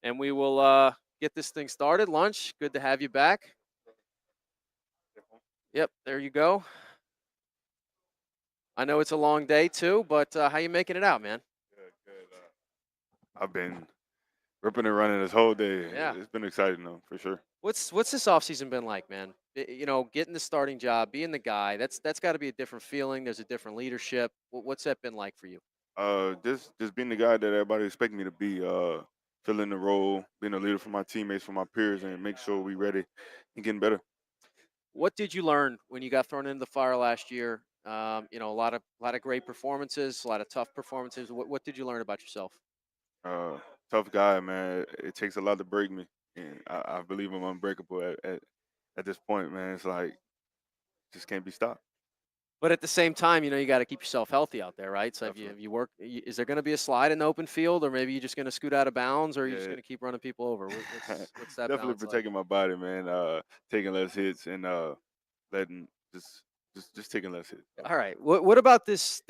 S8: and we will get this thing started. Lunch, good to have you back. Yep, there you go. I know it's a long day too, but how you making it out, man?
S1: I've been ripping and running this whole day.
S8: Yeah.
S1: It's been exciting though, for sure.
S8: What's this offseason been like, man? Getting the starting job, being the guy, that's got to be a different feeling. There's a different leadership. What's that been like for you?
S1: Just being the guy that everybody expects me to be, filling the role, being a leader for my teammates, for my peers, and make sure we ready and getting better.
S8: What did you learn when you got thrown into the fire last year? A lot of great performances, a lot of tough performances. What did you learn about yourself?
S1: Tough guy, man. It takes a lot to break me, and I believe I'm unbreakable at this point, man. It's like just can't be stopped.
S8: But at the same time, you got to keep yourself healthy out there, right? So if you work, is there going to be a slide in the open field, or maybe you're just going to scoot out of bounds, or are you just going to keep running people over? What's that?
S1: Definitely protecting my body, man. Taking less hits and letting just taking less hits.
S8: All right. What about this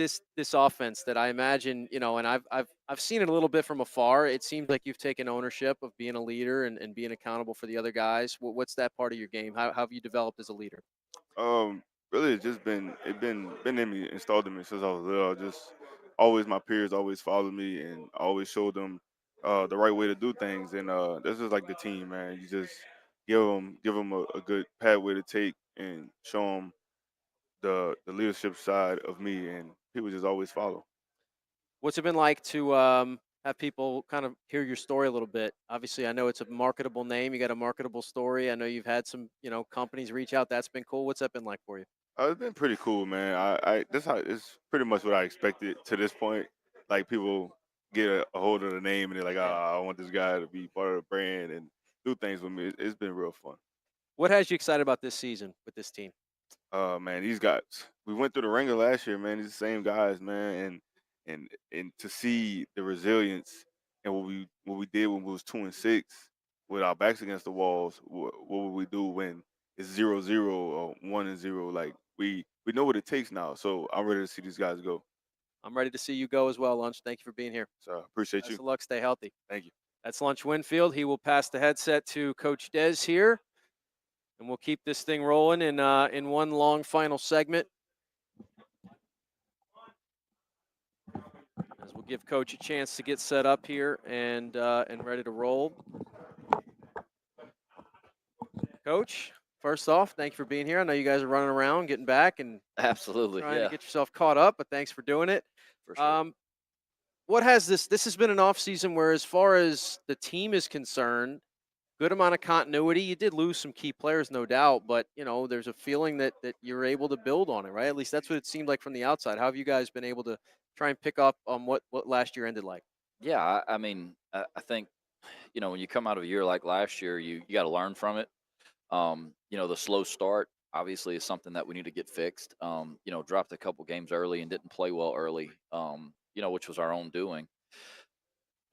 S8: offense that I imagine, and I've seen it a little bit from afar. It seems like you've taken ownership of being a leader and being accountable for the other guys. What's that part of your game? How have you developed as a leader?
S1: Really, it's just been in me, installed in me since I was little. Just always my peers always followed me, and I always showed them the right way to do things. And this is like the team, man. You just give them a good pathway to take and show them the leadership side of me, and people just always follow.
S8: What's it been like to have people kind of hear your story a little bit? Obviously, I know it's a marketable name. You got a marketable story. I know you've had some, companies reach out. That's been cool. What's that been like for you?
S1: It's been pretty cool, man. It's pretty much what I expected to this point. Like people get a hold of the name and they're like, I want this guy to be part of the brand and do things with me. It's been real fun.
S8: What has you excited about this season with this team?
S1: Man, these guys. We went through the ringer last year, man. These the same guys, man, and to see the resilience and what we did when we was 2-6 with our backs against the walls. What would we do when it's 0-0 or 1-0? Like we know what it takes now. So I'm ready to see these guys go.
S8: I'm ready to see you go as well, Lunch. Thank you for being here.
S1: So appreciate
S8: Best
S1: you.
S8: of luck. Stay healthy.
S1: Thank you.
S8: That's Lunch Winfield. He will pass the headset to Coach Dez here. And we'll keep this thing rolling in one long final segment. As we'll give Coach a chance to get set up here and ready to roll. Coach, first off, thank you for being here. I know you guys are running around, getting back, and
S3: absolutely
S8: trying to get yourself caught up. But thanks for doing it.
S3: For sure.
S8: What has this has been an off season where, as far as the team is concerned, good amount of continuity. You did lose some key players, no doubt, but there's a feeling that you're able to build on it, right? At least that's what it seemed like from the outside. How have you guys been able to try and pick up on what last year ended like?
S3: Yeah, I mean, I think when you come out of a year like last year, you got to learn from it. The slow start obviously is something that we need to get fixed. Dropped a couple games early and didn't play well early. Which was our own doing.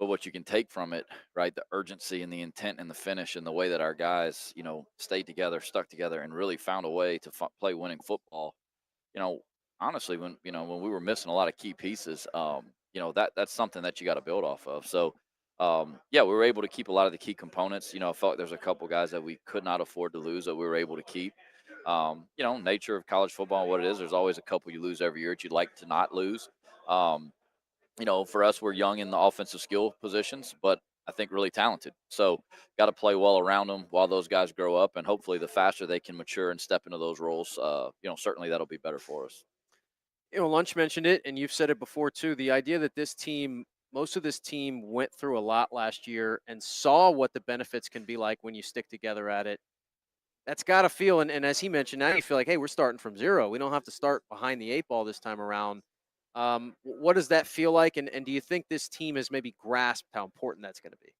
S3: But what you can take from it, right, the urgency and the intent and the finish and the way that our guys, stayed together, stuck together, and really found a way to play winning football. Honestly, when we were missing a lot of key pieces, that's something that you got to build off of. So, we were able to keep a lot of the key components. I felt like there's a couple guys that we could not afford to lose that we were able to keep. Nature of college football and what it is, there's always a couple you lose every year that you'd like to not lose. For us, we're young in the offensive skill positions, but I think really talented. So got to play well around them while those guys grow up, and hopefully the faster they can mature and step into those roles, certainly that'll be better for us.
S8: Lunch mentioned it, and you've said it before too, the idea that most of this team went through a lot last year and saw what the benefits can be like when you stick together at it. That's got to feel, and as he mentioned, now you feel like, hey, we're starting from zero. We don't have to start behind the eight ball this time around. What does that feel like, and do you think this team has maybe grasped how important that's going to be?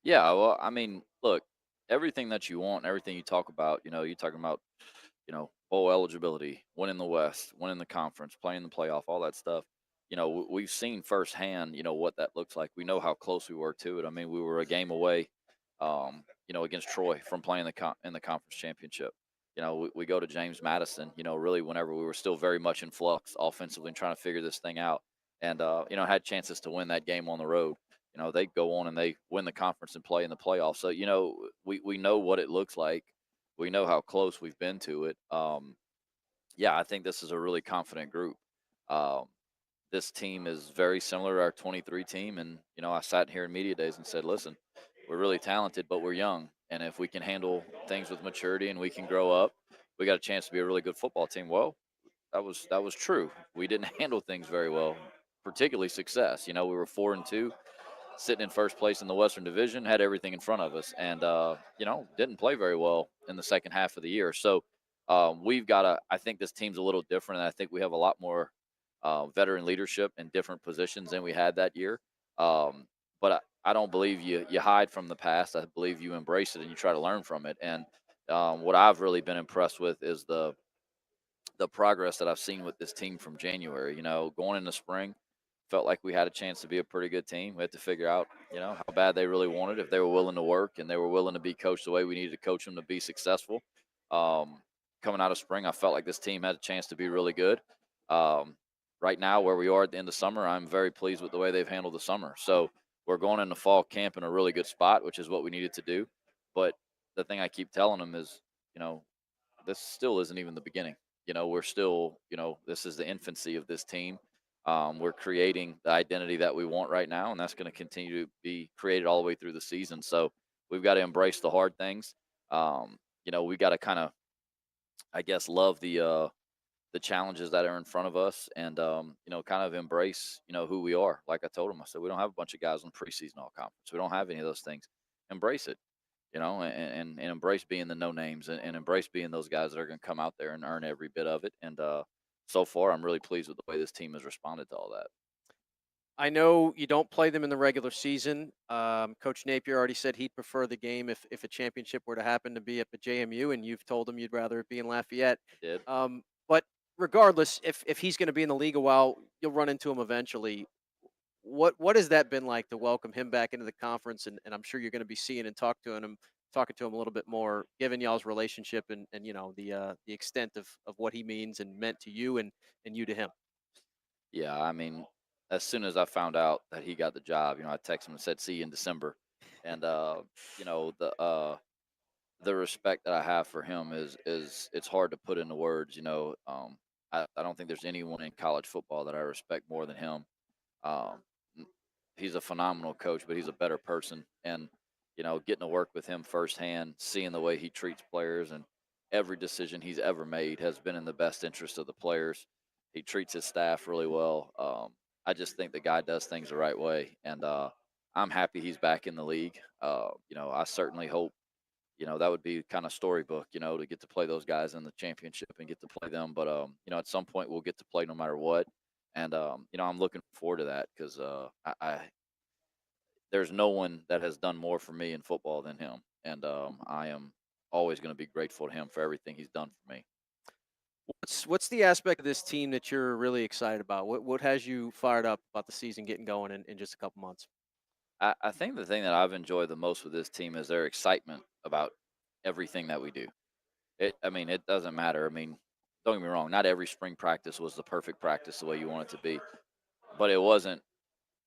S3: Yeah, well, I mean, look, everything that you want, everything you talk about, you're talking about, bowl eligibility, winning the West, winning the conference, playing the playoff, all that stuff. We've seen firsthand, what that looks like. We know how close we were to it. I mean, we were a game away, against Troy from playing in the conference championship. We go to James Madison, really whenever we were still very much in flux offensively and trying to figure this thing out. And, had chances to win that game on the road. They go on and they win the conference and play in the playoffs. So, we know what it looks like. We know how close we've been to it. Yeah, I think this is a really confident group. Um, this team is very similar to our 23 team. And, I sat here in media days and said, listen, we're really talented, but we're young. And if we can handle things with maturity and we can grow up, we got a chance to be a really good football team. Well, that was true. We didn't handle things very well, particularly success. We were 4-2, sitting in first place in the Western Division, had everything in front of us, and didn't play very well in the second half of the year. So we've got to. I think this team's a little different, and I think we have a lot more veteran leadership in different positions than we had that year. But I don't believe you hide from the past. I believe you embrace it and you try to learn from it. And what I've really been impressed with is the progress that I've seen with this team from January. Going into spring, felt like we had a chance to be a pretty good team. We had to figure out, how bad they really wanted, if they were willing to work and they were willing to be coached the way we needed to coach them to be successful. Um, Coming out of spring, I felt like this team had a chance to be really good. Um, right now, where we are at the end of summer, I'm very pleased with the way they've handled the summer. So we're going into fall camp in a really good spot, which is what we needed to do. But the thing I keep telling them is, you know, this still isn't even the beginning. We're still, this is the infancy of this team. We're creating the identity that we want right now, and that's going to continue to be created all the way through the season. So we've got to embrace the hard things. We got to kind of, I guess, love the challenges that are in front of us, and kind of embrace, who we are. Like I told them, I said we don't have a bunch of guys on preseason all conference. We don't have any of those things. Embrace it, and embrace being the no names, and embrace being those guys that are going to come out there and earn every bit of it. And so far, I'm really pleased with the way this team has responded to all that.
S8: I know you don't play them in the regular season. Coach Napier already said he'd prefer the game if a championship were to happen to be up at JMU, and you've told him you'd rather it be in Lafayette.
S3: I did.
S8: But regardless, if he's going to be in the league a while, you'll run into him eventually. What has that been like to welcome him back into the conference? And I'm sure you're going to be seeing and talking to him a little bit more, given y'all's relationship and the extent of what he means and meant to you and you to him.
S3: Yeah, I mean, as soon as I found out that he got the job, I texted him and said, "See you in December," and you know the uh, the respect that I have for him is it's hard to put into words. I don't think there's anyone in college football that I respect more than him. Um, he's a phenomenal coach, but he's a better person. And, getting to work with him firsthand, seeing the way he treats players, and every decision he's ever made has been in the best interest of the players. He treats his staff really well. I just think the guy does things the right way. And I'm happy he's back in the league. I certainly hope, that would be kind of storybook, to get to play those guys in the championship and get to play them. But, at some point we'll get to play no matter what. And, I'm looking forward to that because there's no one that has done more for me in football than him. And I am always going to be grateful to him for everything he's done for me.
S8: What's the aspect of this team that you're really excited about? What has you fired up about the season getting going in just a couple months?
S3: I think the thing that I've enjoyed the most with this team is their excitement about everything that we do. It doesn't matter. Don't get me wrong. Not every spring practice was the perfect practice the way you want it to be, but it wasn't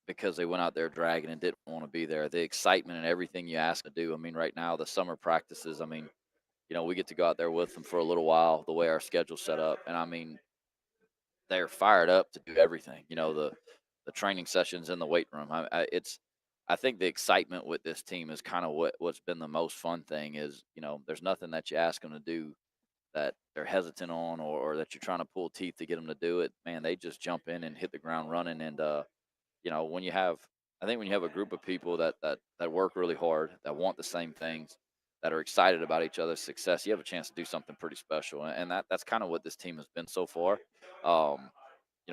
S3: because they went out there dragging and didn't want to be there. The excitement and everything you ask to do. Right now the summer practices. We get to go out there with them for a little while. The way our schedule's set up, and they're fired up to do everything. The training sessions in the weight room. I think the excitement with this team is kind of what's been the most fun thing is, there's nothing that you ask them to do that they're hesitant on, or that you're trying to pull teeth to get them to do it. Man, they just jump in and hit the ground running. And, when you have, I think when you have a group of people that work really hard, that want the same things, that are excited about each other's success, you have a chance to do something pretty special. And that's kind of what this team has been so far. Um,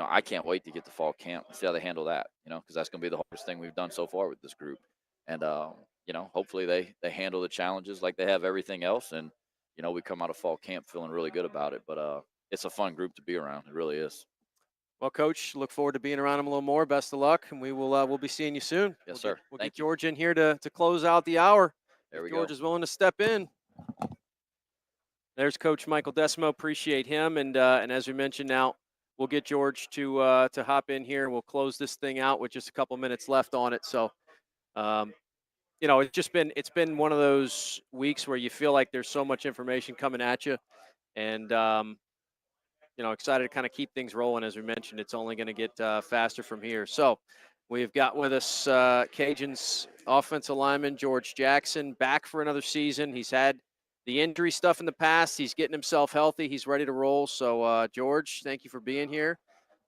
S3: I can't wait to get to fall camp and see how they handle that, because that's going to be the hardest thing we've done so far with this group. And, hopefully they handle the challenges like they have everything else, and we come out of fall camp feeling really good about it. But it's a fun group to be around. It really is.
S8: Well, Coach, look forward to being around him a little more. Best of luck, and we'll be seeing you soon.
S3: Yes, sir.
S8: We'll
S3: Thank
S8: get
S3: you.
S8: George in here to close out the hour.
S3: There
S8: If
S3: we
S8: George
S3: go.
S8: is willing to step in. There's Coach Michael Decimo. Appreciate him, and as we mentioned, now we'll get George to hop in here. We'll close this thing out with just a couple minutes left on it. So, um, it's been one of those weeks where you feel like there's so much information coming at you, and excited to kind of keep things rolling. As we mentioned, it's only going to get faster from here. So we've got with us Cajuns offensive lineman George Jackson, back for another season. He's had the injury stuff in the past. He's getting himself healthy. He's ready to roll. So, George, thank you for being here.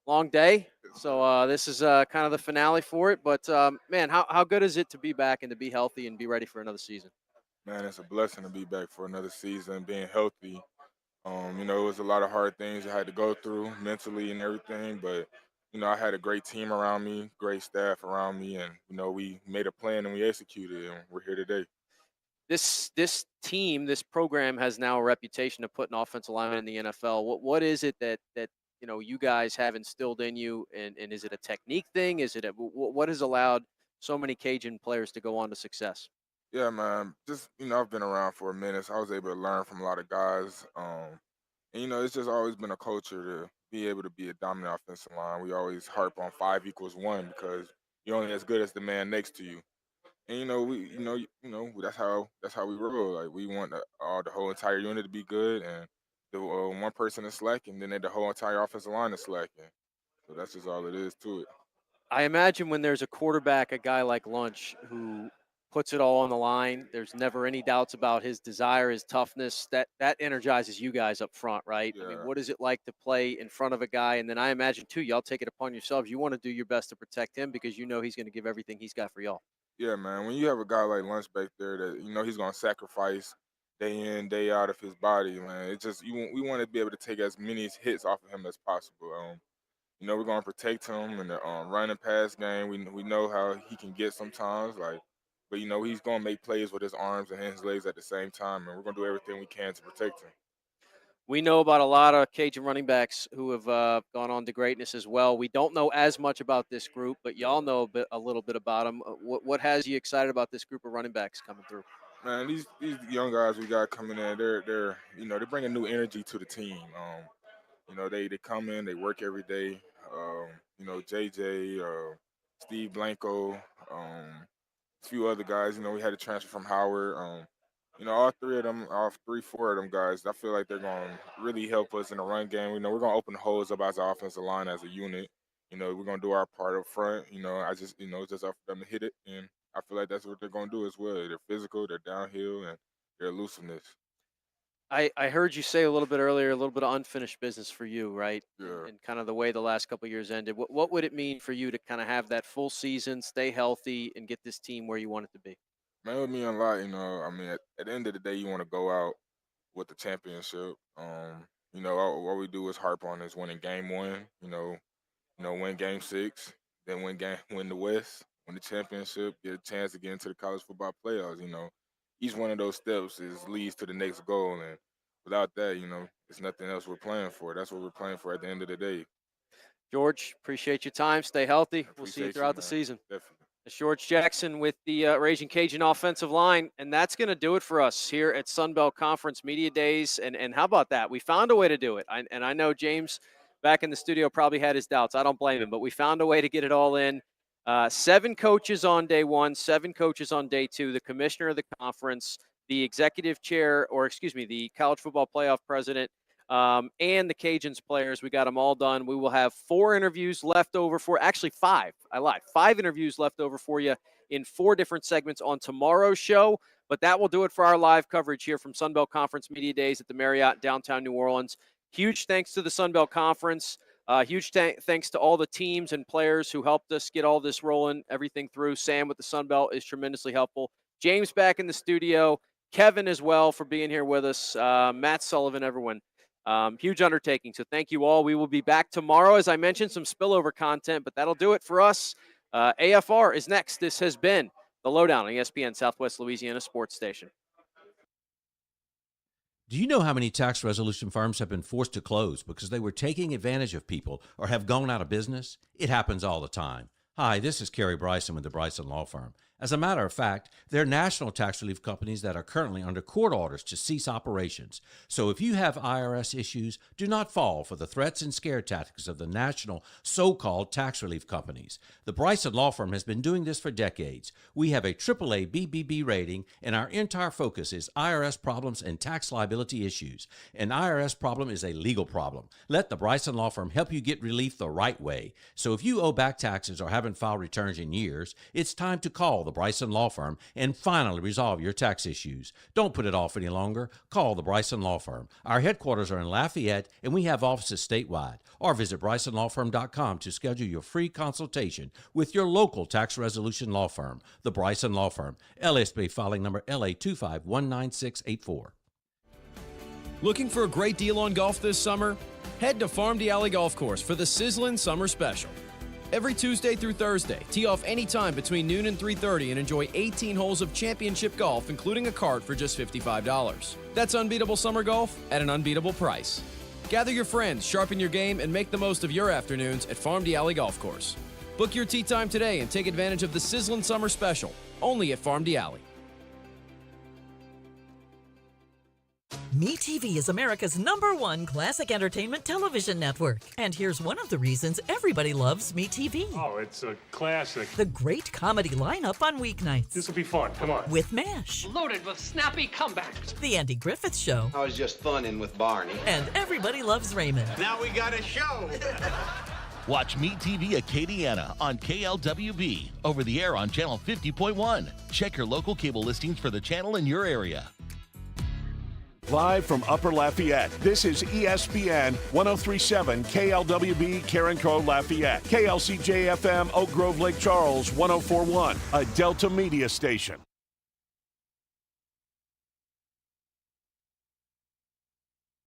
S8: Long day. So this is kind of the finale for it. But, man, how good is it to be back and to be healthy and be ready for another season?
S7: Man, it's a blessing to be back for another season, being healthy. It was a lot of hard things I had to go through mentally and everything, but I had a great team around me, great staff around me, and we made a plan and we executed, and we're here today.
S8: This team, this program has now a reputation of putting offensive linemen in the NFL. What is it that you guys have instilled in you, and is it a technique thing? Is it what has allowed so many Cajun players to go on to success?
S7: Yeah, man. Just I've been around for a minute, so I was able to learn from a lot of guys. And it's just always been a culture to be able to be a dominant offensive line. We always harp on 5 = 1 because you're only as good as the man next to you. And that's how we roll. Like we want the whole entire unit to be good, and the one person is slacking, then the whole entire offensive line is slacking. So that's just all it is to it.
S8: I imagine when there's a quarterback, a guy like Lunch, who puts it all on the line, there's never any doubts about his desire, his toughness. That energizes you guys up front, right? I mean,
S7: Yeah.
S8: what is it like to play in front of a guy? And then I imagine too, y'all take it upon yourselves. You want to do your best to protect him because you know he's going to give everything he's got for y'all.
S7: Yeah, man. When you have a guy like Lunch back there that he's gonna sacrifice day in, day out of his body, man. It just we want to be able to take as many hits off of him as possible. We're gonna protect him in the run and pass game. We know how he can get sometimes, like, but he's gonna make plays with his arms and his legs at the same time, and we're gonna do everything we can to protect him.
S8: We know about a lot of Cajun running backs who have gone on to greatness as well. We don't know as much about this group, but y'all know a little bit about them. What has you excited about this group of running backs coming through?
S7: Man, these young guys we got coming in, they're they bring a new energy to the team. They come in, they work every day. JJ, Steve Blanco, a few other guys. We had a transfer from Howard. All three of them, all three, four of them guys, I feel like they're going to really help us in the run game. We're going to open the holes up as an offensive line, as a unit. We're going to do our part up front. It's just up for them to hit it. And I feel like that's what they're going to do as well. They're physical, they're downhill, and their elusiveness.
S8: I heard you say a little bit earlier, a little bit of unfinished business for you, right?
S7: Yeah.
S8: And kind of the way the last couple of years ended. What would it mean for you to kind of have that full season, stay healthy, and get this team where you want it to be?
S7: Man, with me a lot, at the end of the day, you want to go out with the championship. All we do is harp on is winning game one. Win game 6, then win the West, win the championship, get a chance to get into the college football playoffs. Each one of those steps leads to the next goal, and without that, it's nothing else we're playing for. That's what we're playing for at the end of the day.
S8: George, appreciate your time. Stay healthy. We'll see you throughout the season.
S7: Definitely.
S8: It's George Jackson with the Raging Cajun offensive line, and that's going to do it for us here at Sunbelt Conference Media Days. And how about that? We found a way to do it. I know James back in the studio probably had his doubts. I don't blame him, but we found a way to get it all in. 7 coaches on day 1, 7 coaches on day 2, the commissioner of the conference, the executive chair, the college football playoff president, and the Cajuns players. We got them all done. We will have 4 interviews left over actually 5. I lied. 5 interviews left over for you in 4 different segments on tomorrow's show. But that will do it for our live coverage here from Sunbelt Conference Media Days at the Marriott downtown New Orleans. Huge thanks to the Sunbelt Conference. Huge thanks to all the teams and players who helped us get all this rolling, everything through. Sam with the Sunbelt is tremendously helpful. James back in the studio. Kevin as well for being here with us. Matt Sullivan, everyone. Huge undertaking. So thank you all. We will be back tomorrow. As I mentioned, some spillover content, but that'll do it for us. AFR is next. This has been The Lowdown on ESPN Southwest Louisiana Sports Station.
S10: Do you know how many tax resolution firms have been forced to close because they were taking advantage of people or have gone out of business? It happens all the time. Hi, this is Kerry Bryson with the Bryson Law Firm. As a matter of fact, they're national tax relief companies that are currently under court orders to cease operations. So if you have IRS issues, do not fall for the threats and scare tactics of the national so-called tax relief companies. The Bryson Law Firm has been doing this for decades. We have a AAA BBB rating, and our entire focus is IRS problems and tax liability issues. An IRS problem is a legal problem. Let the Bryson Law Firm help you get relief the right way. So if you owe back taxes or haven't filed returns in years, it's time to call the Bryson Law Firm and finally resolve your tax issues. Don't put it off any longer. Call the Bryson Law Firm. Our headquarters are in Lafayette, and we have offices statewide. Or visit BrysonLawFirm.com to schedule your free consultation with your local tax resolution law firm, the Bryson Law Firm. LSB filing number LA251964.
S14: Looking for a great deal on golf this summer? Head to Farm Alley Golf Course for the Sizzlin' Summer Special. Every Tuesday through Thursday, tee off anytime between noon and 3:30 and enjoy 18 holes of championship golf, including a cart for just $55. That's unbeatable summer golf at an unbeatable price. Gather your friends, sharpen your game, and make the most of your afternoons at Farm Alley Golf Course. Book your tee time today and take advantage of the Sizzlin' Summer Special, only at Farm Alley.
S20: MeTV is America's #1 classic entertainment television network. And here's one of the reasons everybody loves MeTV.
S12: Oh, it's a classic.
S20: The great comedy lineup on weeknights.
S12: This will be fun. Come on.
S20: With MASH.
S2: Loaded with snappy comebacks.
S20: The Andy Griffith Show.
S17: I was just funning with Barney.
S20: And Everybody Loves Raymond.
S17: Now we got a show.
S22: Watch Meet TV Acadiana on KLWB, over the air on Channel 50.1. Check your local cable listings for the channel in your area.
S4: Live from Upper Lafayette, this is ESPN 1037 KLWB Karen Crow Lafayette, KLCJ FM Oak Grove Lake Charles 1041, a Delta Media station.